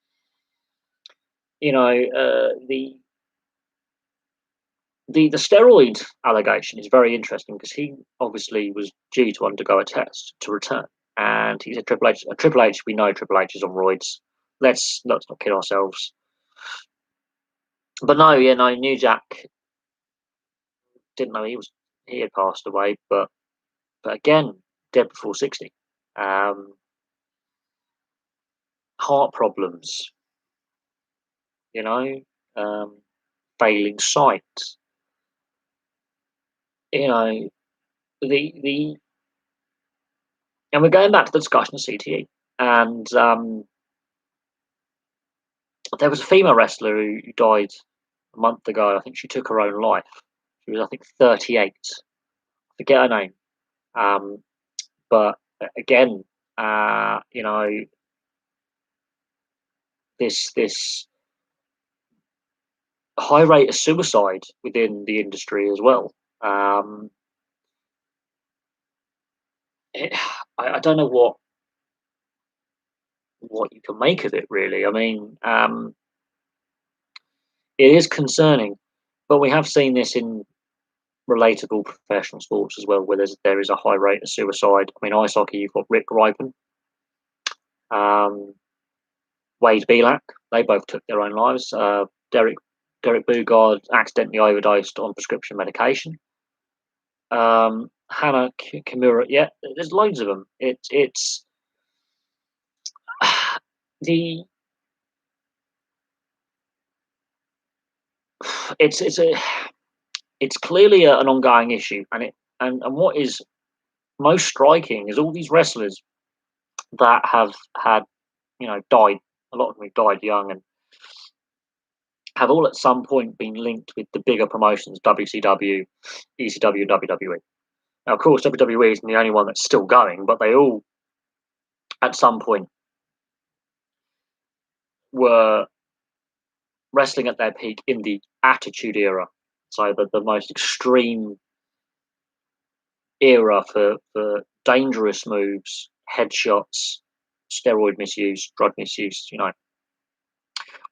the steroid allegation is very interesting because he obviously was due to undergo a test to return, and he's a Triple H. A Triple H, we know Triple H is on roids. Let's not kid ourselves. But no, yeah, no, New Jack didn't know he had passed away, but again, dead before 60. Heart problems, you know, um, failing sight, you know, the and we're going back to the discussion of CTE, and there was a female wrestler who died a month ago. I think she took her own life. She was, I think, 38. I forget her name. But again, this high rate of suicide within the industry as well. It, I don't know what you can make of it, really. I mean, it is concerning, but we have seen this in relatable professional sports as well, where there is a high rate of suicide. I mean, ice hockey, you've got Rick Ripen, um, Wade Belak. They both took their own lives. Derek Bugard accidentally overdosed on prescription medication. Hannah Kimura. Yeah, there's loads of them. It's the it's clearly an ongoing issue, and what is most striking is all these wrestlers that have had died. A lot of them have died young and have all at some point been linked with the bigger promotions: WCW, ECW, and WWE. Now, of course, WWE isn't the only one that's still going, but they all, at some point, were wrestling at their peak in the Attitude Era. So the most extreme era for dangerous moves, headshots, steroid misuse, drug misuse.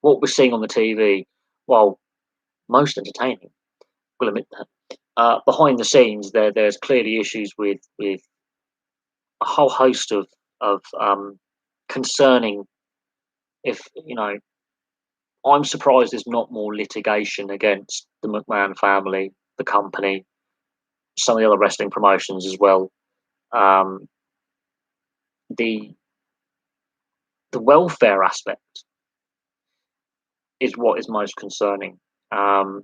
What we're seeing on the TV, while most entertaining, we'll admit that. Behind the scenes, there's clearly issues with a whole host of concerning. If I'm surprised there's not more litigation against the McMahon family, the company, some of the other wrestling promotions as well. Um, the the welfare aspect is what is most concerning. Um,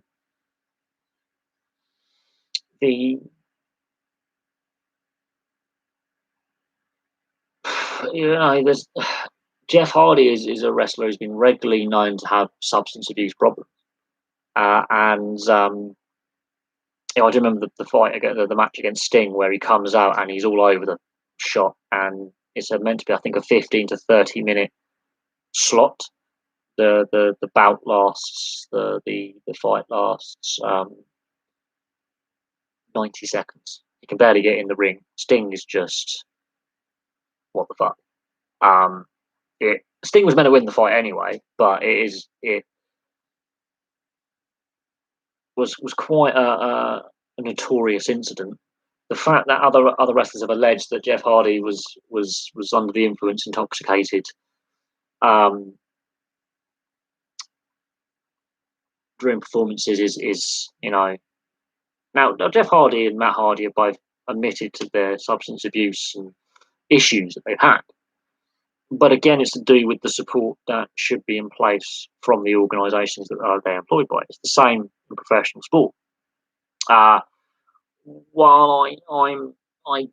the there's Jeff Hardy is a wrestler who's been regularly known to have substance abuse problems, and I do remember the fight, the match against Sting, where he comes out and he's all over the shot, and it's meant to be, I think, a 15 to 30 minute slot. The bout lasts, the fight lasts 90 seconds. He can barely get in the ring. Sting is just what the fuck. Sting was meant to win the fight anyway, but it was quite a notorious incident. The fact that other wrestlers have alleged that Jeff Hardy was under the influence, intoxicated, during performances is now Jeff Hardy and Matt Hardy have both admitted to their substance abuse and issues that they've had. But again, it's to do with the support that should be in place from the organisations that they're employed by. It's the same in professional sport. While I,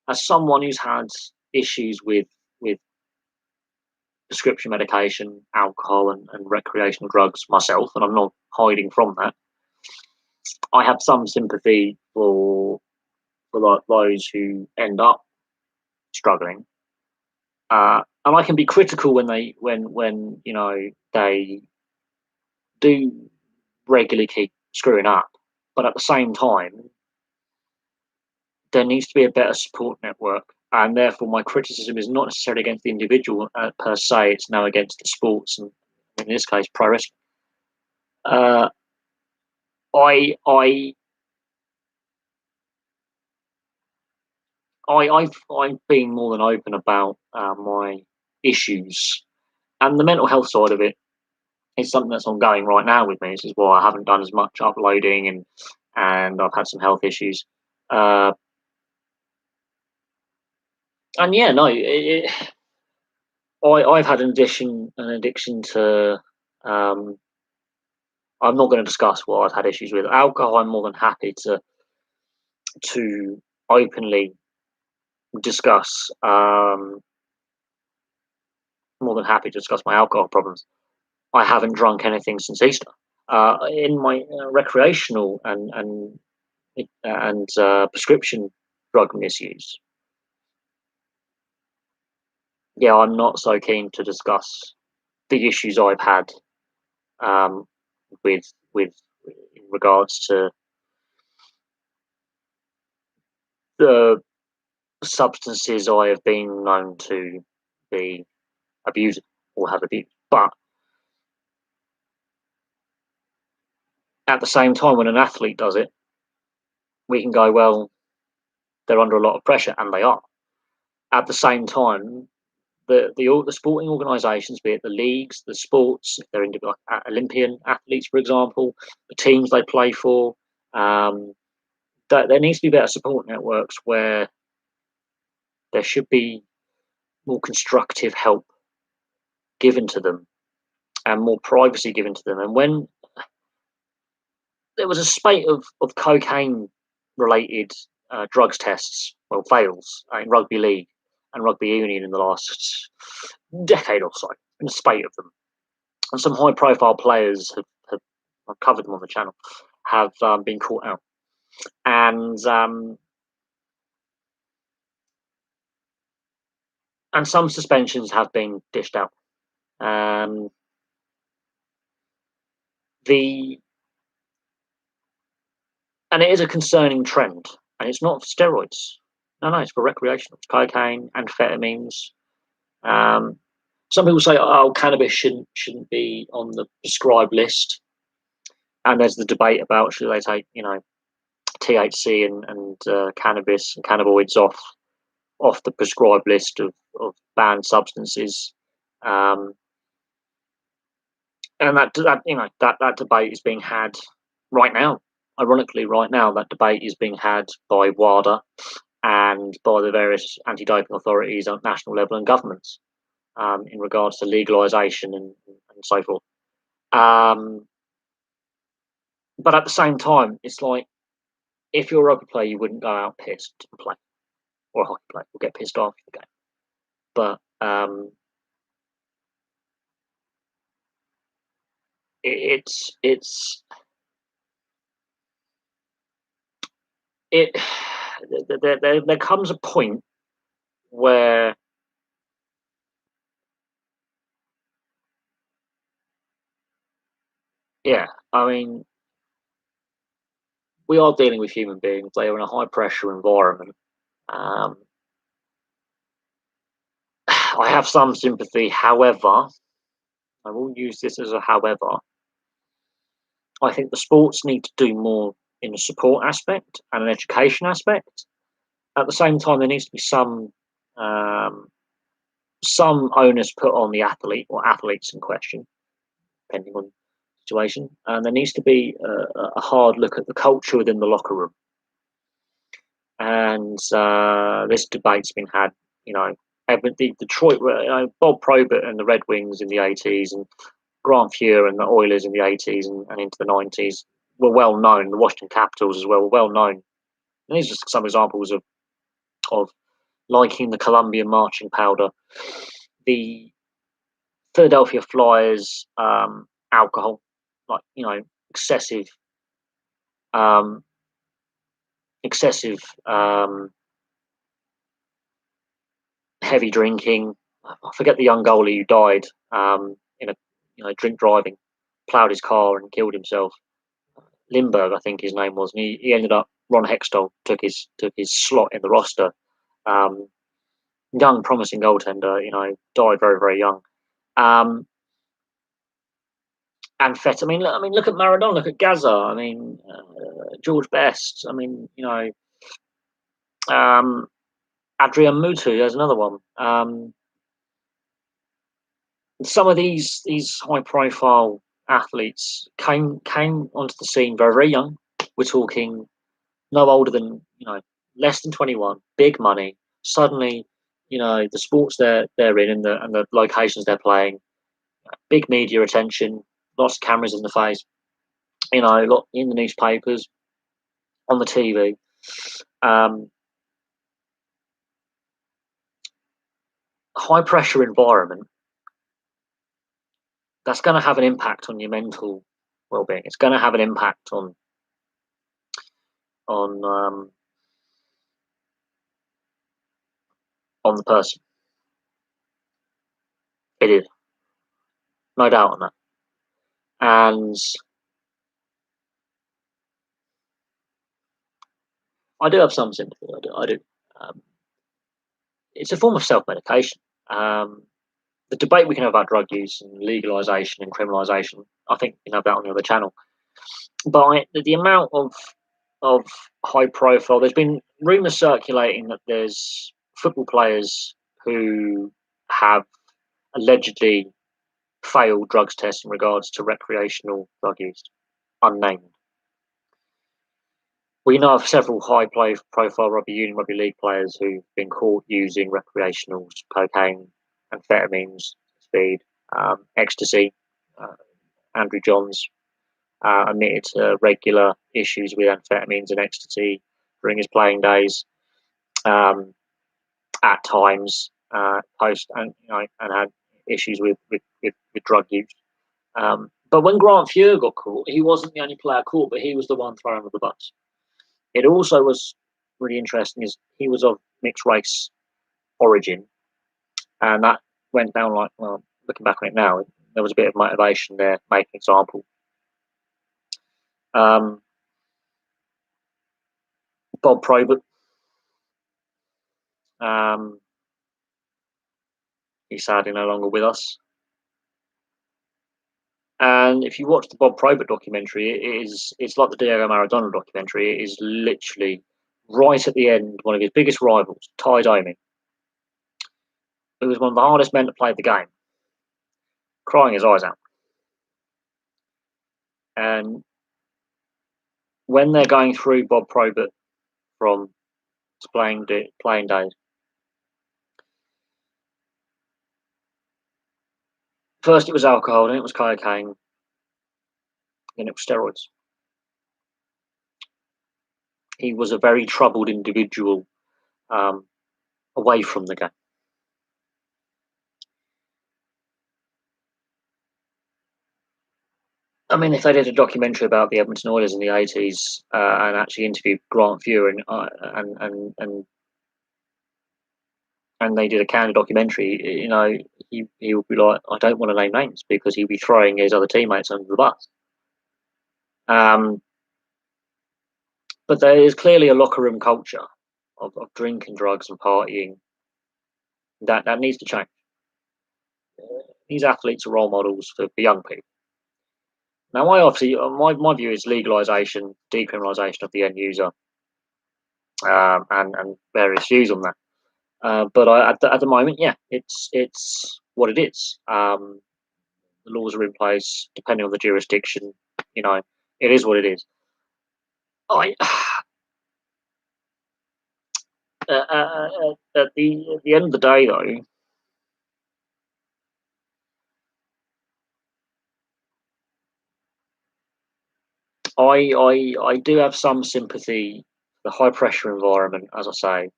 as someone who's had issues with prescription medication, alcohol, and recreational drugs myself, and I'm not hiding from that, I have some sympathy for those who end up struggling. And I can be critical when they do regularly keep screwing up, but at the same time, there needs to be a better support network, and therefore my criticism is not necessarily against the individual per se. It's now against the sports, and in this case, pro wrestling. Uh, I, I, I've been more than open about my issues, and the mental health side of it is something that's ongoing right now with me. This is why I haven't done as much uploading, and I've had some health issues. Uh, and yeah, no, I've had an addiction to. Um, I'm not going to discuss what I've had issues with. Alcohol, I'm more than happy to openly discuss. More than happy to discuss my alcohol problems. I haven't drunk anything since Easter. In my recreational and prescription drug misuse, yeah, I'm not so keen to discuss the issues I've had um, with in regards to the substances I have been known to be abusing or have abused. But at the same time, when an athlete does it, we can go, well, they're under a lot of pressure, and they are. At the same time, the sporting organisations, be it the leagues, the sports, if they're individual Olympian athletes, for example, the teams they play for, um, that there needs to be better support networks where there should be more constructive help given to them and more privacy given to them. And when there was a spate of cocaine related drugs tests, well, fails in rugby league and rugby union in the last decade or so, in a spate of them. And some high profile players have I've covered them on the channel, have been caught out. And some suspensions have been dished out. Um, the and it is a concerning trend, and it's not for steroids. No, it's for recreational. It's cocaine, amphetamines. Um, some people say, "Oh, cannabis shouldn't be on the prescribed list," and there's the debate about should they take, THC and cannabis and cannabinoids off the prescribed list of banned substances. Um, and that debate is being had right now. Ironically, right now that debate is being had by WADA and by the various anti-doping authorities at national level and governments in regards to legalisation and so forth. But at the same time, it's like if you're a rugby player, you wouldn't go out pissed and play, or a hockey player will get pissed off the game. But it's it there comes a point where yeah, I mean, we are dealing with human beings. They are in a high pressure environment. Um, I have some sympathy. However, I will use this as a however. I think the sports need to do more in a support aspect and an education aspect. At the same time, there needs to be um, some onus put on the athlete or athletes in question, depending on the situation. And there needs to be a hard look at the culture within the locker room. And this debate's been had, the Detroit, Bob Probert and the Red Wings in the 80s, and Grant Fuhr and the Oilers in the 80s and into the 90s were well known. The Washington Capitals as well were well known. And these are some examples of liking the Colombian marching powder. The Philadelphia Flyers, alcohol, like excessive, um, excessive heavy drinking. I forget the young goalie who died in a drink driving, ploughed his car and killed himself. Lindbergh, I think his name was, and he ended up Ron Hextall took his slot in the roster. Young, promising goaltender, died very, very young. And Fett. I mean, look at Maradona. Look at Gaza. I mean, George Best. I mean, Adrian Mutu. There's another one. Some of these high-profile athletes came onto the scene very, very young. We're talking no older than less than 21. Big money. Suddenly, the sports they're in and the locations they're playing, big media attention, lots of cameras in the face. A lot in the newspapers, on the TV. High pressure environment. That's going to have an impact on your mental well-being. It's going to have an impact on the person. It is, no doubt on that. And I do have some sympathy. I do. It's a form of self-medication. The debate we can have about drug use and legalization and criminalization, I think we can have that on the other channel. But the amount of high profile, there's been rumours circulating that there's football players who have allegedly failed drugs tests in regards to recreational drug use, unnamed. We know of several high-profile rugby union, rugby league players who've been caught using recreationals, cocaine, amphetamines, speed, ecstasy. Andrew Johns admitted to regular issues with amphetamines and ecstasy during his playing days. At times, post and had issues with drug use. But when Grant Fuhr got caught, he wasn't the only player caught, but he was the one thrown under the bus. It also was really interesting is he was of mixed race origin, and that went down like, well, looking back on it now, there was a bit of motivation there, make an example. Bob Probert, he's sadly no longer with us. And if you watch the Bob Probert documentary, it's like the Diego Maradona documentary. It is literally right at the end, one of his biggest rivals, Ty Domi, who was one of the hardest men to play the game, crying his eyes out. And when they're going through Bob Probert from his playing days, first it was alcohol, then it was cocaine, then it was steroids. He was a very troubled individual away from the game. I mean, if they did a documentary about the Edmonton Oilers in the 80s and actually interviewed Grant Fuhr and they did a candid documentary, he would be like, I don't want to name names because he'd be throwing his other teammates under the bus. But there is clearly a locker room culture of drinking, drugs, and partying that needs to change. These athletes are role models for young people. Now, my view is legalization, decriminalization of the end user, and various views on that. But at the moment, yeah, it's what it is. The laws are in place, depending on the jurisdiction. It is what it is. At the end of the day, though, I do have some sympathy for the high pressure environment. As I say,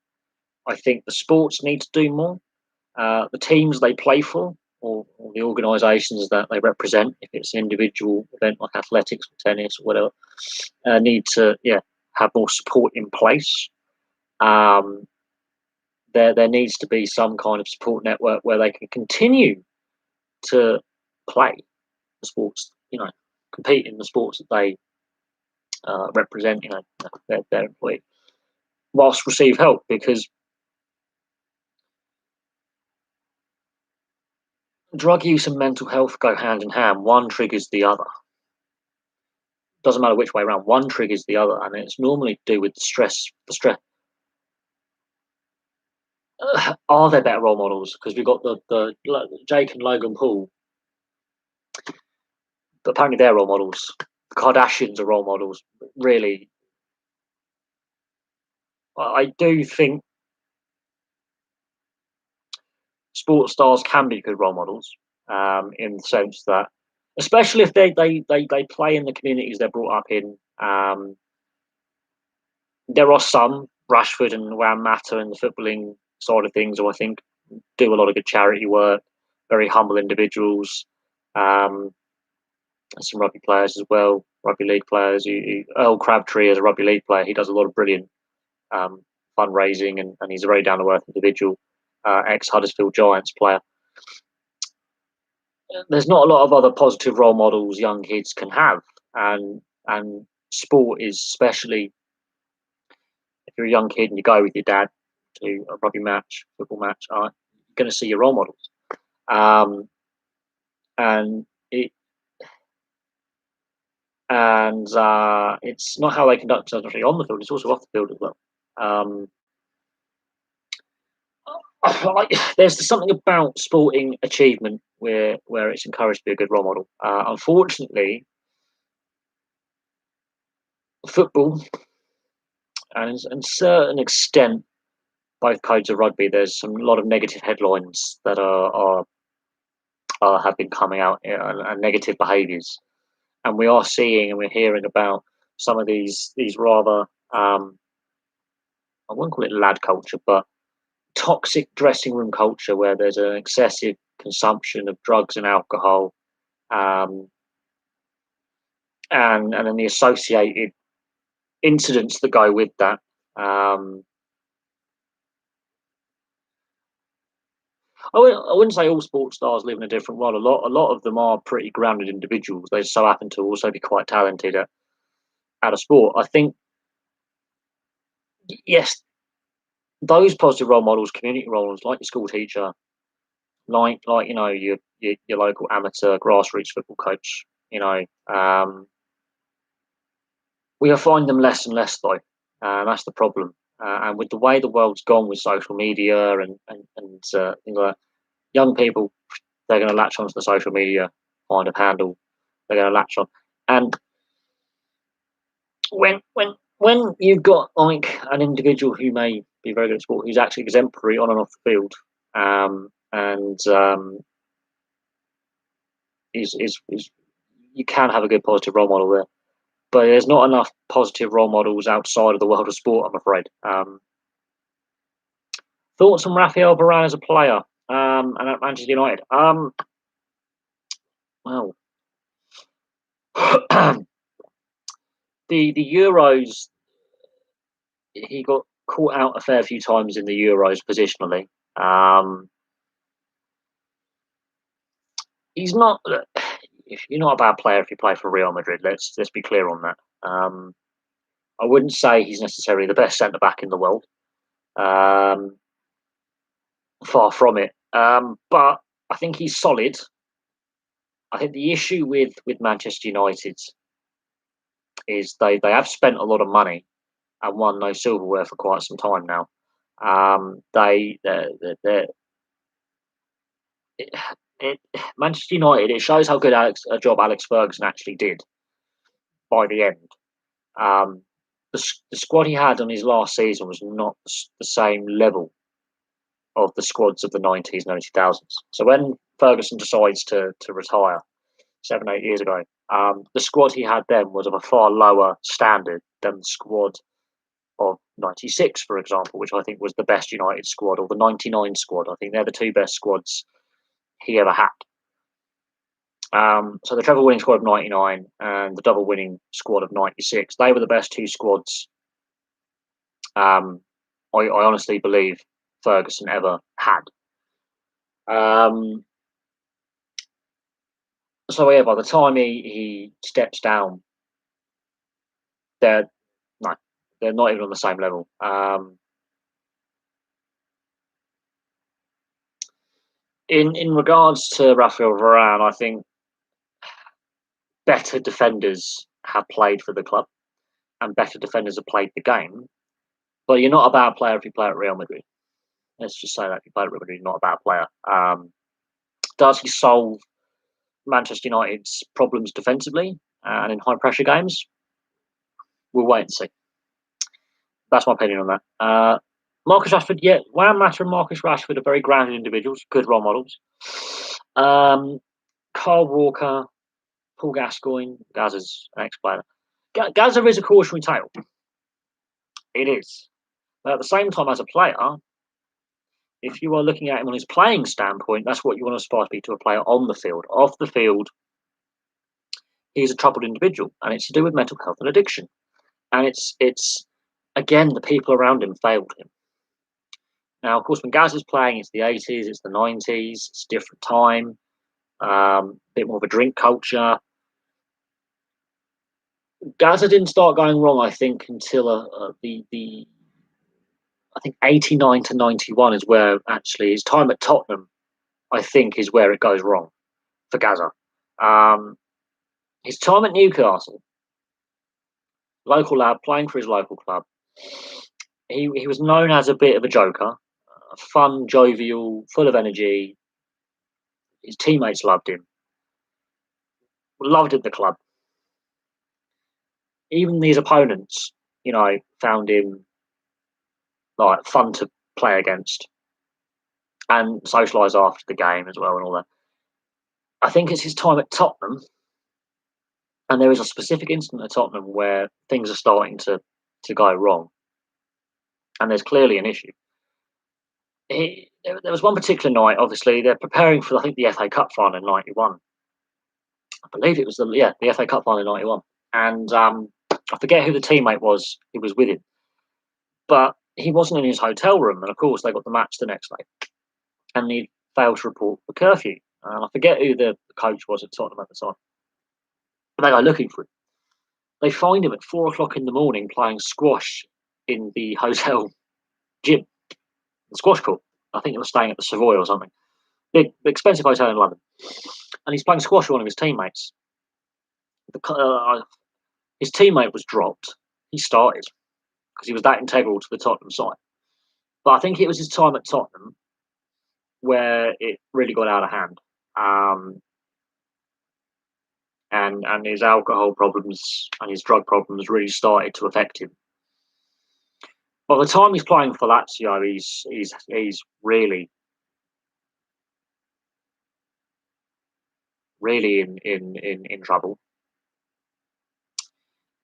I think the sports need to do more. The teams they play for, or the organisations that they represent, if it's an individual event like athletics or tennis or whatever, need to have more support in place. There needs to be some kind of support network where they can continue to play the sports, compete in the sports that represent their employee, whilst receive help, because drug use and mental health go hand in hand. One triggers the other. Doesn't matter which way around. One triggers the other, and it's normally to do with stress. The stress. Are there better role models? Because we've got the Jake and Logan Paul. But apparently they're role models. The Kardashians are role models. Really, I do think sports stars can be good role models, in the sense that, especially if they play in the communities they're brought up in. There are some, Rashford and Juan Mata, in the footballing side of things, who I think do a lot of good charity work, very humble individuals. Um, some rugby players as well, rugby league players. Earl Crabtree, as a rugby league player, he does a lot of brilliant um, fundraising, and he's a very down to earth individual, ex Huddersfield Giants player. There's not a lot of other positive role models young kids can have, and sport is, especially if you're a young kid and you go with your dad to a rugby match, football match, you're going to see your role models, and it and it's not how they conduct themselves on the field; it's also off the field as well. There's something about sporting achievement where it's encouraged to be a good role model. Unfortunately, football, and to a certain extent both codes of rugby, there's a lot of negative headlines that have been coming out, and negative behaviours, and we are seeing and we're hearing about some of these rather, I wouldn't call it lad culture, but toxic dressing room culture, where there's an excessive consumption of drugs and alcohol, um, and then the associated incidents that go with that. I wouldn't say all sports stars live in a different world. A lot of them are pretty grounded individuals. They so happen to also be quite talented at a sport. I think, yes, those positive role models, community role models, like your school teacher, like your local amateur grassroots football coach. We are finding them less and less, though. That's the problem. And with the way the world's gone with social media and things like that, young people, they're going to latch onto the social media kind of handle. They're going to latch on, and when you've got like an individual who may be very good at sport, who's actually exemplary on and off the field, and is you can have a good positive role model there, but there's not enough positive role models outside of the world of sport, I'm afraid. Thoughts on Rafael Varane as a player, and at Manchester United? Well, the Euros, he got caught out a fair few times in the Euros positionally. He's not. If you're not a bad player if you play for Real Madrid, let's be clear on that. I wouldn't say he's necessarily the best centre back in the world. Far from it. But I think he's solid. I think the issue with Manchester United is they have spent a lot of money and won no silverware for quite some time now. They Manchester United. It shows how good a job Alex Ferguson actually did by the end. Um, the squad he had on his last season was not the same level of the squads of the 90s and early 2000s. So when Ferguson decides to retire 7-8 years ago, the squad he had then was of a far lower standard than the squad of 96, for example, which I think was the best United squad, or the 99 squad. I think they're the two best squads he ever had. So the treble winning squad of 99 and the double winning squad of 96, they were the best two squads I honestly believe Ferguson ever had. So yeah, by the time he steps down, they're no, they're not even on the same level. In regards to Rafael Varane, I think better defenders have played for the club, and better defenders have played the game. But you're not a bad player if you play at Real Madrid. Let's just say that if you play at Real Madrid, you're not a bad player. Does he solve Manchester United's problems defensively and in high pressure games? We'll wait and see. That's my opinion on that. Marcus Rashford, yeah, Juan Mata and Marcus Rashford are very grounded individuals, good role models. Kyle Walker, Paul Gascoigne, Gazza's an ex-player. Gazza is a cautionary tale. It is. But at the same time, as a player, if you are looking at him on his playing standpoint, that's what you want to aspire to be to a player on the field. Off the field, he's a troubled individual, and it's to do with mental health and addiction. And it's again, the people around him failed him. Now, of course, when Gazza's playing, it's the 80s, it's the 90s, it's a different time, a bit more of a drink culture. Gazza didn't start going wrong, I think, until the I think 89 to 91 is where actually his time at Tottenham, I think, is where it goes wrong for Gazza. His time at Newcastle, local lad playing for his local club, he was known as a bit of a joker, fun, jovial, full of energy. His teammates loved him, loved at the club. Even these opponents, found him like fun to play against and socialise after the game as well and all that. I think it's his time at Tottenham, and there is a specific incident at Tottenham where things are starting to go wrong, and there's clearly an issue. There was one particular night. Obviously, they're preparing for I think the FA Cup final in '91. I believe it was the FA Cup final in '91, and I forget who the teammate was who was with him, but he wasn't in his hotel room, and of course they got the match the next day, and he failed to report the curfew. And I forget who the coach was at Tottenham at the time. But they go looking for him. They find him at 4 o'clock in the morning playing squash in the hotel gym, the squash court. I think he was staying at the Savoy or something. Big, expensive hotel in London. And he's playing squash with one of his teammates. His teammate was dropped. He started because he was that integral to the Tottenham side. But I think it was his time at Tottenham where it really got out of hand. And his alcohol problems and his drug problems really started to affect him. By the time he's playing for Lazio, he's really in trouble.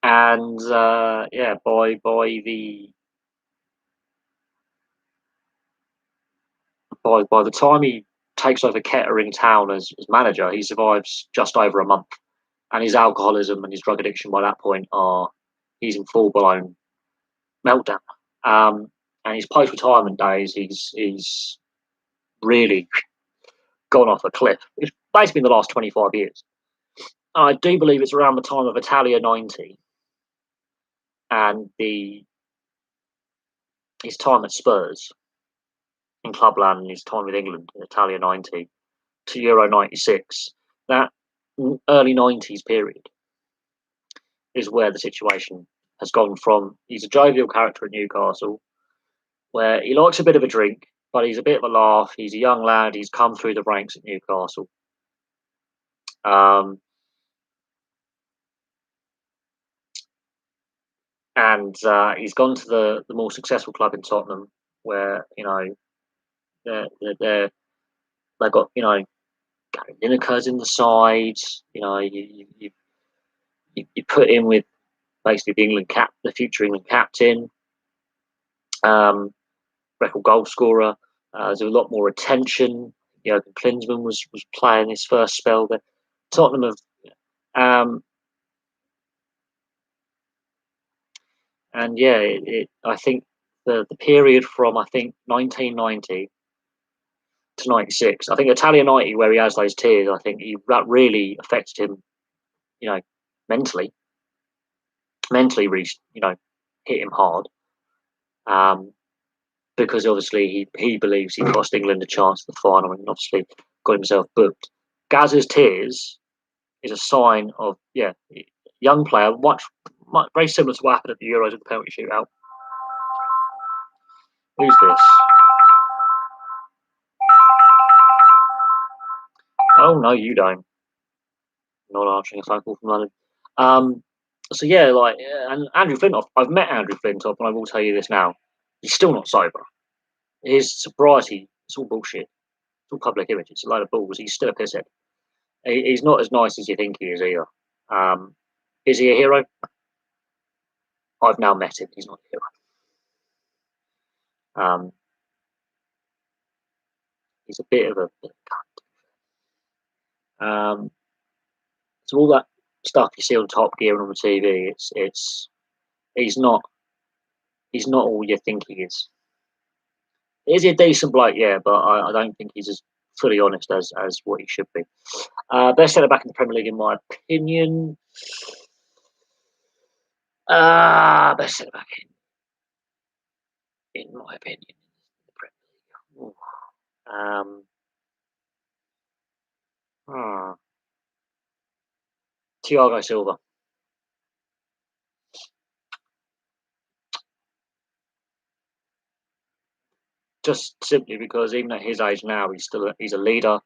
And by the time he takes over Kettering Town as manager, he survives just over a month. And his alcoholism and his drug addiction by that point he's in full blown meltdown. And his post retirement days, he's really gone off a cliff. It's basically in the last 25 years. I do believe it's around the time of Italia 90 and his time at Spurs in Clubland and his time with England in Italia 90 to Euro 96. That early 90s period is where the situation has gone from. He's a jovial character at Newcastle, where he likes a bit of a drink, but he's a bit of a laugh. He's a young lad. He's come through the ranks at Newcastle. And he's gone to the more successful club in Tottenham, where they've got Gary Lineker's in the side. You put him with basically the future England captain, record goal scorer. There's a lot more attention. Jurgen Klinsmann was playing his first spell there. Tottenham have, I think the period from 1990 to 96. I think Italia 90, where he has those tears, I think that really affected him, mentally. mentally hit him hard. Because obviously he believes he cost England a chance at the final and obviously got himself booked. Gazza's tears is a sign of young player, much very similar to what happened at the Euros with the penalty shootout. Who's this? Oh no, you don't. Not answering a phone call from London. So yeah, and Andrew Flintoff. I've met Andrew Flintoff, and I will tell you this now: he's still not sober. His sobriety, it's all bullshit. It's all public image. It's a load of balls. He's still a pisshead. He's not as nice as you think he is either. Is he a hero? I've now met him. He's not a hero. He's a bit of a cunt. So all that stuff you see on Top Gear and on the TV, he's not all you think he is. Is he a decent bloke? Yeah, but I don't think he's as fully honest as what he should be. Best centre back in the Premier League, in my opinion. Best centre back in my opinion, the Premier League. Thiago Silva. Just simply because even at his age now, he's a leader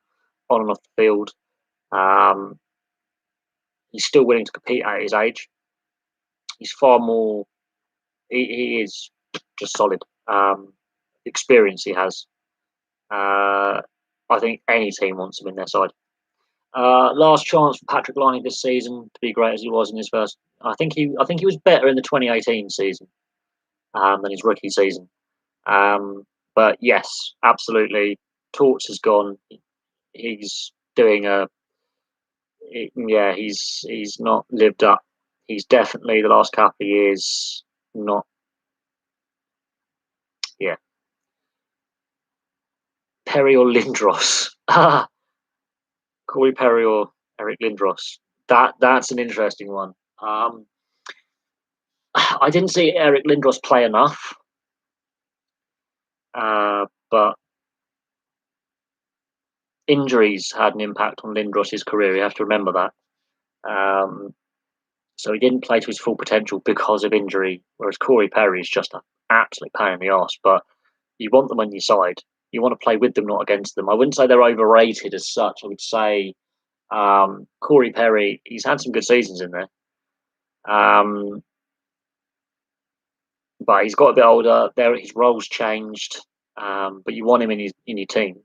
on and off the field. He's still willing to compete at his age. He's far more. He is just solid. Experience he has. I think any team wants him in their side. Last chance for Patrick Liney this season to be great as he was in his first. I think he was better in the 2018 season than his rookie season. But yes, absolutely, Torch has gone. He's doing he's not lived up. He's definitely the last couple of years not. Yeah, Perry or Lindros. Corey Perry or Eric Lindros. That's an interesting one. I didn't see Eric Lindros play enough, but injuries had an impact on Lindros's career. You have to remember that. So he didn't play to his full potential because of injury, whereas Corey Perry is just an absolute pain in the arse. But you want them on your side. You want to play with them, not against them. I wouldn't say they're overrated as such. I would say Corey Perry, he's had some good seasons in there. But he's got a bit older. His role's changed. But you want him in your team.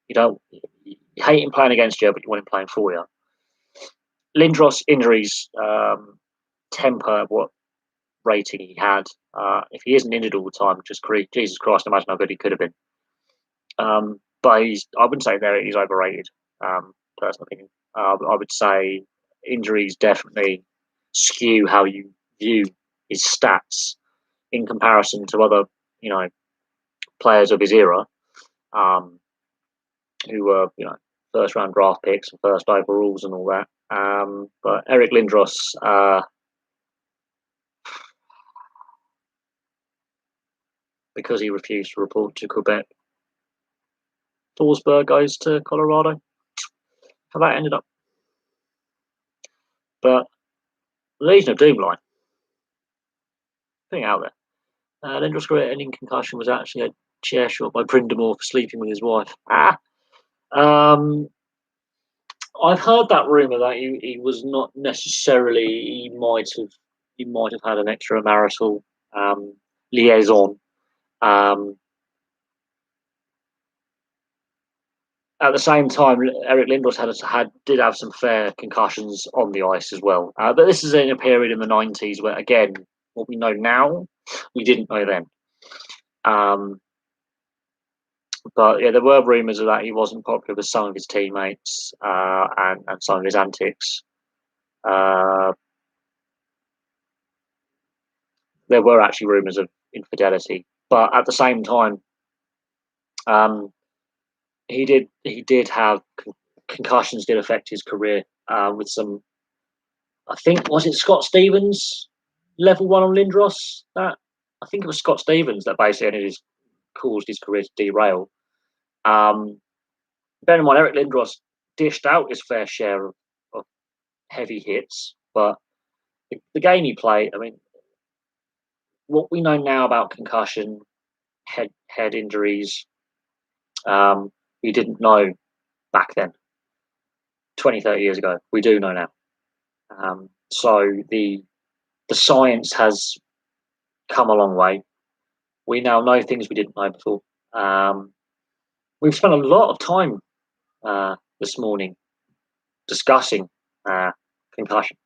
You hate him playing against you, but you want him playing for you. Lindros injuries temper what rating he had. If he isn't injured all the time, Jesus Christ, imagine how good he could have been. But I wouldn't say he's overrated. Personal opinion. I would say injuries definitely skew how you view his stats in comparison to other, players of his era, who were, first round draft picks and first overalls and all that. But Eric Lindros, because he refused to report to Quebec, Forsberg goes to Colorado. How that ended up. But Legion of Doom line, thing out there. Lindros' career-ending concussion was actually a chair shot by Brindamore for sleeping with his wife. I've heard that rumor that he was not necessarily. He might have had an extramarital liaison. At the same time, Eric Lindros did have some fair concussions on the ice as well. But this is in a period in the 90s where, again, what we know now, we didn't know then. But yeah, there were rumours of that he wasn't popular with some of his teammates and some of his antics. There were actually rumours of infidelity, but at the same time, he did have concussions did affect his career with some I think, was it Scott Stevens level one on Lindros? That I think it was Scott Stevens that basically caused his career to derail. Bear in mind, Eric Lindros dished out his fair share of heavy hits, but the game he played, I mean, what we know now about concussion, head injuries, we didn't know back then, 20, 30 years ago. We do know now. So the science has come a long way. We now know things we didn't know before. We've spent a lot of time this morning discussing concussion.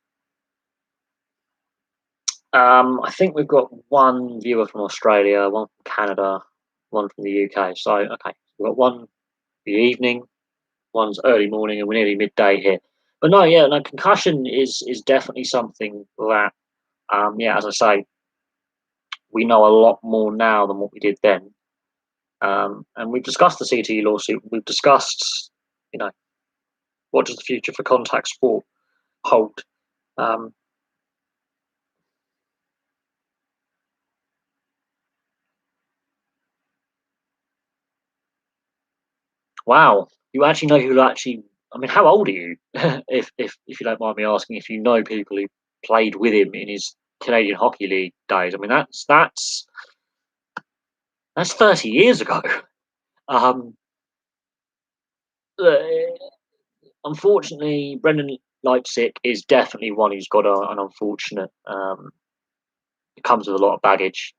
I think we've got one viewer from Australia, one from Canada, one from the UK. So, okay, we've got one the evening, one's early morning, and we're nearly midday here. But no, yeah, no, concussion is definitely something that, yeah, as I say, we know a lot more now than what we did then. And we've discussed the CTE lawsuit. We've discussed, what does the future for contact sport hold? Wow, you actually know who actually? I mean, how old are you? if you don't mind me asking, if you know people who played with him in his Canadian Hockey League days, I mean that's 30 years ago. Um, uh, Unfortunately, Brendan Leipzig is definitely one who's got an unfortunate. It comes with a lot of baggage.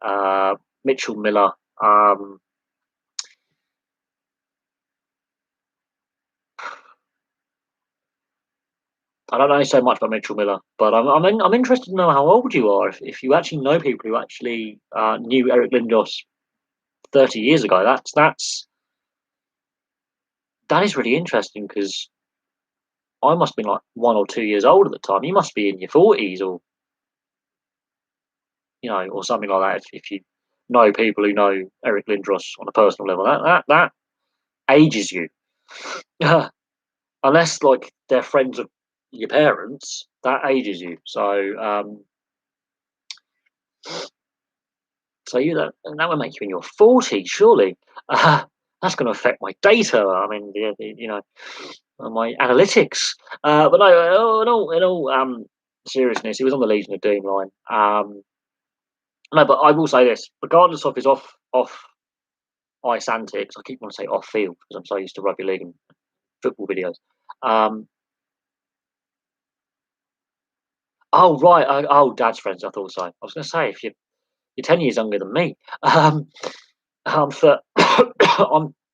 Mitchell Miller. I don't know so much about Mitchell Miller, but I'm interested to know how old you are. If you actually know people who actually knew Eric Lindos 30 years ago, that is really interesting because I must have been like 1 or 2 years old at the time. You must be in your 40s or or something like that. If you know people who know Eric Lindros on a personal level, that ages you. Unless like they're friends of your parents, that ages you. So that would make you in your 40s, surely. That's going to affect my data. I mean, my analytics. But no, in all seriousness, he was on the Legion of Doom line. No, but I will say this: regardless of his off ice antics, I keep wanting to say off field because I'm so used to rugby league and football videos. Um, oh right, Dad's friends. I thought so. I was going to say if you're 10 years younger than me. I'm I'm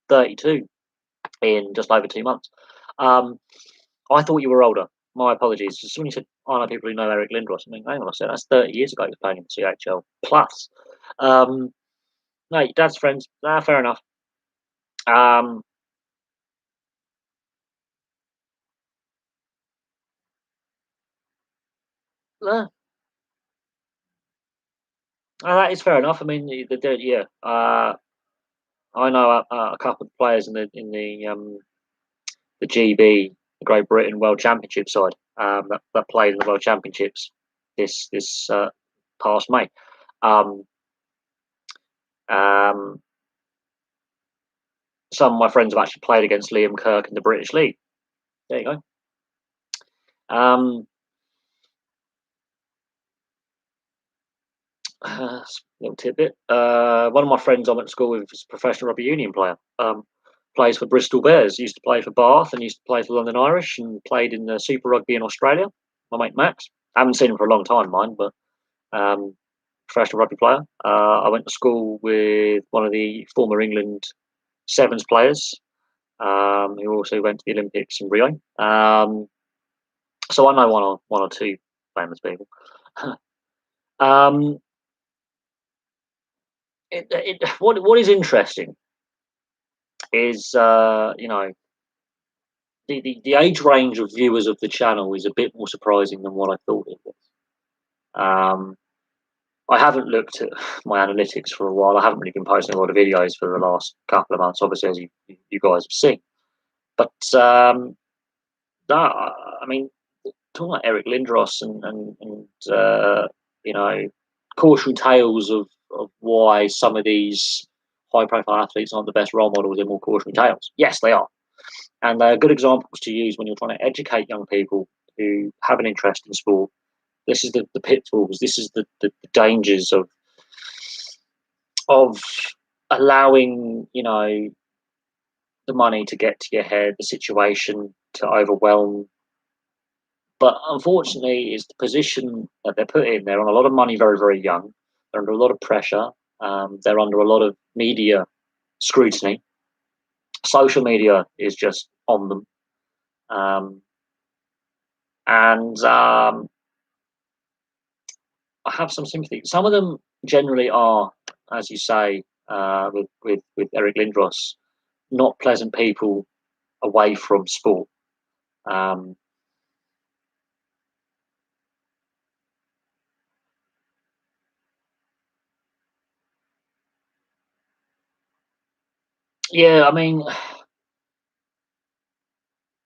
32 in just over 2 months. Um, I thought you were older. My apologies. Just when you said, "I know people who know Eric Lindros," I mean, hang on a second, that's 30 years ago he was playing in the CHL plus. Um, no, your dad's friends. Fair enough. Um, uh, that is fair enough. I mean, yeah. I know a couple of players in the GB, the Great Britain World Championship side, that played in the World Championships this past May. Um, um, some of my friends have actually played against Liam Kirk in the British League. There you go. Little tidbit. One of my friends I went to school with is a professional rugby union player. Plays for Bristol Bears. Used to play for Bath and used to play for London Irish and played in the Super Rugby in Australia. My mate Max. I haven't seen him for a long time, mind, but professional rugby player. I went to school with one of the former England Sevens players, who also went to the Olympics in Rio. So I know one or two famous people. um, what is interesting is the age range of viewers of the channel is a bit more surprising than what I thought it was. Um, I haven't looked at my analytics for a while. I haven't really been posting a lot of videos for the last couple of months, obviously, as you guys have seen. But no, I mean, talking like Eric Lindros and you know, cautionary tales of why some of these high profile athletes aren't the best role models. They're more cautionary tales. Yes, they are, and they're good examples to use when you're trying to educate young people who have an interest in sport. This is the pitfalls. This is the dangers of allowing, you know, the money to get to your head, the situation to overwhelm. But unfortunately, it's the position that they're put in. They're on a lot of money very, very young. They're under a lot of pressure. They're under a lot of media scrutiny. Social media is just on them. And I have some sympathy. Some of them generally are, as you say, with Eric Lindros, not pleasant people away from sport. Um, yeah, I mean,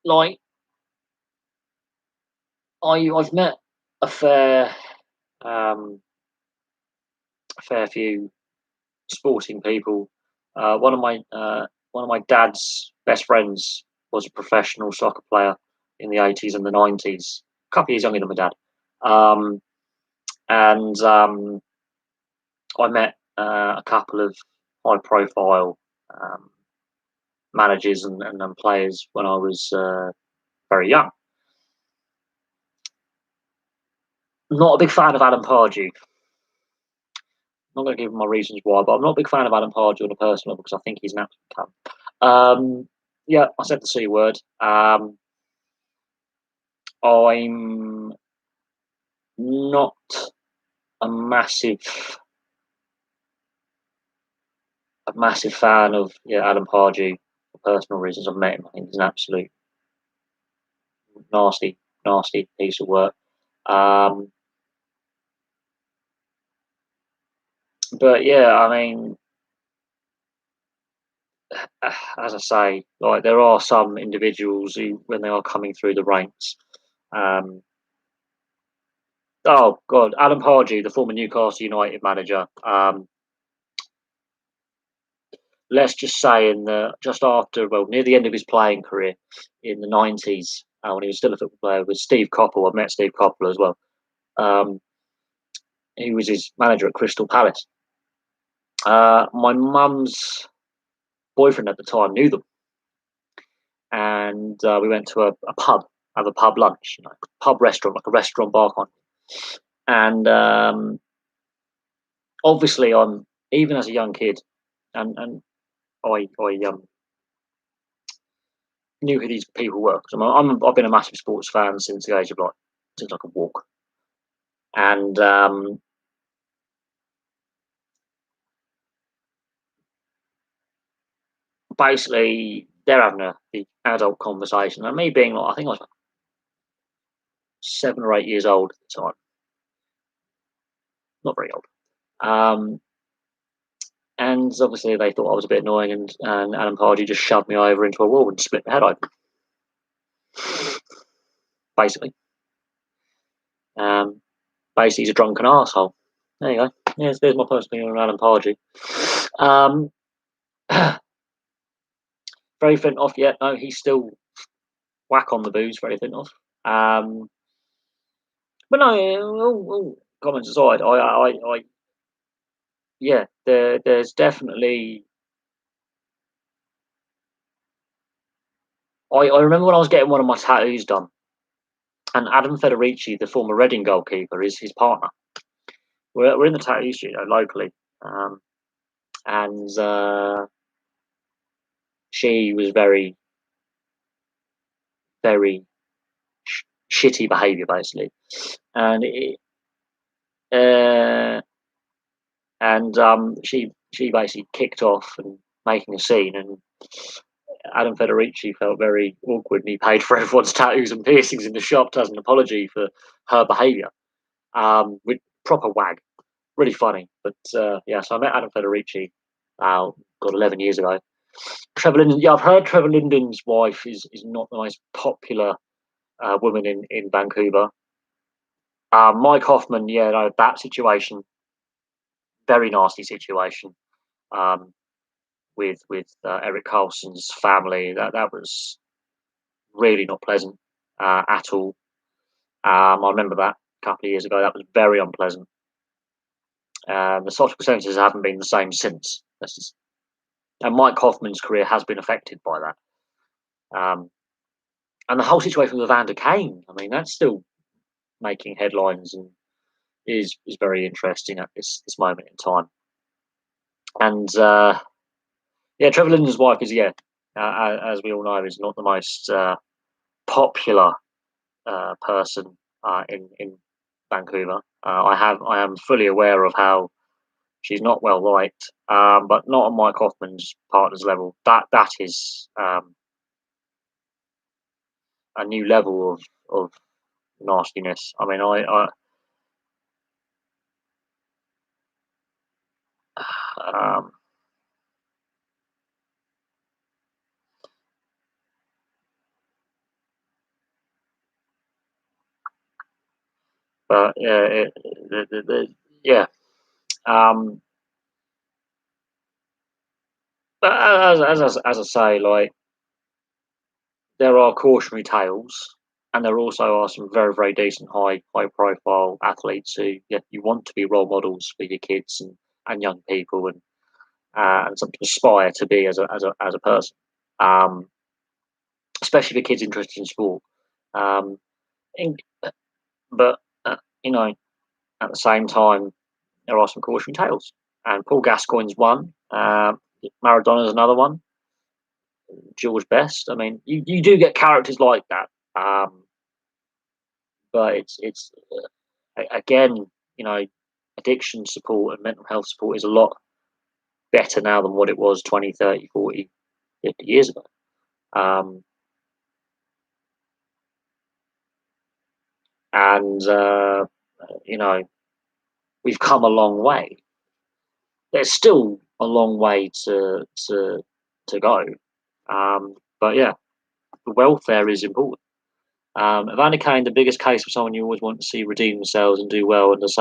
like I've met a um, fair few sporting people. One of my dad's best friends was a professional soccer player in the 80s and the 90s. A couple of years younger than my dad. Um, and I met a couple of high profile um, managers and players when I was very young. Not a big fan of Adam Pardew. Not going to give him my reasons why, but I'm not a big fan of Adam Pardew on a personal level because I think he's an absolute cunt. Yeah, I said the C word. I'm not a massive fan of Adam Pardew for personal reasons. I've met him. I think he's an absolute nasty, nasty piece of work. Um, but yeah, I mean, as I say, like there are some individuals who, when they are coming through the ranks, um, oh God, Alan Pardew, the former Newcastle United manager. Let's just say in the just after, well, near the end of his playing career in the 90s, when he was still a football player, with Steve Coppell. I've met Steve Coppell as well. Um, he was his manager at Crystal Palace. My mum's boyfriend at the time knew them, and we went to a pub, have a pub lunch, you know, pub restaurant, like a restaurant bar kind. And obviously, I'm even as a young kid, and I knew who these people were. I've been a massive sports fan since the age of like since I could walk, and basically they're having the adult conversation, and me being like I think I was like 7 or 8 years old at the time, not very old. Um, and obviously they thought I was a bit annoying, and Adam Pardew just shoved me over into a wall and split my head open, basically. Um, Basically, he's a drunken asshole. There you go. There's my personal opinion on Adam Pardew. Um, very fit off yet? No, he's still whack on the booze. Very fit off. But no, all comments aside, yeah, there's definitely. I remember when I was getting one of my tattoos done, and Adam Federici, the former Reading goalkeeper, is his partner. We're in the tattoo studio locally, and she was very, very shitty behaviour, basically, and uh, she basically kicked off and making a scene, and Adam Federici felt very awkward, and he paid for everyone's tattoos and piercings in the shop as an apology for her behaviour. With proper wag, really funny. But yeah, so I met Adam Federici, got 11 years ago. Trevor Linden, yeah, I've heard Trevor Linden's wife is not the most popular woman in Vancouver. Mike Hoffman, yeah, no, that situation, very nasty situation. Um, with Eric Carlson's family, that was really not pleasant at all. I remember that a couple of years ago. That was very unpleasant. The social percentages haven't been the same since. And Mike Hoffman's career has been affected by that. And the whole situation with Evander Kane, I mean, that's still making headlines and is very interesting at this moment in time. And yeah, Trevor Linden's wife is, yeah, as we all know, is not the most popular person in Vancouver. I am fully aware of how she's not well liked, but not on Mike Hoffman's partner's level. That is a new level of nastiness. I mean, um, but yeah, yeah. Um, but as I say, like there are cautionary tales, and there also are some very decent high profile athletes who, yeah, you want to be role models for your kids and young people and something to aspire to be as a person, um, especially for kids interested in sport. Um, in, but you know, at the same time, there are some cautionary tales, and Paul Gascoigne's one. Maradona's another one. George Best. I mean, you do get characters like that, but again, you know, addiction support and mental health support is a lot better now than what it was 20, 30, 40, 50 years ago. Um, and you know, we've come a long way. There's still a long way to go, but yeah, the welfare is important. Evander Kane, the biggest case of someone you always want to see redeem themselves and do well, and does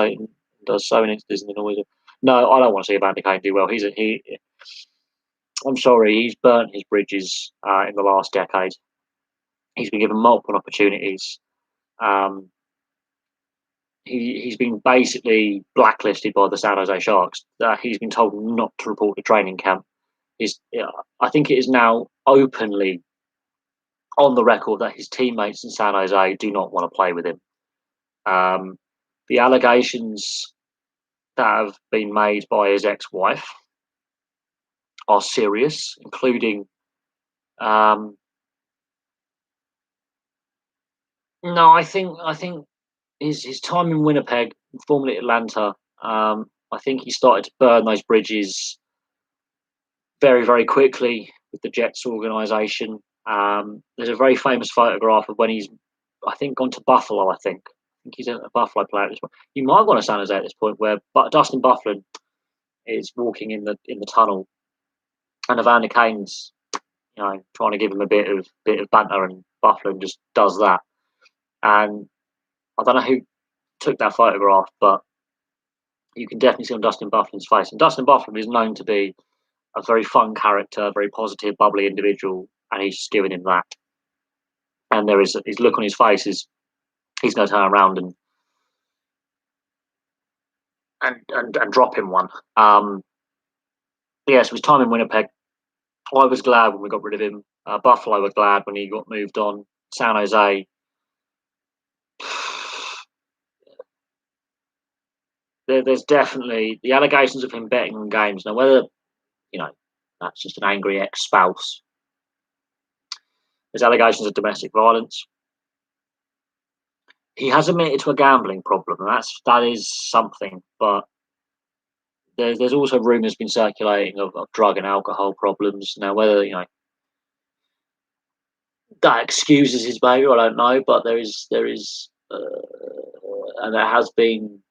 so in instances, and always. No, I don't want to see Evander Kane do well. He. I'm sorry, he's burnt his bridges in the last decade. He's been given multiple opportunities. Um, he's been basically blacklisted by the San Jose Sharks. He's been told not to report to training camp. I think it is now openly on the record that his teammates in San Jose do not want to play with him. Um, the allegations that have been made by his ex-wife are serious, including um, no, I think his time in Winnipeg, formerly Atlanta, I think he started to burn those bridges very quickly with the Jets organisation. There's a very famous photograph of when he's, I think, gone to Buffalo. I think he's a Buffalo player at this point. You might want to San Jose at this point, where Dustin Bufflin is walking in the tunnel, and Evander Kane's, you know, trying to give him a bit of banter, and Bufflin just does that. And I don't know who took that photograph, but you can definitely see on Dustin Bufflin's face. And Dustin Bufflin is known to be a very fun character, a very positive, bubbly individual, and he's just giving him that. And there is his look on his face is he's going to turn around and drop him one. Yeah, so his time in Winnipeg, I was glad when we got rid of him. Buffalo were glad when he got moved on. San Jose, there's definitely the allegations of him betting on games. Now, whether you know that's just an angry ex-spouse, there's allegations of domestic violence. He has admitted to a gambling problem, and that is something. But there's also rumours been circulating of drug and alcohol problems. Now, whether that excuses his behaviour, I don't know. But and there has been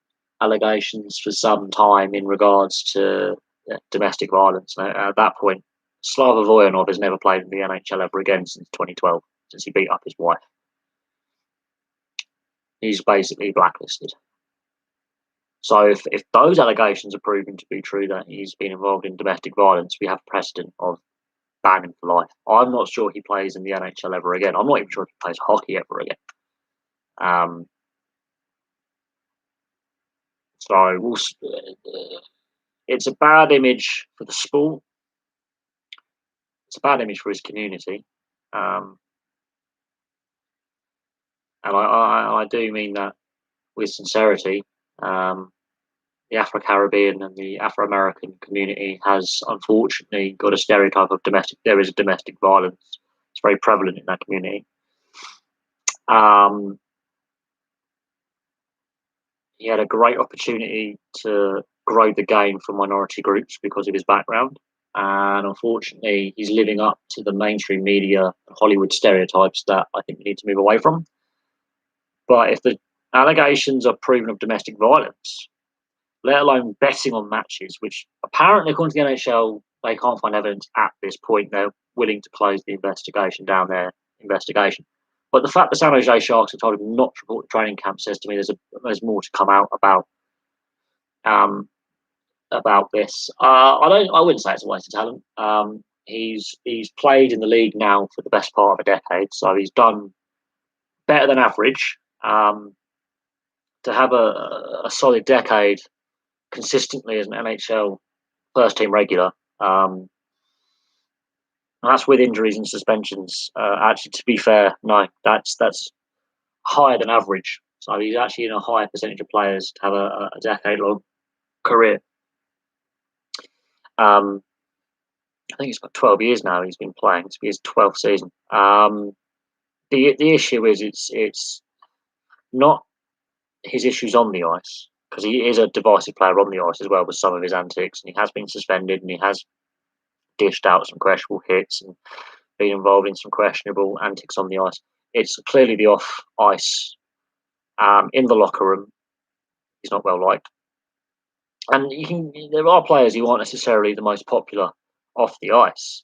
allegations for some time in regards to domestic violence. And at that point, Slava Voyanov has never played in the NHL ever again since 2012, since he beat up his wife. he's basically blacklisted. So if those allegations are proven to be true, that he's been involved in domestic violence, we have precedent of banning for life. I'm not sure he plays in the NHL ever again. I'm not even sure if he plays hockey ever again. So it's a bad image for the sport. It's a bad image for his community, and I do mean that with sincerity. The Afro-Caribbean and the Afro-American community has unfortunately got a stereotype of domestic. There is domestic violence. It's very prevalent in that community. He had a great opportunity to grow the game for minority groups because of his background. And unfortunately, he's living up to the mainstream media and Hollywood stereotypes that I think we need to move away from. But if the allegations are proven of domestic violence, let alone betting on matches, which apparently, according to the NHL, they can't find evidence at this point. They're willing to close the investigation down, their investigation. But the fact the San Jose Sharks have told him not to report the training camp says to me there's more to come out about this. I wouldn't say it's a waste of talent. He's played in the league now for the best part of a decade, so he's done better than average. To have a solid decade consistently as an NHL first team regular, and that's with injuries and suspensions. Actually, to be fair, no, that's higher than average. So he's actually in a higher percentage of players to have a decade-long career. I think it's got 12 years now he's been playing. It's his 12th season. The issue is it's not his issues on the ice, because he is a divisive player on the ice as well with some of his antics, and he has been suspended and he has dished out some questionable hits and been involved in some questionable antics on the ice. It's clearly the off ice. In the locker room, he's not well liked, and there are players who aren't necessarily the most popular off the ice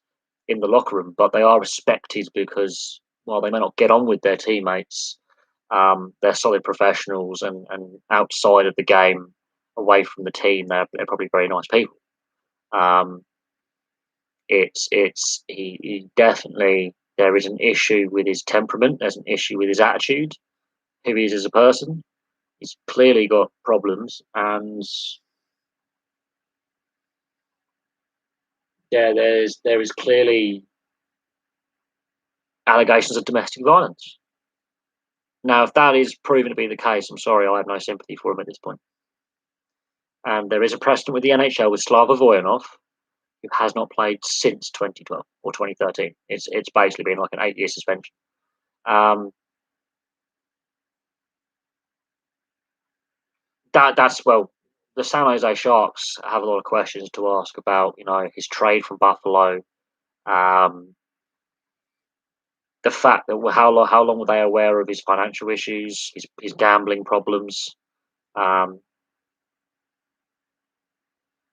in the locker room, but they are respected because while they may not get on with their teammates, they're solid professionals, and outside of the game, away from the team, they're probably very nice people. He definitely, there is an issue with his temperament. There's an issue with his attitude, who he is as a person. He's clearly got problems, and there is clearly allegations of domestic violence. Now, if that is proven to be the case, I'm sorry, I have no sympathy for him at this point. And there is a precedent with the NHL with Slava Voyanov, who has not played since 2012 or 2013. It's basically been like an 8-year suspension. That's well, the San Jose Sharks have a lot of questions to ask about. His trade from Buffalo, the fact that how long were they aware of his financial issues, his gambling problems.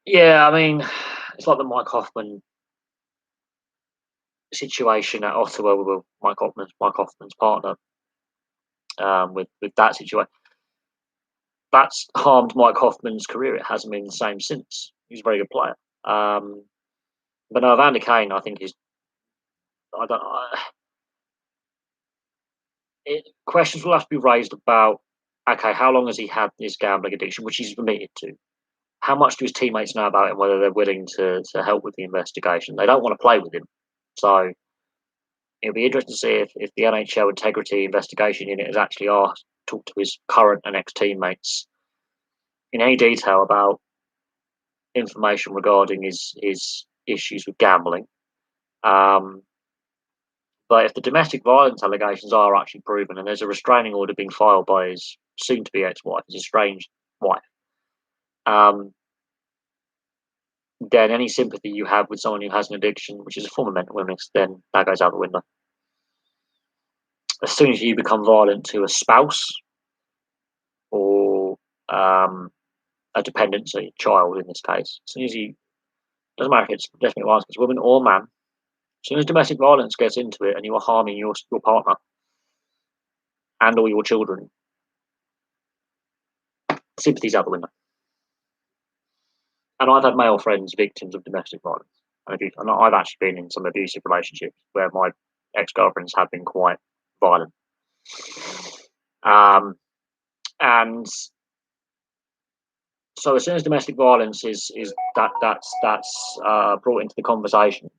Yeah, I mean, it's like the Mike Hoffman situation at Ottawa with Mike Hoffman's partner. With that situation, that's harmed Mike Hoffman's career. It hasn't been the same since. He's a very good player. But no, Evander Kane, I think is. I don't. Questions will have to be raised about. Okay, how long has he had this gambling addiction, which he's admitted to? How much do his teammates know about him? Whether they're willing to help with the investigation? They don't want to play with him, so it'll be interesting to see if the NHL Integrity Investigation Unit has actually asked, talked to his current and ex teammates in any detail about information regarding his issues with gambling. But if the domestic violence allegations are actually proven, and there's a restraining order being filed by his soon-to-be ex-wife, his estranged wife, then any sympathy you have with someone who has an addiction, which is a form of mental illness, then that goes out the window. As soon as you become violent to a spouse or a dependency child, in this case, as soon as you, doesn't matter if it's domestic violence against woman or man, as soon as domestic violence gets into it and you are harming your partner and or your children, sympathy's out the window. And I've had male friends victims of domestic violence. And I've actually been in some abusive relationships where my ex-girlfriends have been quite violent. And so as soon as domestic violence is that's brought into the conversation,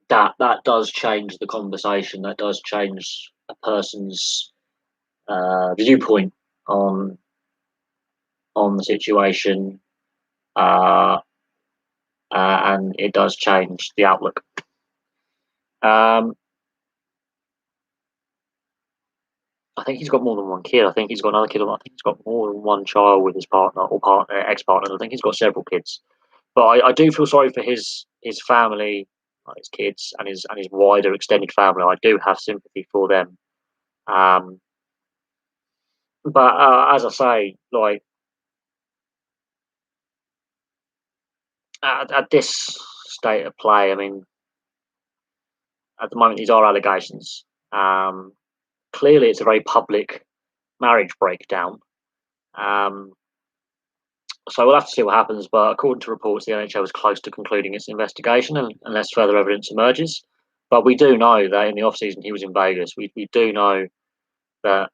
that does change the conversation. That does change a person's viewpoint on the situation, and it does change the outlook. I think he's got more than one kid. I think he's got another kid. I think he's got more than one child with his partner or ex-partner. I think he's got several kids. But I do feel sorry for his family, like his kids, and his wider extended family. I do have sympathy for them. But as I say, like at this state of play, I mean, at the moment these are allegations. Clearly, it's a very public marriage breakdown. So we'll have to see what happens. But according to reports, the NHL is close to concluding its investigation unless further evidence emerges. But we do know that in the off-season he was in Vegas. We do know that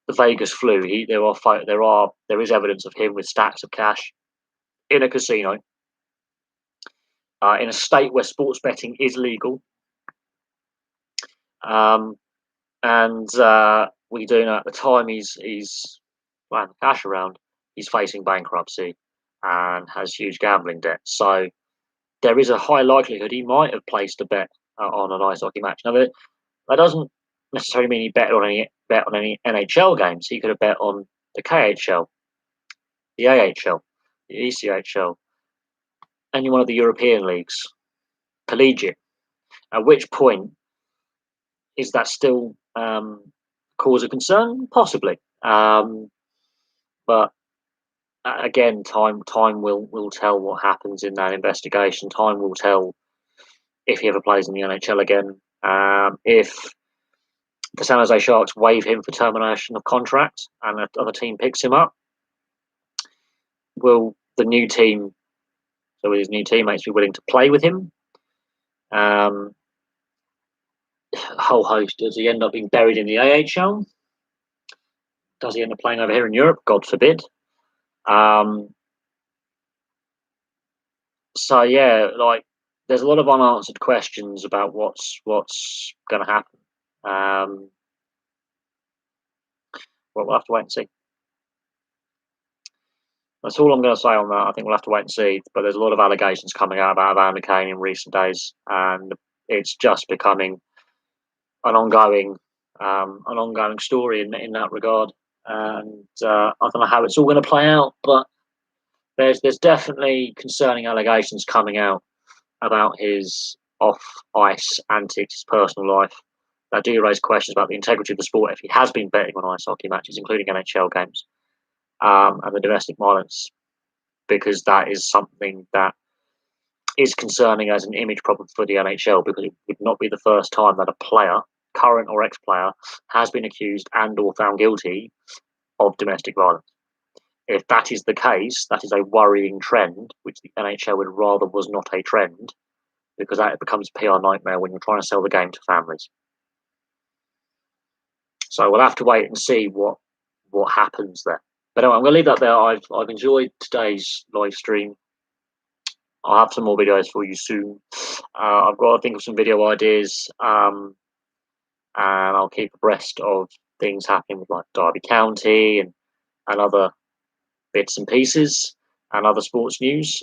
the Vegas flu. There is evidence of him with stacks of cash in a casino in a state where sports betting is legal. And we do know at the time he's playing the cash around. He's facing bankruptcy and has huge gambling debt. So there is a high likelihood he might have placed a bet on an ice hockey match. Now that doesn't necessarily mean he bet on any NHL games. He could have bet on the KHL, the AHL, the ECHL, any one of the European leagues, collegiate. At which point is that still cause of concern? Possibly, but again, time will tell what happens in that investigation. Time will tell if he ever plays in the NHL again. If the San Jose Sharks waive him for termination of contract and another team picks him up, will the new team, so his new teammates, be willing to play with him? A whole host. Does he end up being buried in the AHL? Does he end up playing over here in Europe? God forbid. So yeah, like there's a lot of unanswered questions about what's going to happen. We'll have to wait and see. That's all I'm going to say on that. I think we'll have to wait and see. But there's a lot of allegations coming out about Evander Kane in recent days, and it's just becoming an ongoing story in that regard. And I don't know how it's all going to play out, but there's definitely concerning allegations coming out about his off-ice antics, his personal life, that do raise questions about the integrity of the sport if he has been betting on ice hockey matches, including NHL games, and the domestic violence, because that is something that is concerning as an image problem for the NHL, because it would not be the first time that a player, current or ex-player, has been accused and or found guilty of domestic violence. If that is the case, that is a worrying trend, which the NHL would rather was not a trend, because that becomes a PR nightmare when you're trying to sell the game to families. So we'll have to wait and see what happens there. But anyway, I'm going to leave that there. I've enjoyed today's live stream. I'll have some more videos for you soon. I've got to think of some video ideas, and I'll keep abreast of things happening with like Derby County and other bits and pieces and other sports news.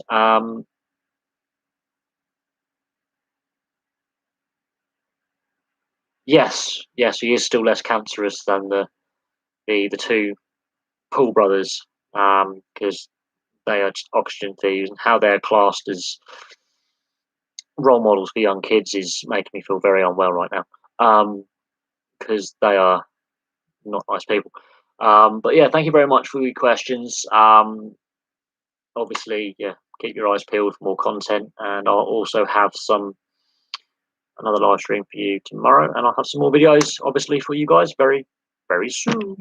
Yes, he is still less cancerous than the two Paul brothers, because they are just oxygen thieves, and how they're classed as role models for young kids is making me feel very unwell right now, because they are not nice people. But yeah, thank you very much for your questions. Obviously, yeah, keep your eyes peeled for more content, and I'll also have some another live stream for you tomorrow, and I'll have some more videos, obviously, for you guys very, very soon.